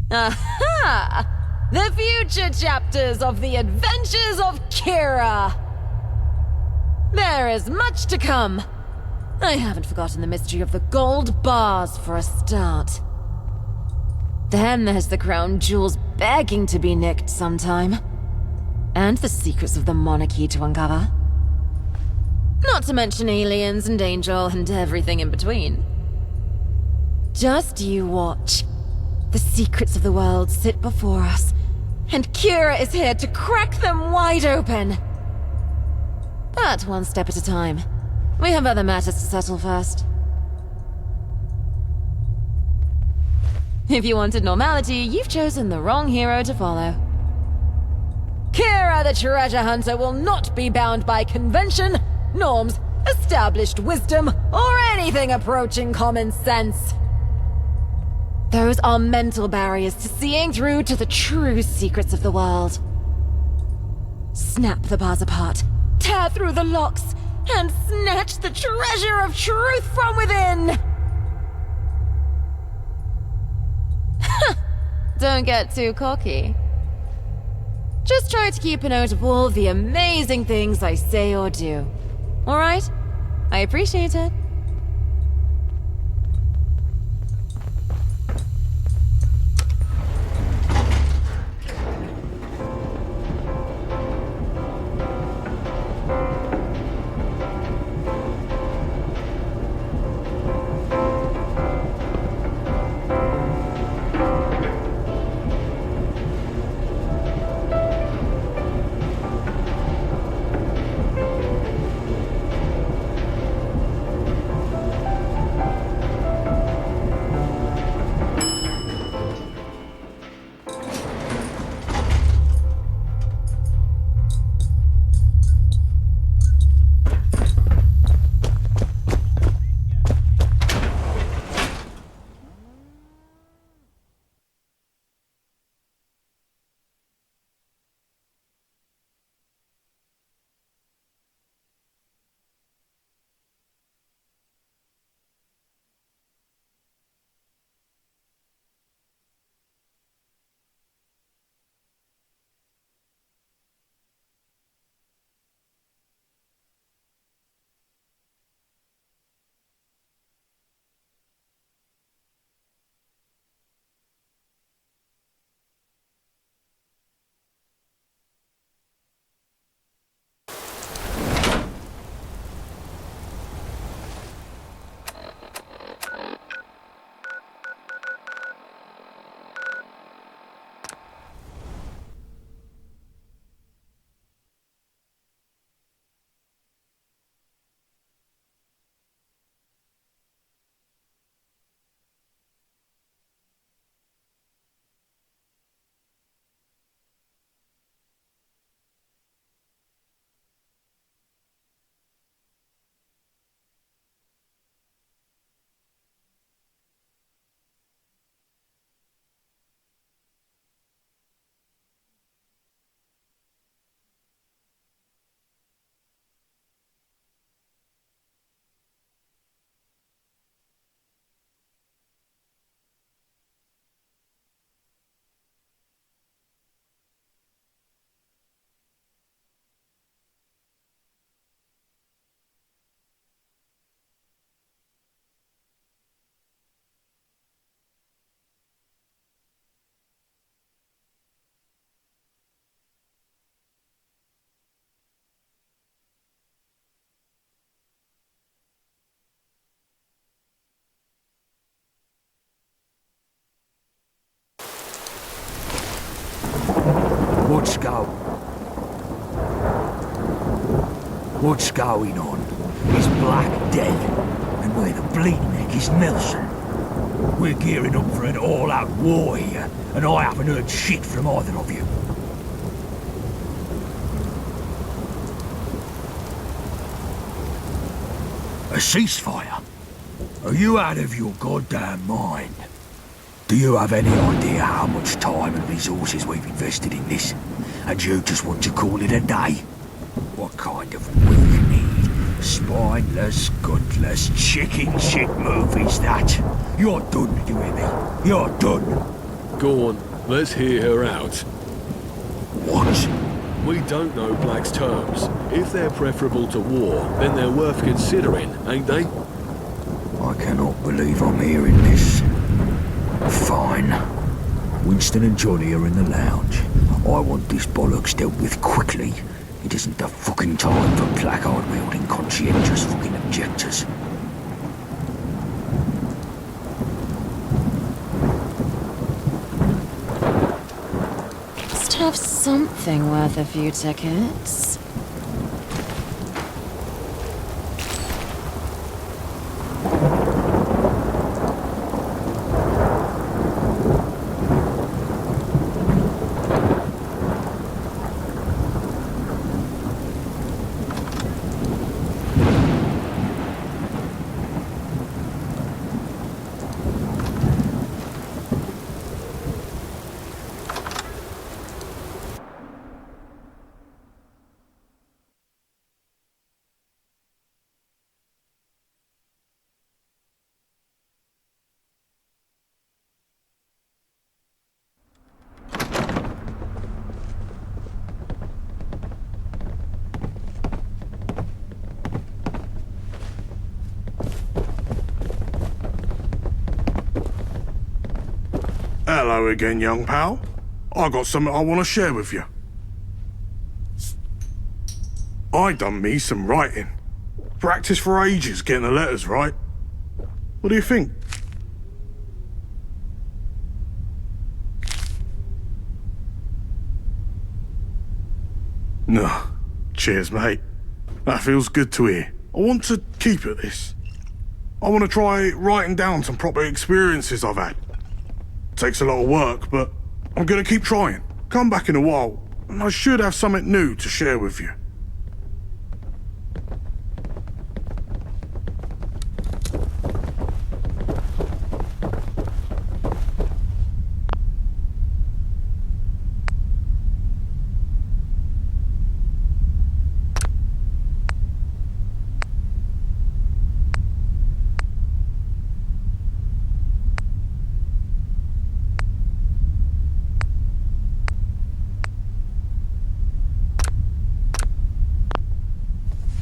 Aha! The future chapters of the adventures of Kira! There is much to come. I haven't forgotten the mystery of the gold bars for a start. Then there's the crown jewels begging to be nicked sometime. And the secrets of the monarchy to uncover. Not to mention aliens and Angel and everything in between. Just you watch. The secrets of the world sit before us, and Kira is here to crack them wide open. But one step at a time. We have other matters to settle first. If you wanted normality, you've chosen the wrong hero to follow. Kira the treasure hunter will not be bound by convention, norms, established wisdom, or anything approaching common sense. Those are mental barriers to seeing through to the true secrets of the world. Snap the bars apart, tear through the locks, and snatch the treasure of truth from within! Don't get too cocky. Just try to keep a note of all the amazing things I say or do. Alright? I appreciate it. What's going on? Is Black dead? And where the bleeding neck is Nelson? We're gearing up for an all-out war here, and I haven't heard shit from either of you. A ceasefire? Are you out of your goddamn mind? Do you have any idea how much time and resources we've invested in this? and you just want to call it a day? What kind of weak-kneed, spineless, gutless, chicken shit move is that? You're done, you hear me? You're done. Go on, let's hear her out. What? We don't know Black's terms. If they're preferable to war, then they're worth considering, ain't they? I cannot believe I'm hearing this. Fine. Winston and Johnny are in the lounge. I want this bollocks dealt with quickly. It isn't the fucking time for placard-wielding conscientious fucking objectors. Must have something worth a few tickets. Hello again, young pal. I got something I want to share with you. I done me some writing. Practiced for ages getting the letters right. What do you think? No. Cheers, mate. That feels good to hear. I want to keep at this. I want to try writing down some proper experiences I've had. Takes a lot of work, but I'm gonna keep trying. Come back in a while, and I should have something new to share with you.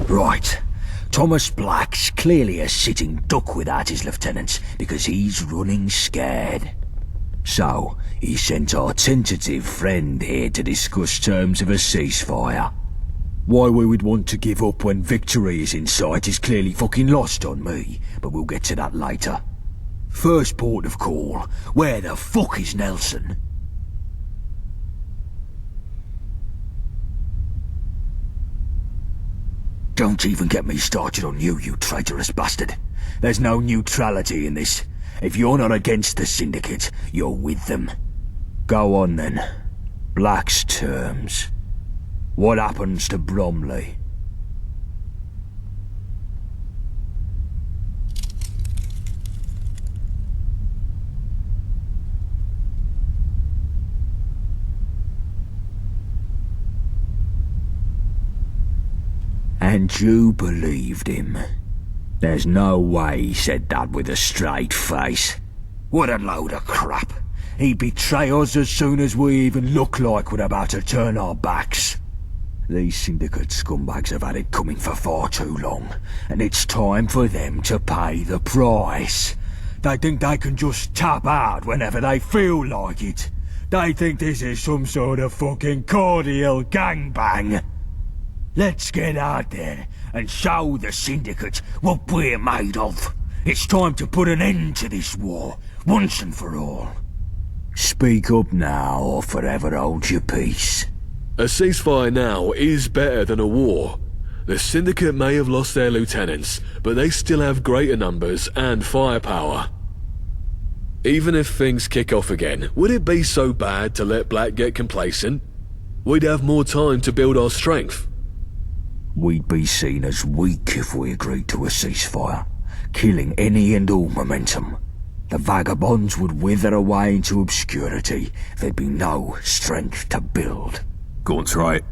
Right. Thomas Black's clearly a sitting duck without his lieutenants because he's running scared. So, he sent our tentative friend here to discuss terms of a ceasefire. Why we would want to give up when victory is in sight is clearly fucking lost on me, but we'll get to that later. First port of call, where the fuck is Nelson? Don't even get me started on you, you traitorous bastard. There's no neutrality in this. If you're not against the Syndicate, you're with them. Go on then. Black's terms. What happens to Bromley? And you believed him. There's no way he said that with a straight face. What a load of crap. He'd betray us as soon as we even look like we're about to turn our backs. These Syndicate scumbags have had it coming for far too long, and it's time for them to pay the price. They think they can just tap out whenever they feel like it. They think this is some sort of fucking cordial gangbang. Let's get out there and show the Syndicate what we're made of. It's time to put an end to this war, once and for all. Speak up now or forever hold your peace. A ceasefire now is better than a war. The Syndicate may have lost their lieutenants, but they still have greater numbers and firepower. Even if things kick off again, would it be so bad to let Black get complacent? We'd have more time to build our strength. We'd be seen as weak if we agreed to a ceasefire, killing any and all momentum. The vagabonds would wither away into obscurity. There'd be no strength to build. Gaunt's right.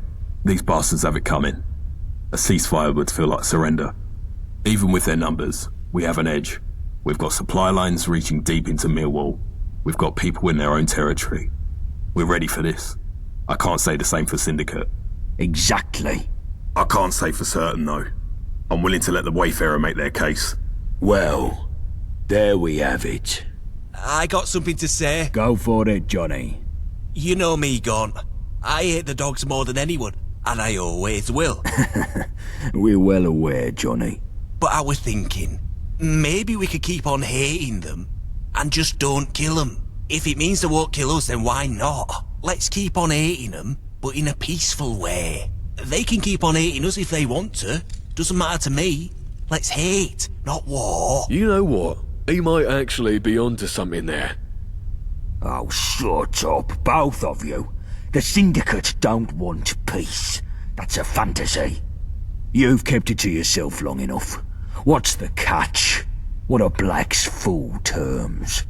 These bastards have it coming. A ceasefire would feel like surrender. Even with their numbers, we have an edge. We've got supply lines reaching deep into Millwall. We've got people in their own territory. We're ready for this. I can't say the same for Syndicate. Exactly. I can't say for certain, though. I'm willing to let the Wayfarer make their case. Well, there we have it. I got something to say. Go for it, Johnny. You know me, Gaunt. I hate the dogs more than anyone, and I always will. We're well aware, Johnny. But I was thinking, maybe we could keep on hating them and just don't kill them. If it means they won't kill us, then why not? Let's keep on hating them, but in a peaceful way. They can keep on hating us if they want to. Doesn't matter to me. Let's hate, not war. You know what? He might actually be onto something there. Oh, shut up, both of you. The Syndicate don't want peace. That's a fantasy. You've kept it to yourself long enough. What's the catch? What are Black's full terms?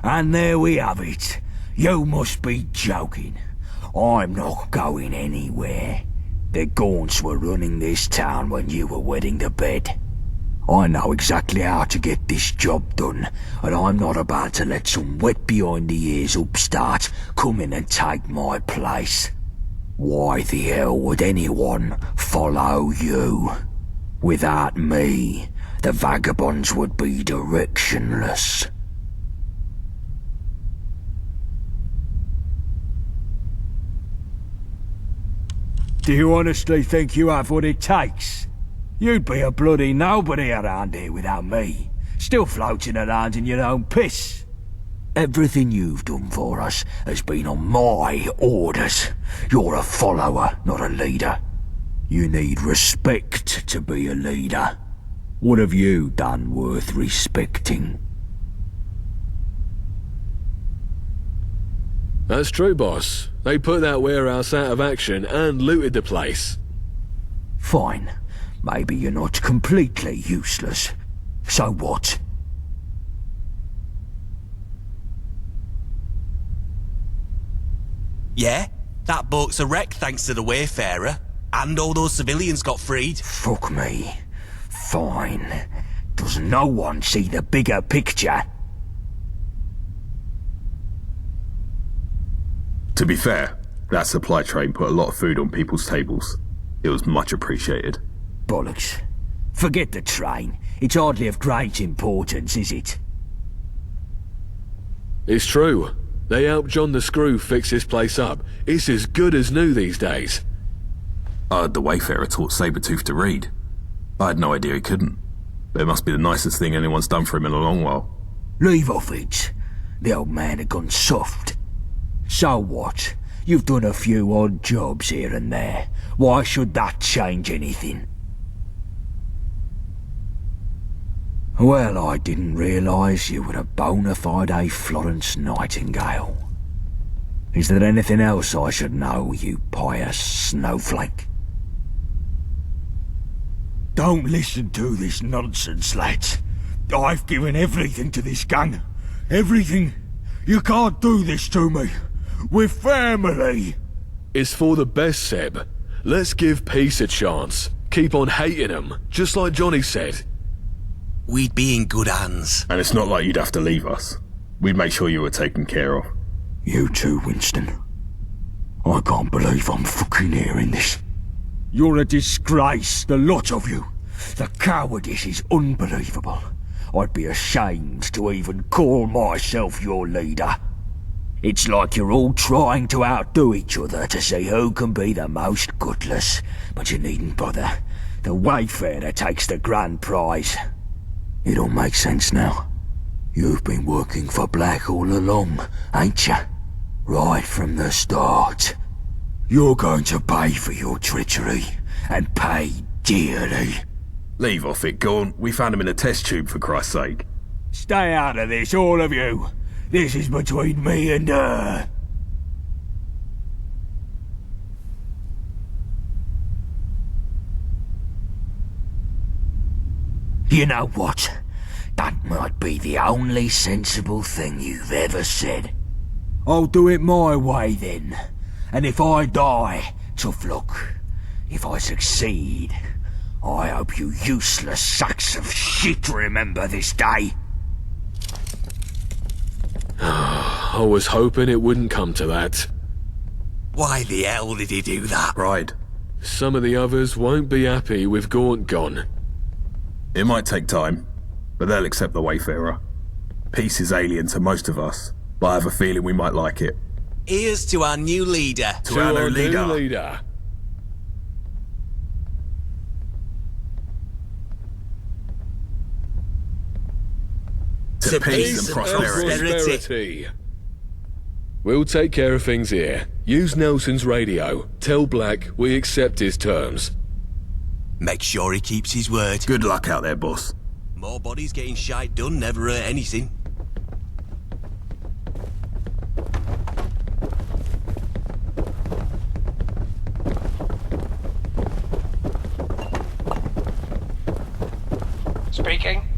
And there we have it. You must be joking. I'm not going anywhere. The Gaunts were running this town when you were wetting the bed. I know exactly how to get this job done, and I'm not about to let some wet behind the ears upstart come in and take my place. Why the hell would anyone follow you? Without me, the vagabonds would be directionless. Do you honestly think you have what it takes? You'd be a bloody nobody around here without me, still floating around in your own piss. Everything you've done for us has been on my orders. You're a follower, not a leader. You need respect to be a leader. What have you done worth respecting? That's true, boss. They put that warehouse out of action and looted the place. Fine. Maybe you're not completely useless. So what? Yeah, that boat's a wreck thanks to the Wayfarer, and all those civilians got freed. Fuck me. Fine. Does no one see the bigger picture? To be fair, that supply train put a lot of food on people's tables. It was much appreciated. Bollocks. Forget the train. It's hardly of great importance, is it? It's true. They helped John the Screw fix this place up. It's as good as new these days. I heard the Wayfarer taught Sabretooth to read. I had no idea he couldn't. But it must be the nicest thing anyone's done for him in a long while. Leave off it. The old man had gone soft. So what? You've done a few odd jobs here and there. Why should that change anything? Well, I didn't realise you were a bona fide Florence Nightingale. Is there anything else I should know, you pious snowflake? Don't listen to this nonsense, lads. I've given everything to this gang. Everything. You can't do this to me. We're family. It's for the best, Seb. Let's give peace a chance. Keep on hating them, just like Johnny said. We'd be in good hands. And it's not like you'd have to leave us. We'd make sure you were taken care of. You too, Winston. I can't believe I'm fucking hearing this. You're a disgrace, the lot of you. The cowardice is unbelievable. I'd be ashamed to even call myself your leader. It's like you're all trying to outdo each other to see who can be the most gutless. But you needn't bother. The Wayfarer takes the grand prize. It all makes sense now. You've been working for Black all along, ain't you? Right from the start. You're going to pay for your treachery, and pay dearly. Leave off it, Gaunt. We found him in a test tube, for Christ's sake. Stay out of this, all of you. This is between me and her. You know what? That might be the only sensible thing you've ever said. I'll do it my way then. And if I die, tough luck. If I succeed, I hope you useless sacks of shit remember this day. I was hoping it wouldn't come to that. Why the hell did he do that? Right. Some of the others won't be happy with Gaunt gone. It might take time, but they'll accept the Wayfarer. Peace is alien to most of us, but I have a feeling we might like it. Here's to our new leader. To our new leader. leader. To peace and prosperity. We'll take care of things here. Use Nelson's radio. Tell Black we accept his terms. Make sure he keeps his word. Good luck out there, boss. More bodies getting shite done never hurt anything. Speaking.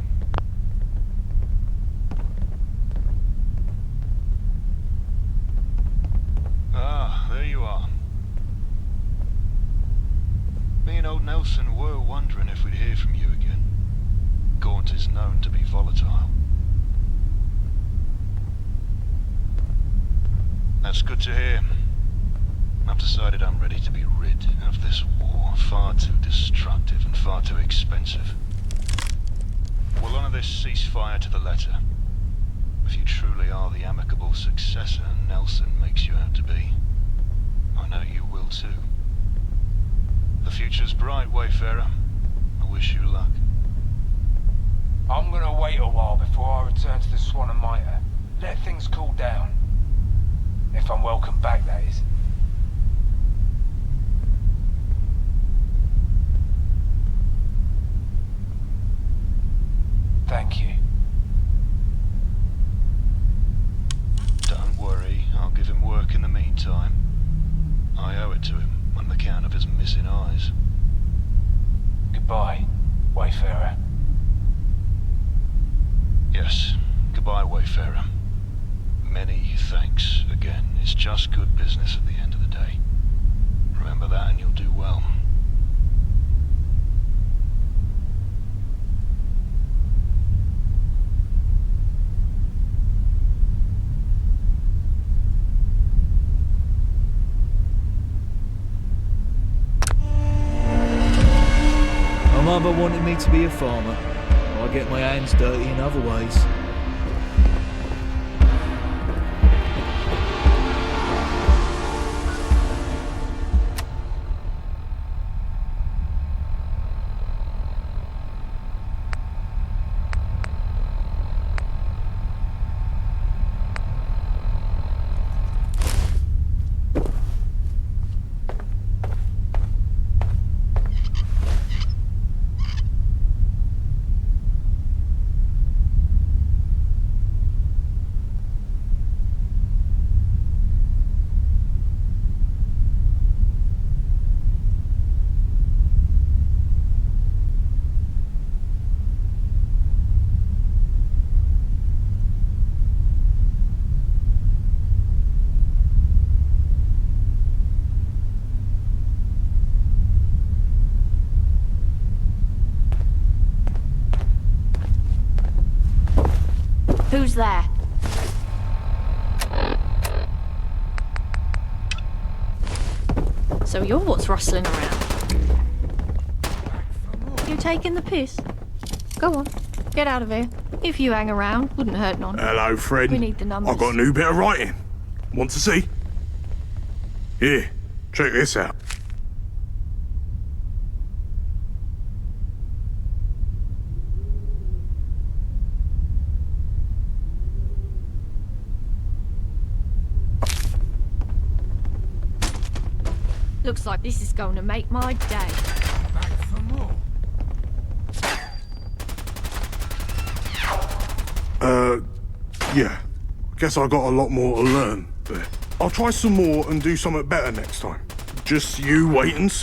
Ah, there you are. Me and old Nelson were wondering if we'd hear from you again. Gaunt is known to be volatile. That's good to hear. I've decided I'm ready to be rid of this war. Far too destructive and far too expensive. We'll honor this ceasefire to the letter. If you truly are the amicable successor Nelson makes you out to be, I know you will too. The future's bright, Wayfarer. I wish you luck. I'm gonna wait a while before I return to the Swan and Mitre. Let things cool down. If I'm welcome back, that is. Thank you. Don't worry, I'll give him work in the meantime. I owe it to him on account of his missing eyes. Goodbye, Wayfarer. Yes, goodbye, Wayfarer. Many thanks again. It's just good business at the end of the day. Remember that and you'll do well. My mother wanted me to be a farmer. I get my hands dirty in other ways. Who's there? So you're what's rustling around. You taking the piss? Go on, get out of here. If you hang around, wouldn't hurt none. Hello, friend. We need the numbers. I've got a new bit of writing. Want to see? Here, check this out. Looks like this is going to make my day. Back for more. Yeah. Guess I got a lot more to learn there. I'll try some more and do something better next time. Just you wait and see.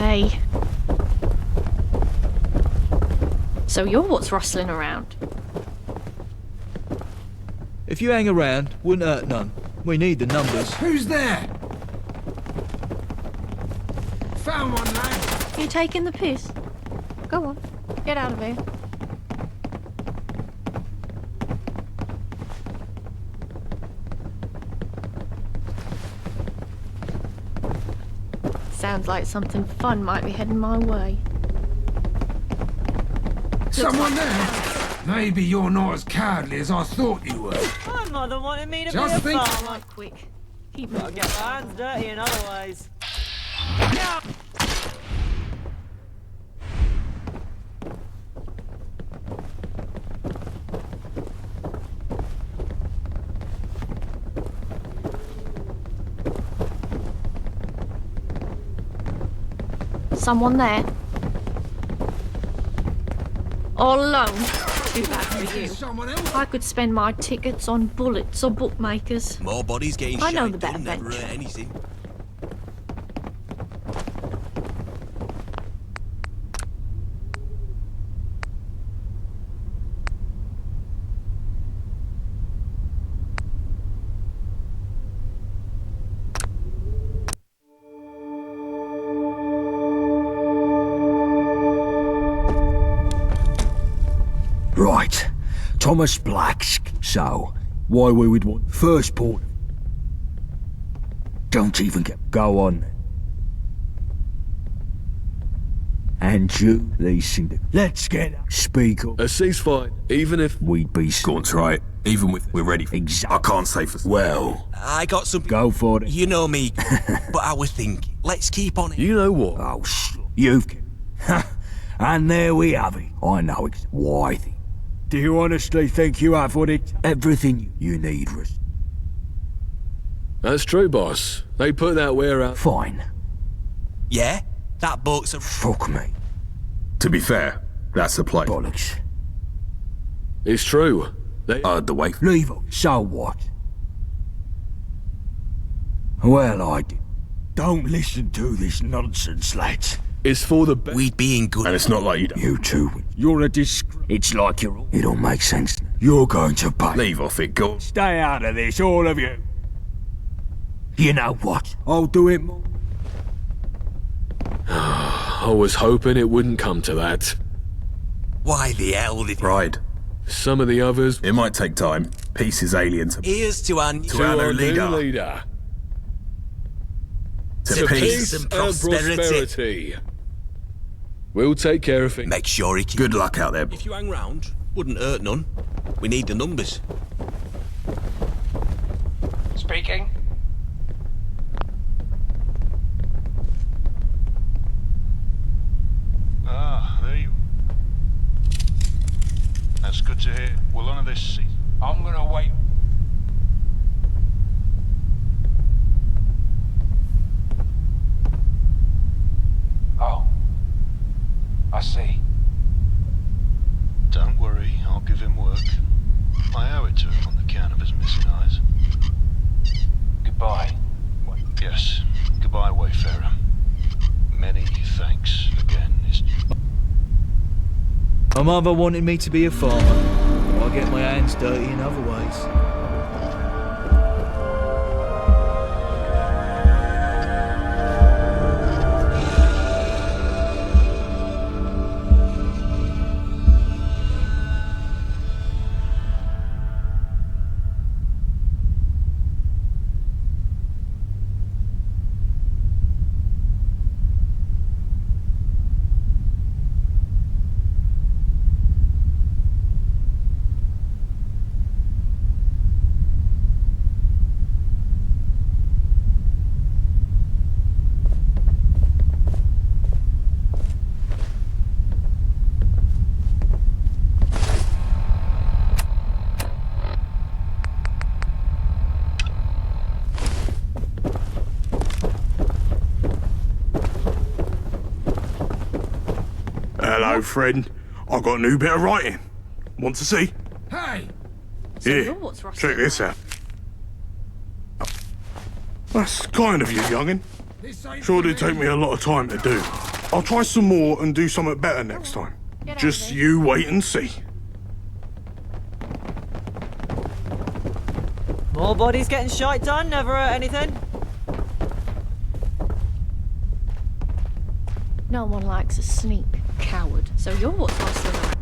Okay. So you're what's rustling around? If you hang around, wouldn't hurt none. We need the numbers. Who's there? Found one, lad. You taking the piss? Go on, get out of here. Sounds like something fun might be heading my way. Someone there? Maybe you're not as cowardly as I thought you were. My mother wanted me to Just be a think- farmer. Right, quick. Keep Gotta moving. get my hands dirty in other ways. Someone there? All alone? Too bad for you. I could spend my tickets on bullets or bookmakers. More bodies getting I know shite the better done never venture. hurt anything. Right. Thomas Black's. So, why we would want first port. Don't even go on then. And you, Lee let's get speak up. A ceasefire, even if we'd be Gaunt's right. Even with we're ready. I can't say for well. I got some. Go for it. You know me, but I was thinking, let's keep on it. You know what? Oh, you've. And there we have it. I know it's why. Do you honestly think you have what it everything you need, Russ? That's true, boss. They put that warehouse. Fine. Yeah? That boat's a. Fuck me. To be fair, that's the play. Bollocks. It's true. They the way. Leave it. So what? Well, I did. Don't listen to this nonsense, lads. It's for the best. We'd be in good. And it's not like you don't. You two. You're a It's like you're. It don't make sense. You're going to pay. Leave off it, go. Stay out of this, all of you. You know what? I'll do it more. I was hoping it wouldn't come to that. Why the hell did. Pride. Some of the others. It might take time. Peace is alien to Here's to our To our new leader. To peace and prosperity. We'll take care of it. Make sure he. Good luck out there. If you hang round, wouldn't hurt none. We need the numbers. Speaking. Ah, there you. That's good to hear. We'll honour this seat. I'm gonna wait. Oh. I see. Don't worry, I'll give him work. I owe it to him on the count of his missing eyes. Goodbye. Yes. Goodbye, Wayfarer. Many thanks again. My mother wanted me to be a farmer. I get my hands dirty in other ways. Hello, friend. I got a new bit of writing. Want to see? Hey! Here, check this out. That's kind of you, youngin'. Sure did take me a lot of time to do. I'll try some more and do something better next time. Just you wait and see. More bodies getting shite done, never hurt anything. No one likes a sneak, coward. So you're what's rustling around.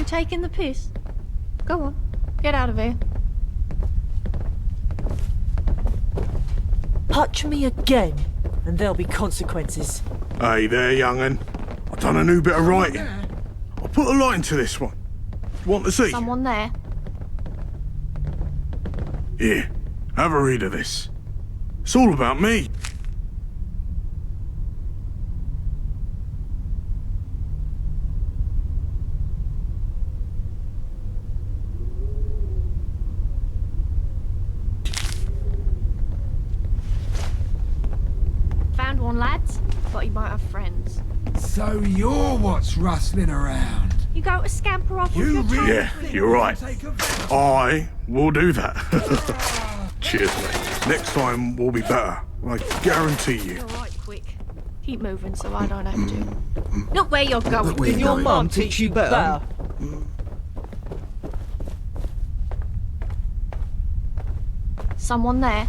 Taking the piss? Go on, get out of here. Touch me again, and there'll be consequences. Hey there, young'un. I've done a new bit of writing. I'll put a light into this one. Want to see? Someone there? Here, have a read of this. It's all about me. Found one, lads. Thought you might have friends. So you're what's rustling around. You go to scamper off with your tail. Yeah, you're right. I will do that. Cheers, mate. Next time will be better. I guarantee you. You're right, quick. Keep moving so I don't have to. Look where you're going. Did your mum teach you better? Someone there?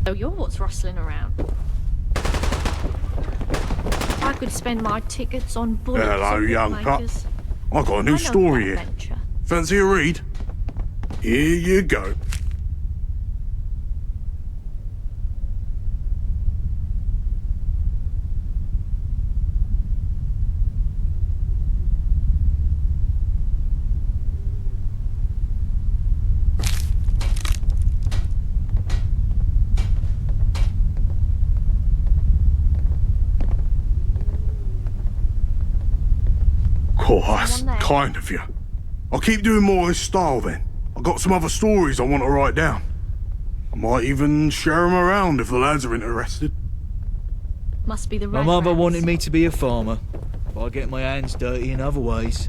So you're what's rustling around. I could spend my tickets on bullets. Hello, and young pup. bookmakers. I've got a new story here. Adventure. Fancy a read? Here you go. Oh, that's kind of you. I'll keep doing more of this style then. I've got some other stories I want to write down. I might even share them around if the lads are interested. Must be the My right mother rats. wanted me to be a farmer, but I get my hands dirty in other ways.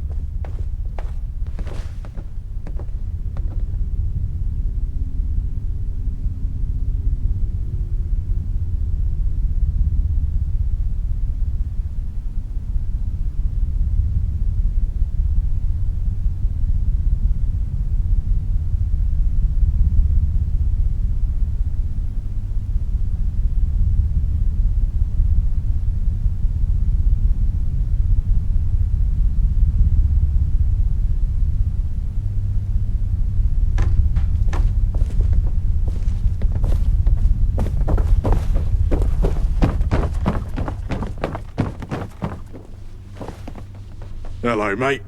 Hello, mate.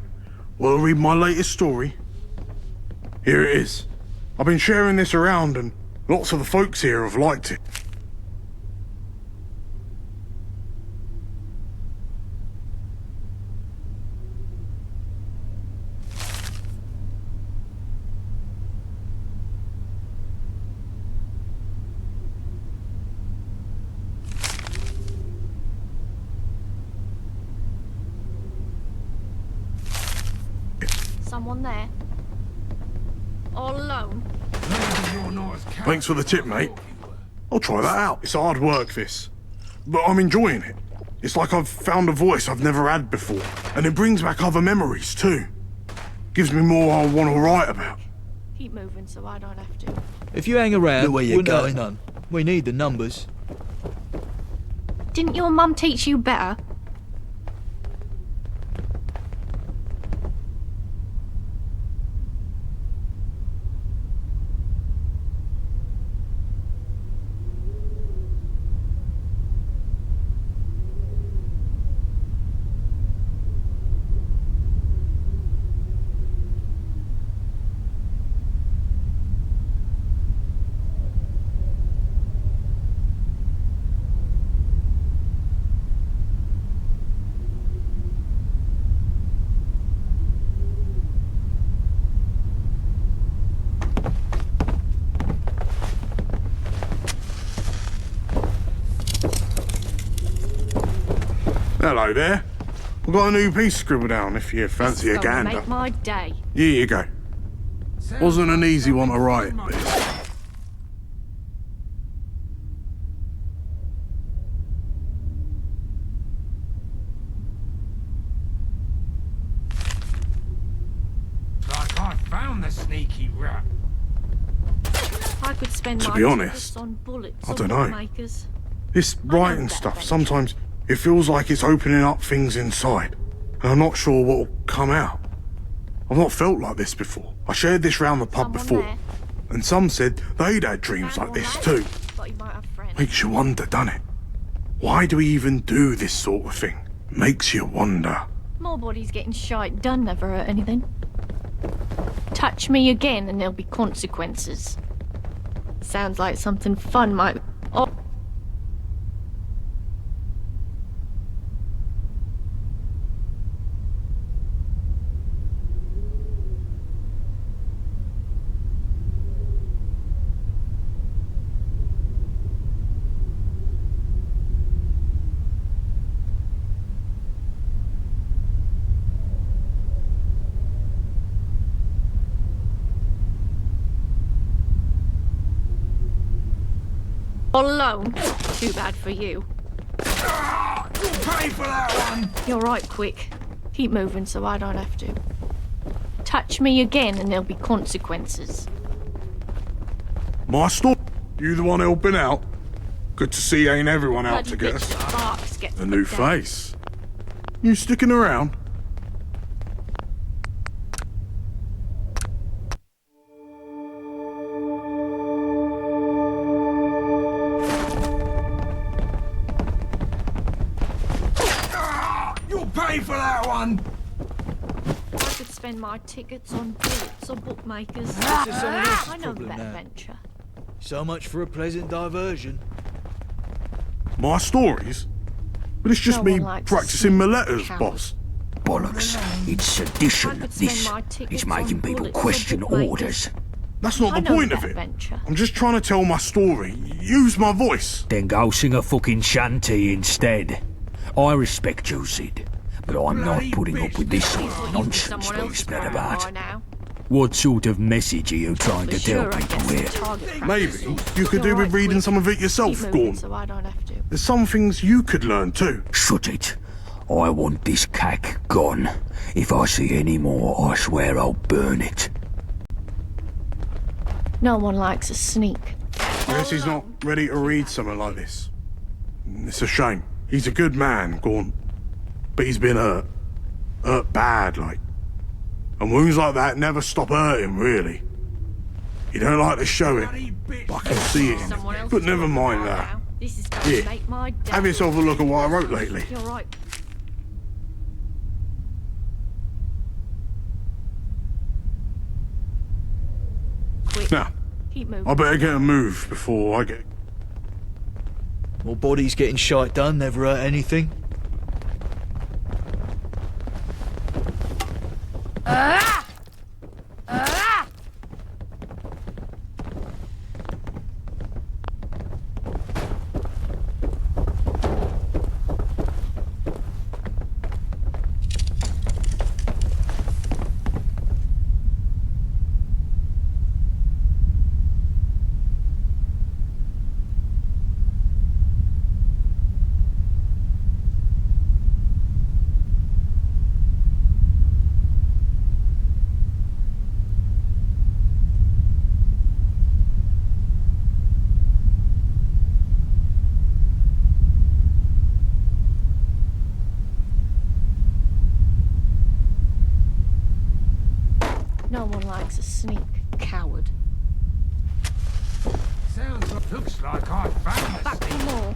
Want to read my latest story? Here it is. I've been sharing this around and lots of the folks here have liked it. Someone there? All alone? Thanks for the tip, mate. I'll try that out. It's hard work, this. But I'm enjoying it. It's like I've found a voice I've never had before. And it brings back other memories, too. Gives me more I want to write about. Keep moving so I don't have to. If you hang around, Look where you're we'll know going. none. We need the numbers. Didn't your mum teach you better? Hello there. I've got a new piece scribbled down if you fancy a Gonna gander. make my day. Here you go. Wasn't an easy one to write, but Like I found the sneaky rat. I could spend To my be tickets honest, on bullets I or don't know. bookmakers. this writing stuff, sometimes it feels like it's opening up things inside, and I'm not sure what'll come out. I've not felt like this before. I shared this round the pub before, and some said they'd had dreams like this too. But you might have friends. Makes you wonder, doesn't it? Why do we even do this sort of thing? Makes you wonder. More bodies getting shite done never hurt anything. Touch me again and there'll be consequences. Sounds like something fun might... Oh. All alone? Too bad for you. You'll pay for that one! You're right, quick. Keep moving so I don't have to. Touch me again and there'll be consequences. My store? You the one helping out? Good to see ain't everyone out to get us. Sparks get A new face. You sticking around? You'll pay for that one! I could spend my tickets on bullets or bookmakers. This is someone else's I know problem that now. adventure. So much for a pleasant diversion. My stories? But it's just No me one likes practicing my letters, count. boss. Bollocks. It's sedition, I could spend this. my tickets It's making on people bullets or question bookmakers. orders. That's not I the know point that of it. adventure. I'm just trying to tell my story. Use my voice. Then go sing a fucking shanty instead. I respect you, Sid, but I'm not putting up with this sort of nonsense being spread about. What sort of message are you trying to tell people here? Maybe you could do with reading some of it yourself, Keep moving Gorn. so I don't have to. There's some things you could learn too. Shut it. I want this cack gone. If I see any more, I swear I'll burn it. No one likes a sneak. I guess he's not ready to read something like this. It's a shame. He's a good man, Gorn. But he's been hurt. Hurt bad, like. And wounds like that never stop hurting, really. You don't like to show it, but I can see it in it. But never mind that. This is going Here, to make my day. have yourself a look at what I wrote lately. You're right. Quick. Now, Keep moving. I better get a move before I get... More bodies getting shite done never hurt anything. likes a sneak, coward. Looks like I found Back for more.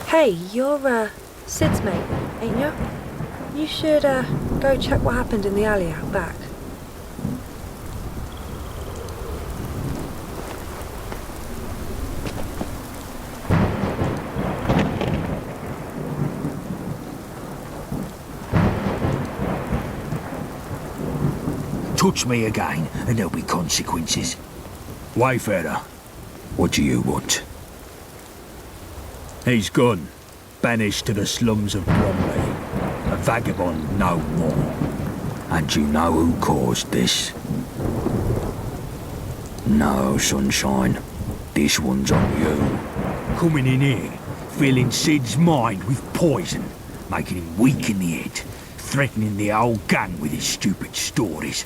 Hey, you're, Sid's mate, ain't you? You should, go check what happened in the alley out back. Touch me again, and there'll be consequences. Wayfarer, what do you want? He's gone, banished to the slums of Bromley. A vagabond no more. And you know who caused this? No, sunshine. This one's on you. Coming in here, filling Sid's mind with poison, making him weak in the head, threatening the whole gang with his stupid stories.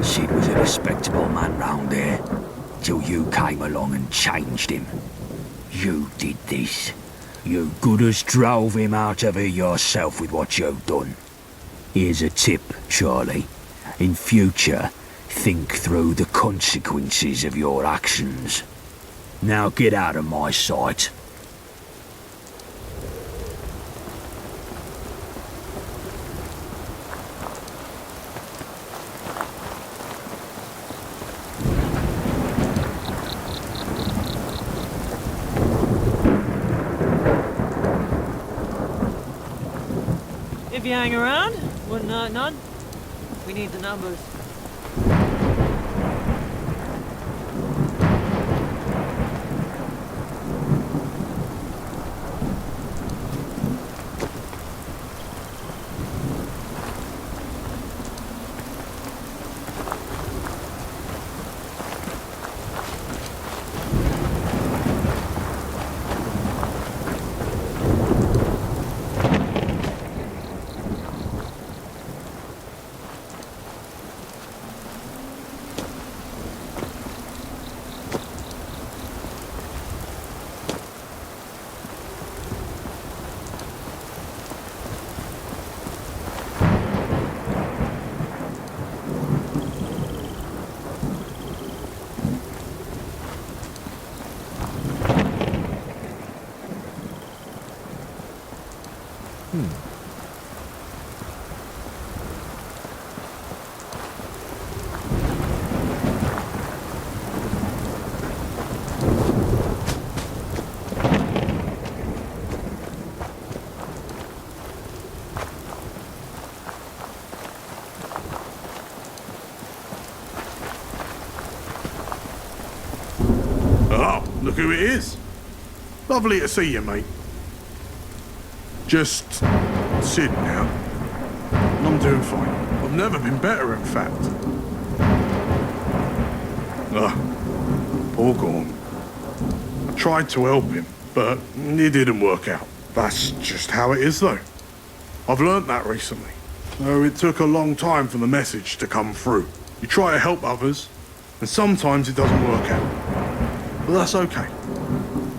Sid was a respectable man round there, till you came along and changed him. You did this. You good as drove him out of here yourself with what you've done. Here's a tip, Charlie. In future, think through the consequences of your actions. Now get out of my sight. If you hang around, wouldn't hurt none. We need the numbers. Look who it is. Lovely to see you, mate. Just Sid now. I'm doing fine. I've never been better, in fact. Poor Gorm. I tried to help him, but it didn't work out. That's just how it is, though. I've learnt that recently. Though it took a long time for the message to come through. You try to help others, and sometimes it doesn't work out. But that's okay.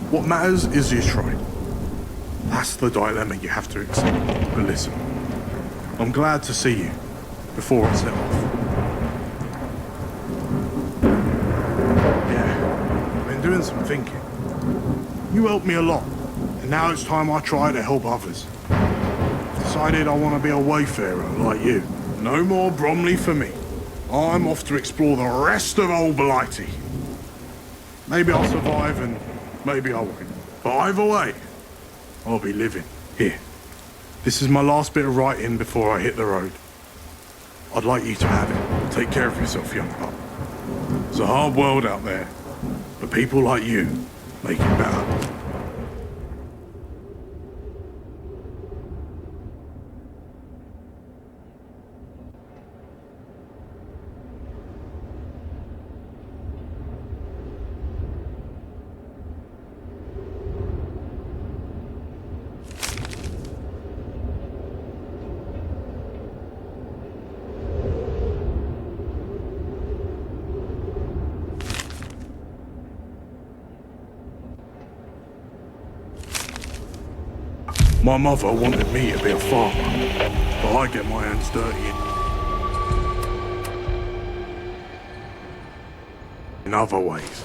What matters is you tried. That's the dilemma you have to accept. But listen, I'm glad to see you before I set off. Yeah, I've been doing some thinking. You helped me a lot, and now it's time I try to help others. I've decided I want to be a wayfarer like you. No more Bromley for me. I'm off to explore the rest of Old Blighty. Maybe I'll survive and maybe I won't. But either way, I'll be living here. This is my last bit of writing before I hit the road. I'd like you to have it. Take care of yourself, young pup. It's a hard world out there, but people like you make it better. My mother wanted me to be a farmer, but I get my hands dirty in other ways.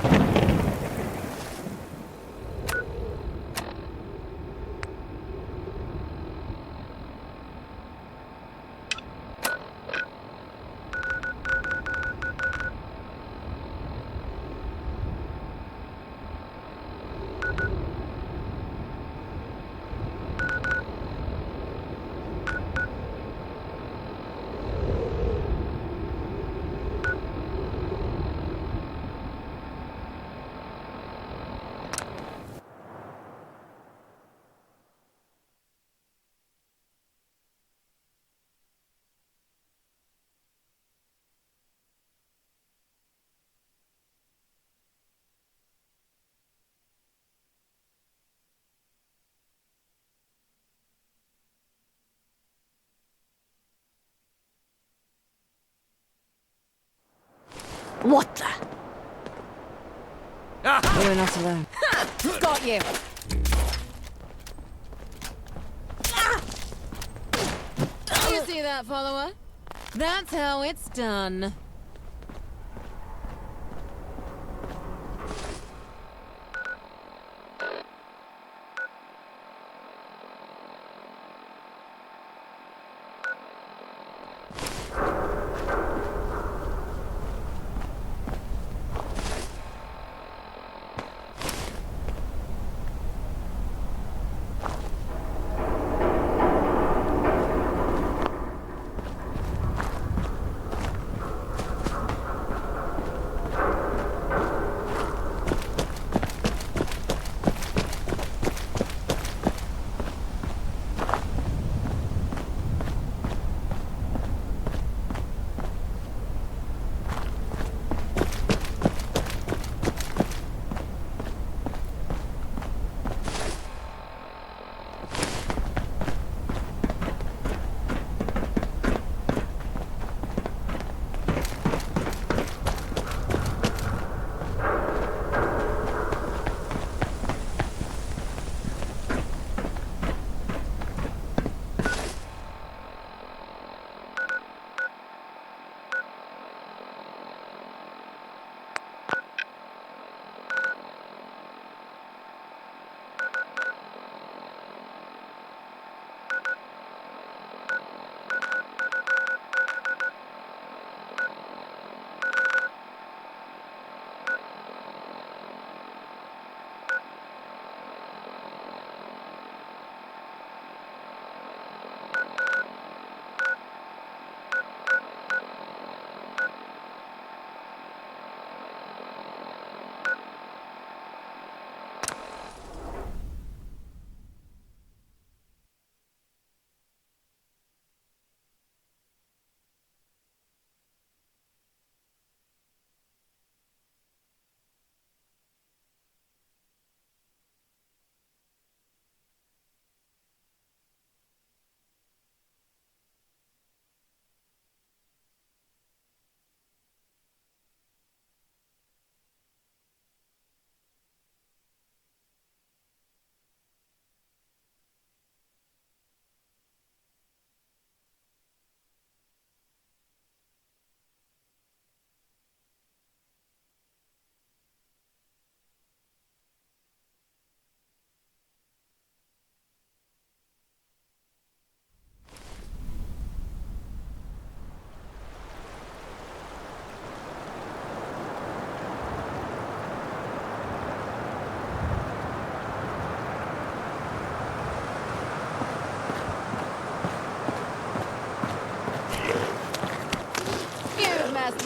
What the? You're not alone. Got you! You see that, follower? That's how it's done.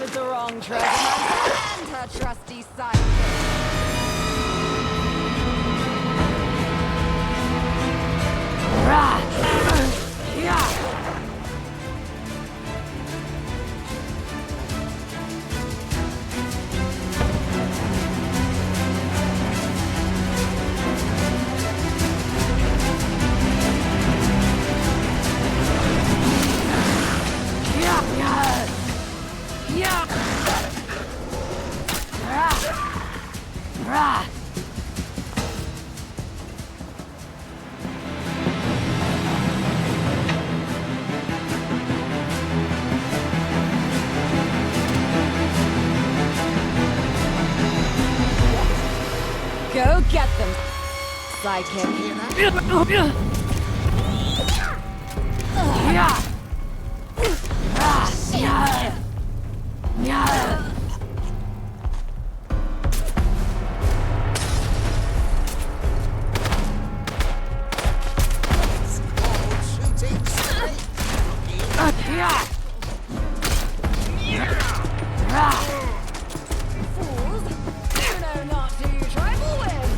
With the wrong treasure, my friend. her trusty sidekick. Go get them, sidekick. Fools, you know not who you trifle with.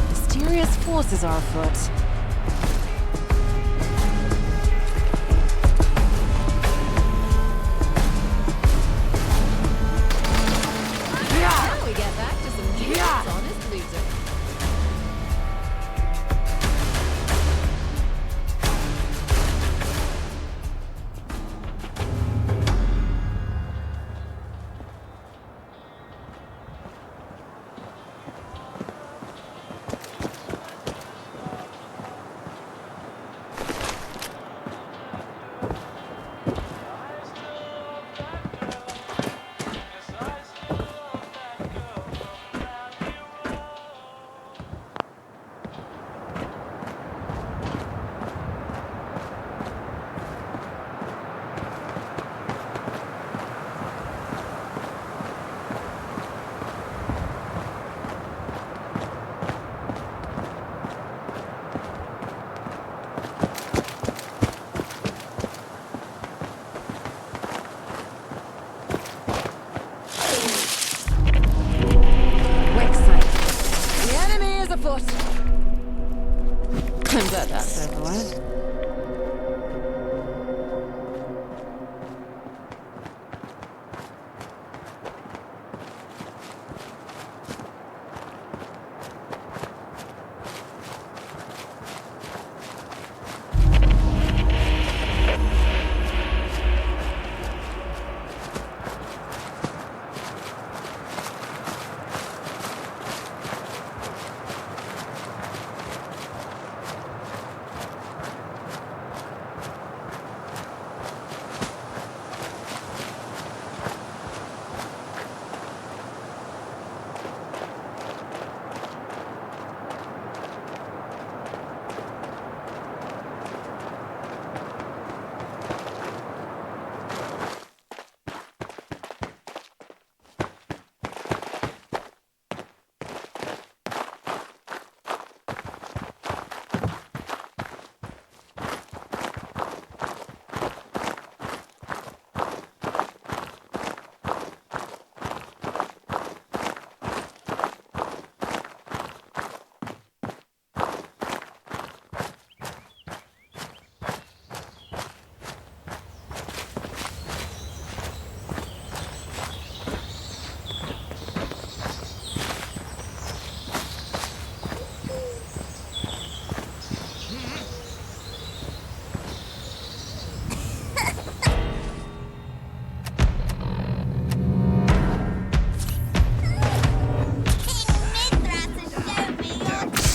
Mysterious forces are afoot. Now we get back to some decent, honest looting. The enemy is afoot. I'm glad that's over with.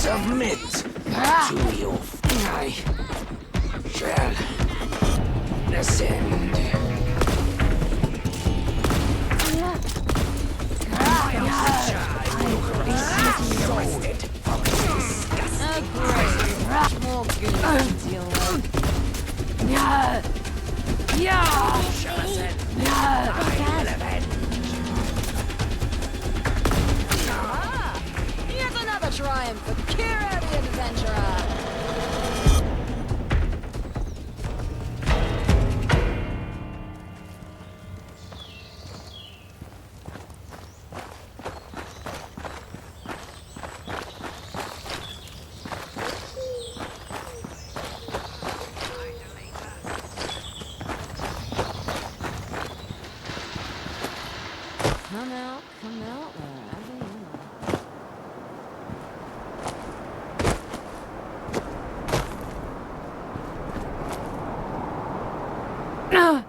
Submit to your I shall ascend. More goons to deal with. Here's another triumph for Kira the Adventurer. come out wherever you like. Ah!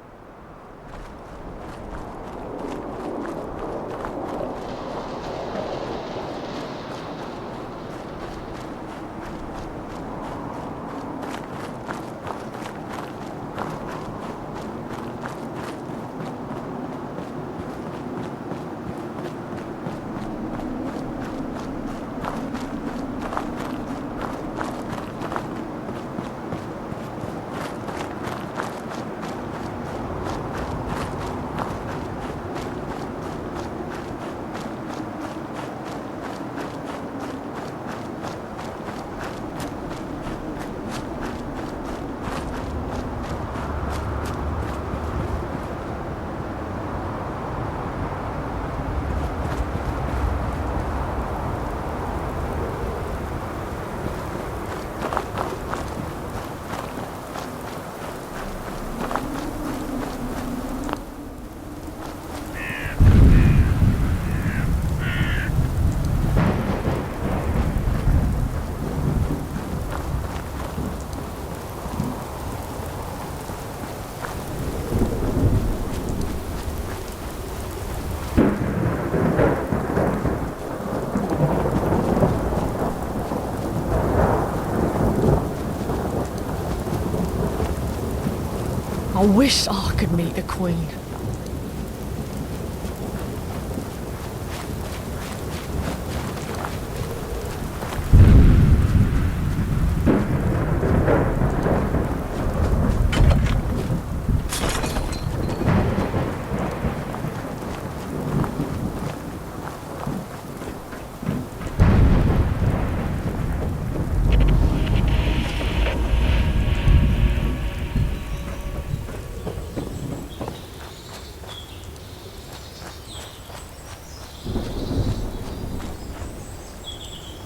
I wish I could meet the Queen.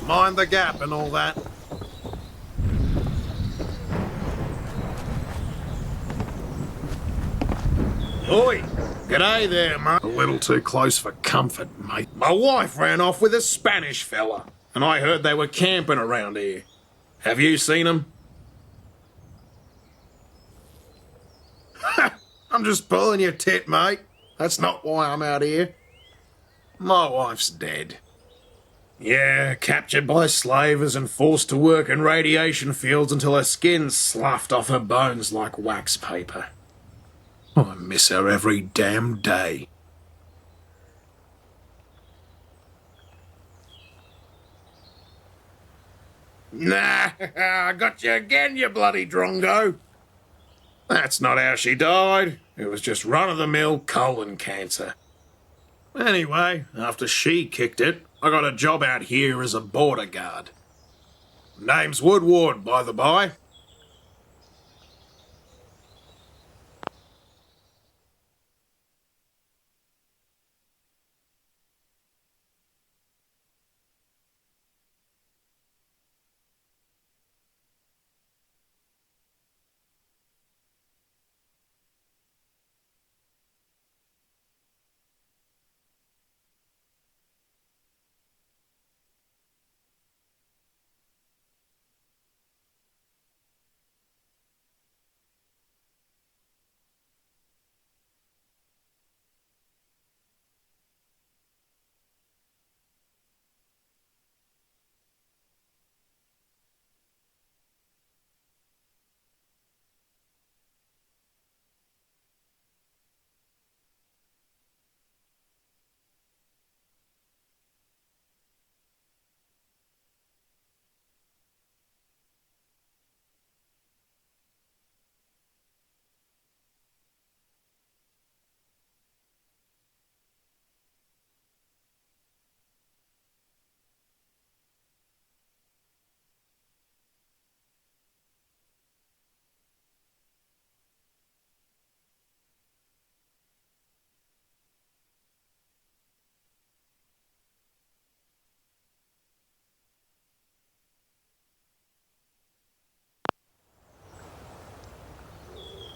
Mind the gap and all that. Oi! G'day there, mate. A little too close for comfort, mate. My wife ran off with a Spanish fella, and I heard they were camping around here. Have you seen them? I'm just pulling your tit, mate. That's not why I'm out here. My wife's dead. Yeah, captured by slavers and forced to work in radiation fields until her skin sloughed off her bones like wax paper. I miss her every damn day. Nah, I got you again, you bloody drongo. That's not how she died. It was just run-of-the-mill colon cancer. Anyway, after she kicked it, I got a job out here as a border guard. Name's Woodward, by the by.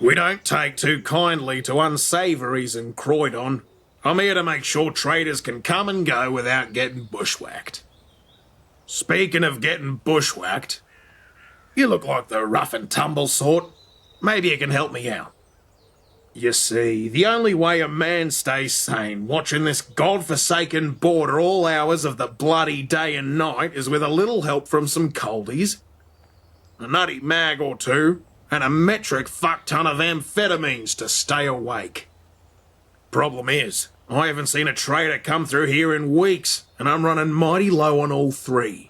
We don't take too kindly to unsavouries in Croydon. I'm here to make sure traders can come and go without getting bushwhacked. Speaking of getting bushwhacked, you look like the rough and tumble sort. Maybe you can help me out. You see, the only way a man stays sane watching this godforsaken border all hours of the bloody day and night is with a little help from some coldies, a nutty mag or two, and a metric fuck-ton of amphetamines to stay awake. Problem is, I haven't seen a trader come through here in weeks, and I'm running mighty low on all three.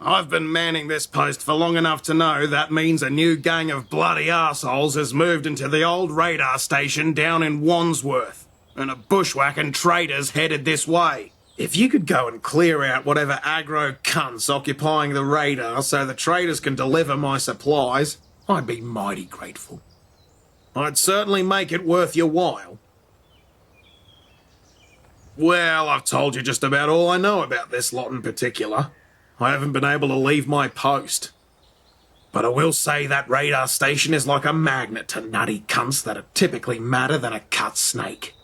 I've been manning this post for long enough to know that means a new gang of bloody arseholes has moved into the old radar station down in Wandsworth, and a bushwhacking trader's headed this way. If you could go and clear out whatever aggro cunts occupying the radar so the traders can deliver my supplies, I'd be mighty grateful. I'd certainly make it worth your while. Well, I've told you just about all I know about this lot in particular. I haven't been able to leave my post. But I will say that radar station is like a magnet to nutty cunts that are typically madder than a cut snake.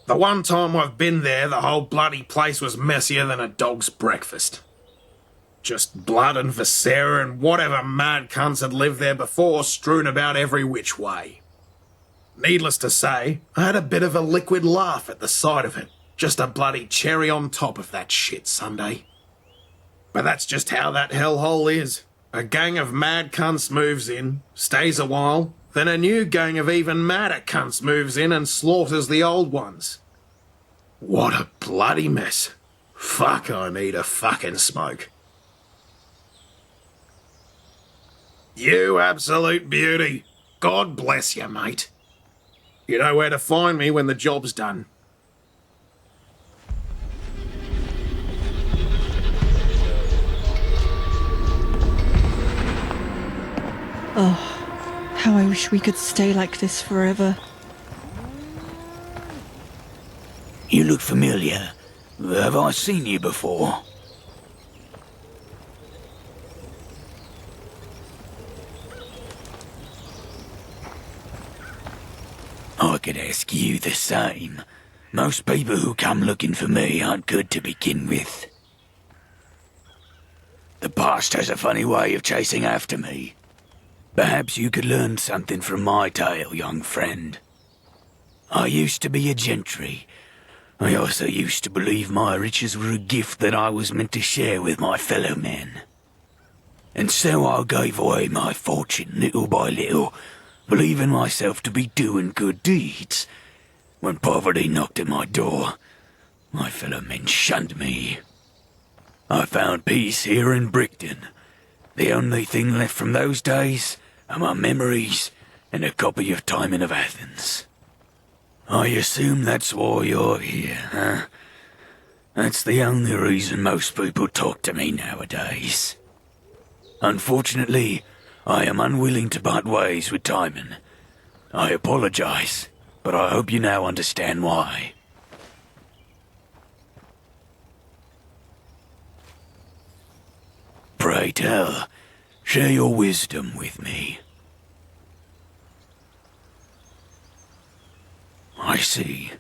The one time I've been there, the whole bloody place was messier than a dog's breakfast. Just blood and viscera and whatever mad cunts had lived there before strewn about every which way. Needless to say, I had a bit of a liquid laugh at the sight of it. Just a bloody cherry on top of that shit Sunday. But that's just how that hellhole is. A gang of mad cunts moves in, stays a while, then a new gang of even madder cunts moves in and slaughters the old ones. What a bloody mess. Fuck, I need a fucking smoke. You absolute beauty. God bless you, mate. You know where to find me when the job's done. Oh, how I wish we could stay like this forever. You look familiar. Have I seen you before? I could ask you the same. Most people who come looking for me aren't good to begin with. The past has a funny way of chasing after me. Perhaps you could learn something from my tale, young friend. I used to be a gentry. I also used to believe my riches were a gift that I was meant to share with my fellow men. And so I gave away my fortune little by little, believing myself to be doing good deeds. When poverty knocked at my door, my fellow men shunned me. I found peace here in Brickton. The only thing left from those days are my memories and a copy of Timon of Athens. I assume that's why you're here, huh? That's the only reason most people talk to me nowadays. Unfortunately, I am unwilling to part ways with Timon. I apologize, but I hope you now understand why. Pray tell, share your wisdom with me. I see.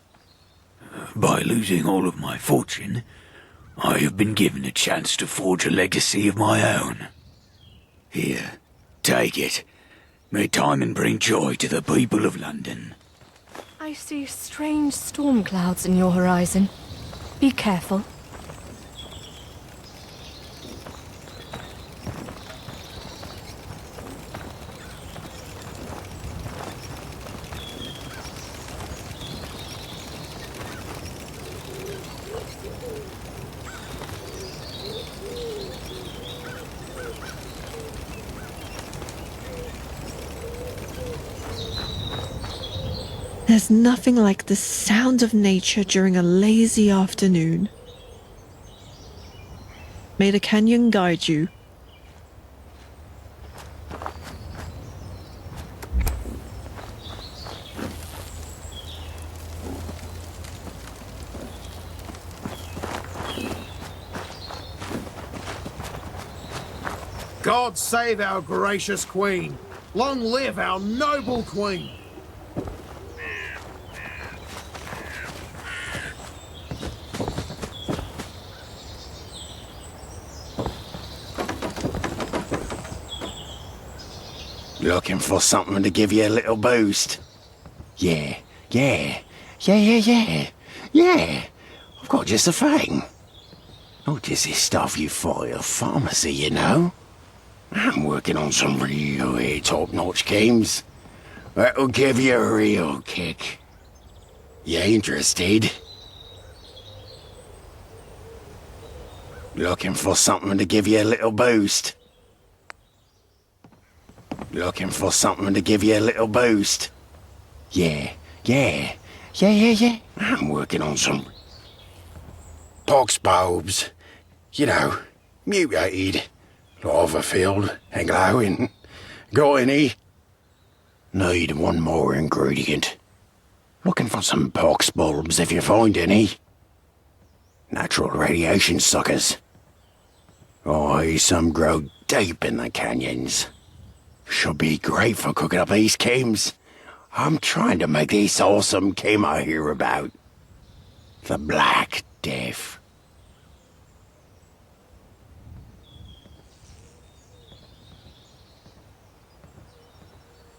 By losing all of my fortune, I have been given a chance to forge a legacy of my own. Here, take it. May Timon bring joy to the people of London. I see strange storm clouds in your horizon. Be careful. There's nothing like the sound of nature during a lazy afternoon. May the canyon guide you. God save our gracious queen. Long live our noble queen. Looking for something to give you a little boost? Yeah. Yeah, I've got just a thing. Not just this stuff you find at a pharmacy, you know. I'm working on some real top-notch games. That'll give you a real kick. You interested? Looking for something to give you a little boost? Looking for something to give you a little boost? Yeah. I'm working on some pox bulbs. You know, mutated, lava filled and glowing. Got any? Need one more ingredient. Looking for some pox bulbs if you find any. Natural radiation suckers. Oh, some grow deep in the canyons. Should be great for cooking up these chems. I'm trying to make this awesome chem I hear about. The Black Death.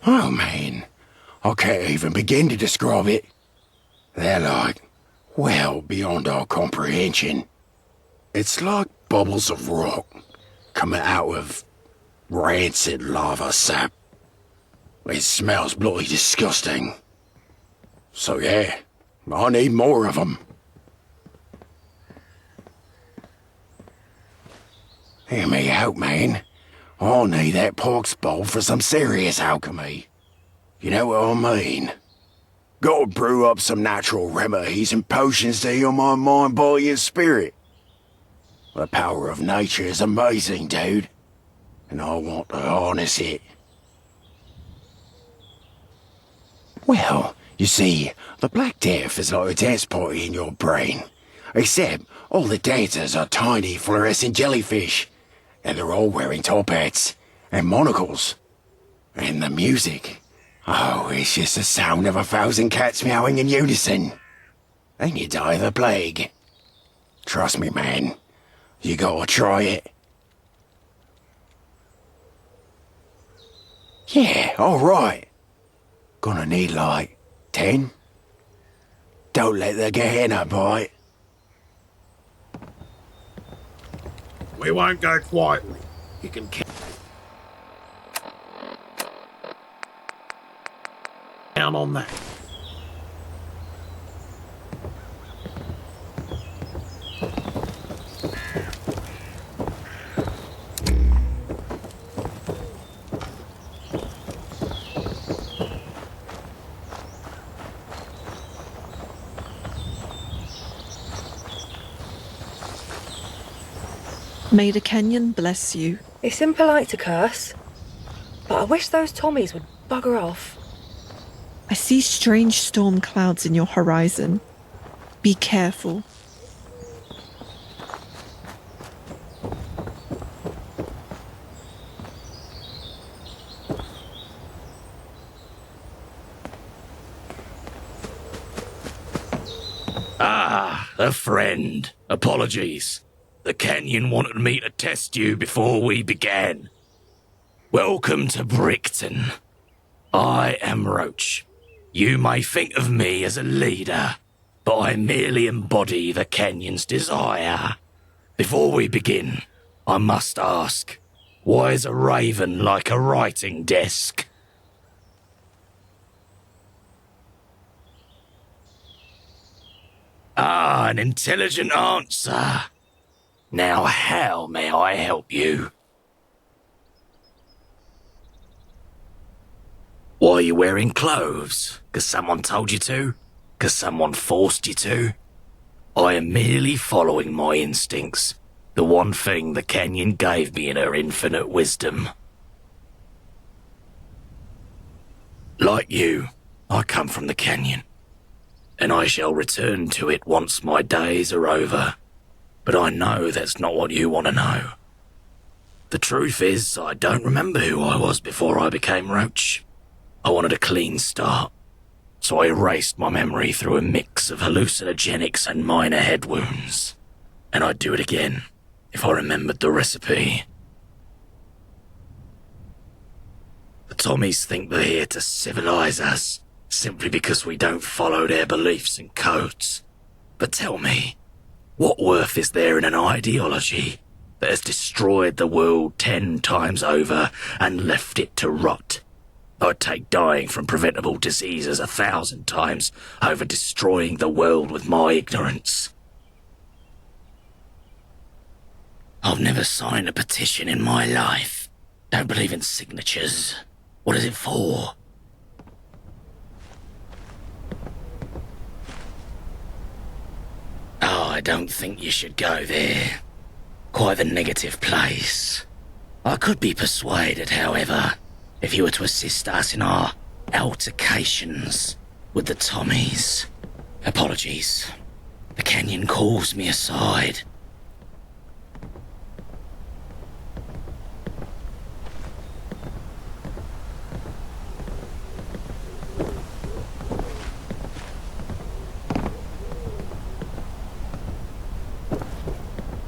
Oh man, I can't even begin to describe it. They're like, well beyond our comprehension. It's like bubbles of rock coming out of rancid lava sap. It smells bloody disgusting. So yeah, I need more of them. Hear me out, man. I'll need that pox bulb for some serious alchemy. You know what I mean? Gotta brew up some natural remedies and potions to heal my mind, body, and spirit. The power of nature is amazing, dude. And I want to harness it. Well, you see, the Black Death is like a dance party in your brain. Except all the dancers are tiny fluorescent jellyfish. And they're all wearing top hats and monocles. And the music, oh, it's just the sound of 1,000 cats meowing in unison. Then you die of the plague. Trust me, man. You gotta try it. Yeah, alright. Gonna need like 10. Don't let the Gehenna bite. We won't go quietly. You can count on that. May the canyon bless you. It's impolite to curse, but I wish those Tommies would bugger off. I see strange storm clouds in your horizon. Be careful. Ah, a friend. Apologies. The Canyon wanted me to test you before we began. Welcome to Brickton. I am Roach. You may think of me as a leader, but I merely embody the Canyon's desire. Before we begin, I must ask, why is a raven like a writing desk? Ah, an intelligent answer. Now, how may I help you? Why are you wearing clothes? 'Cause someone told you to? 'Cause someone forced you to? I am merely following my instincts, the one thing the Canyon gave me in her infinite wisdom. Like you, I come from the Canyon, and I shall return to it once my days are over. But I know that's not what you want to know. The truth is, I don't remember who I was before I became Roach. I wanted a clean start, so I erased my memory through a mix of hallucinogenics and minor head wounds. And I'd do it again, if I remembered the recipe. The Tommies think they're here to civilize us, simply because we don't follow their beliefs and codes. But tell me, what worth is there in an ideology that has destroyed the world 10 times over and left it to rot? I'd take dying from preventable diseases 1,000 times over destroying the world with my ignorance. I've never signed a petition in my life. Don't believe in signatures. What is it for? Oh, I don't think you should go there. Quite the negative place. I could be persuaded, however, if you were to assist us in our altercations with the Tommies. Apologies. The canyon calls me aside.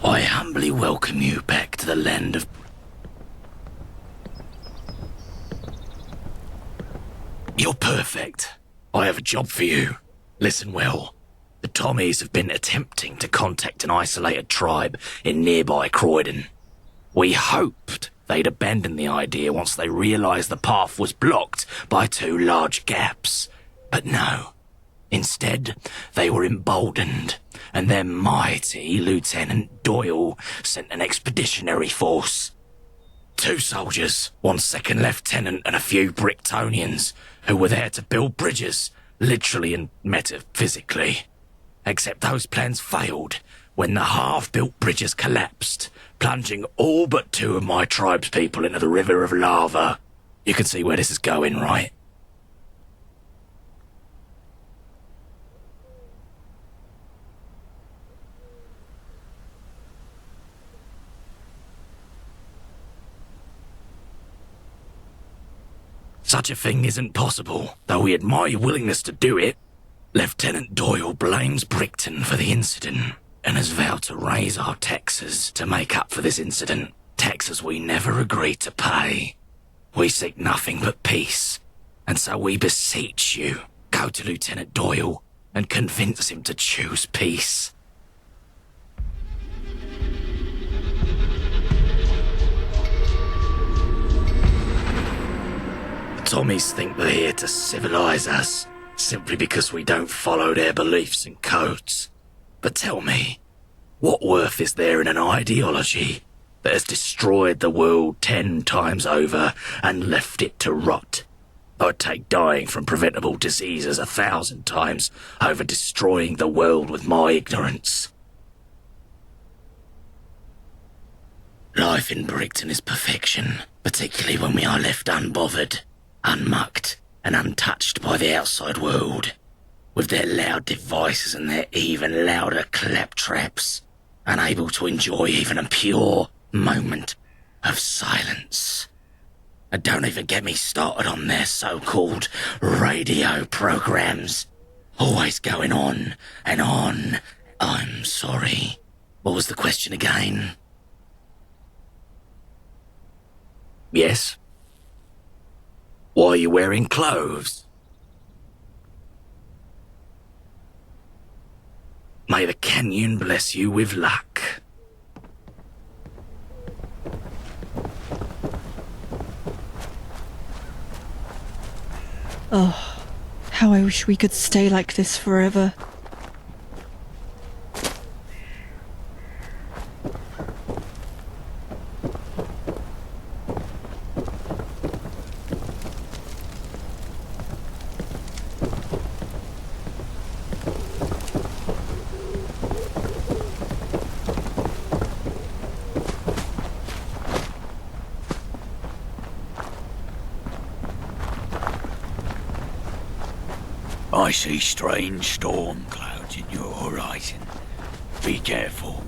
I humbly welcome you back to the land of... You're perfect. I have a job for you. Listen well. The Tommies have been attempting to contact an isolated tribe in nearby Croydon. We hoped they'd abandon the idea once they realised the path was blocked by 2 large gaps. But no. Instead, they were emboldened, and their mighty Lieutenant Doyle sent an expeditionary force. 2 soldiers, 1 second lieutenant and a few Bricktonians, who were there to build bridges, literally and metaphysically. Except those plans failed when the half-built bridges collapsed, plunging all but 2 of my tribe's people into the river of lava. You can see where this is going, right? Such a thing isn't possible, though we admire your willingness to do it. Lieutenant Doyle blames Brickton for the incident and has vowed to raise our taxes to make up for this incident, taxes we never agreed to pay. We seek nothing but peace, and so we beseech you, go to Lieutenant Doyle and convince him to choose peace. Tommies think they're here to civilize us, simply because we don't follow their beliefs and codes. But tell me, what worth is there in an ideology that has destroyed the world 10 times over and left it to rot? I'd take dying from preventable diseases 1,000 times over destroying the world with my ignorance. Life in Brickton is perfection, particularly when we are left unbothered, unmucked and untouched by the outside world, with their loud devices and their even louder claptraps, unable to enjoy even a pure moment of silence. And don't even get me started on their so-called radio programs, always going on and on. I'm sorry. What was the question again? Yes? Why are you wearing clothes? May the canyon bless you with luck. Oh, how I wish we could stay like this forever. I see strange storm clouds in your horizon. Be careful.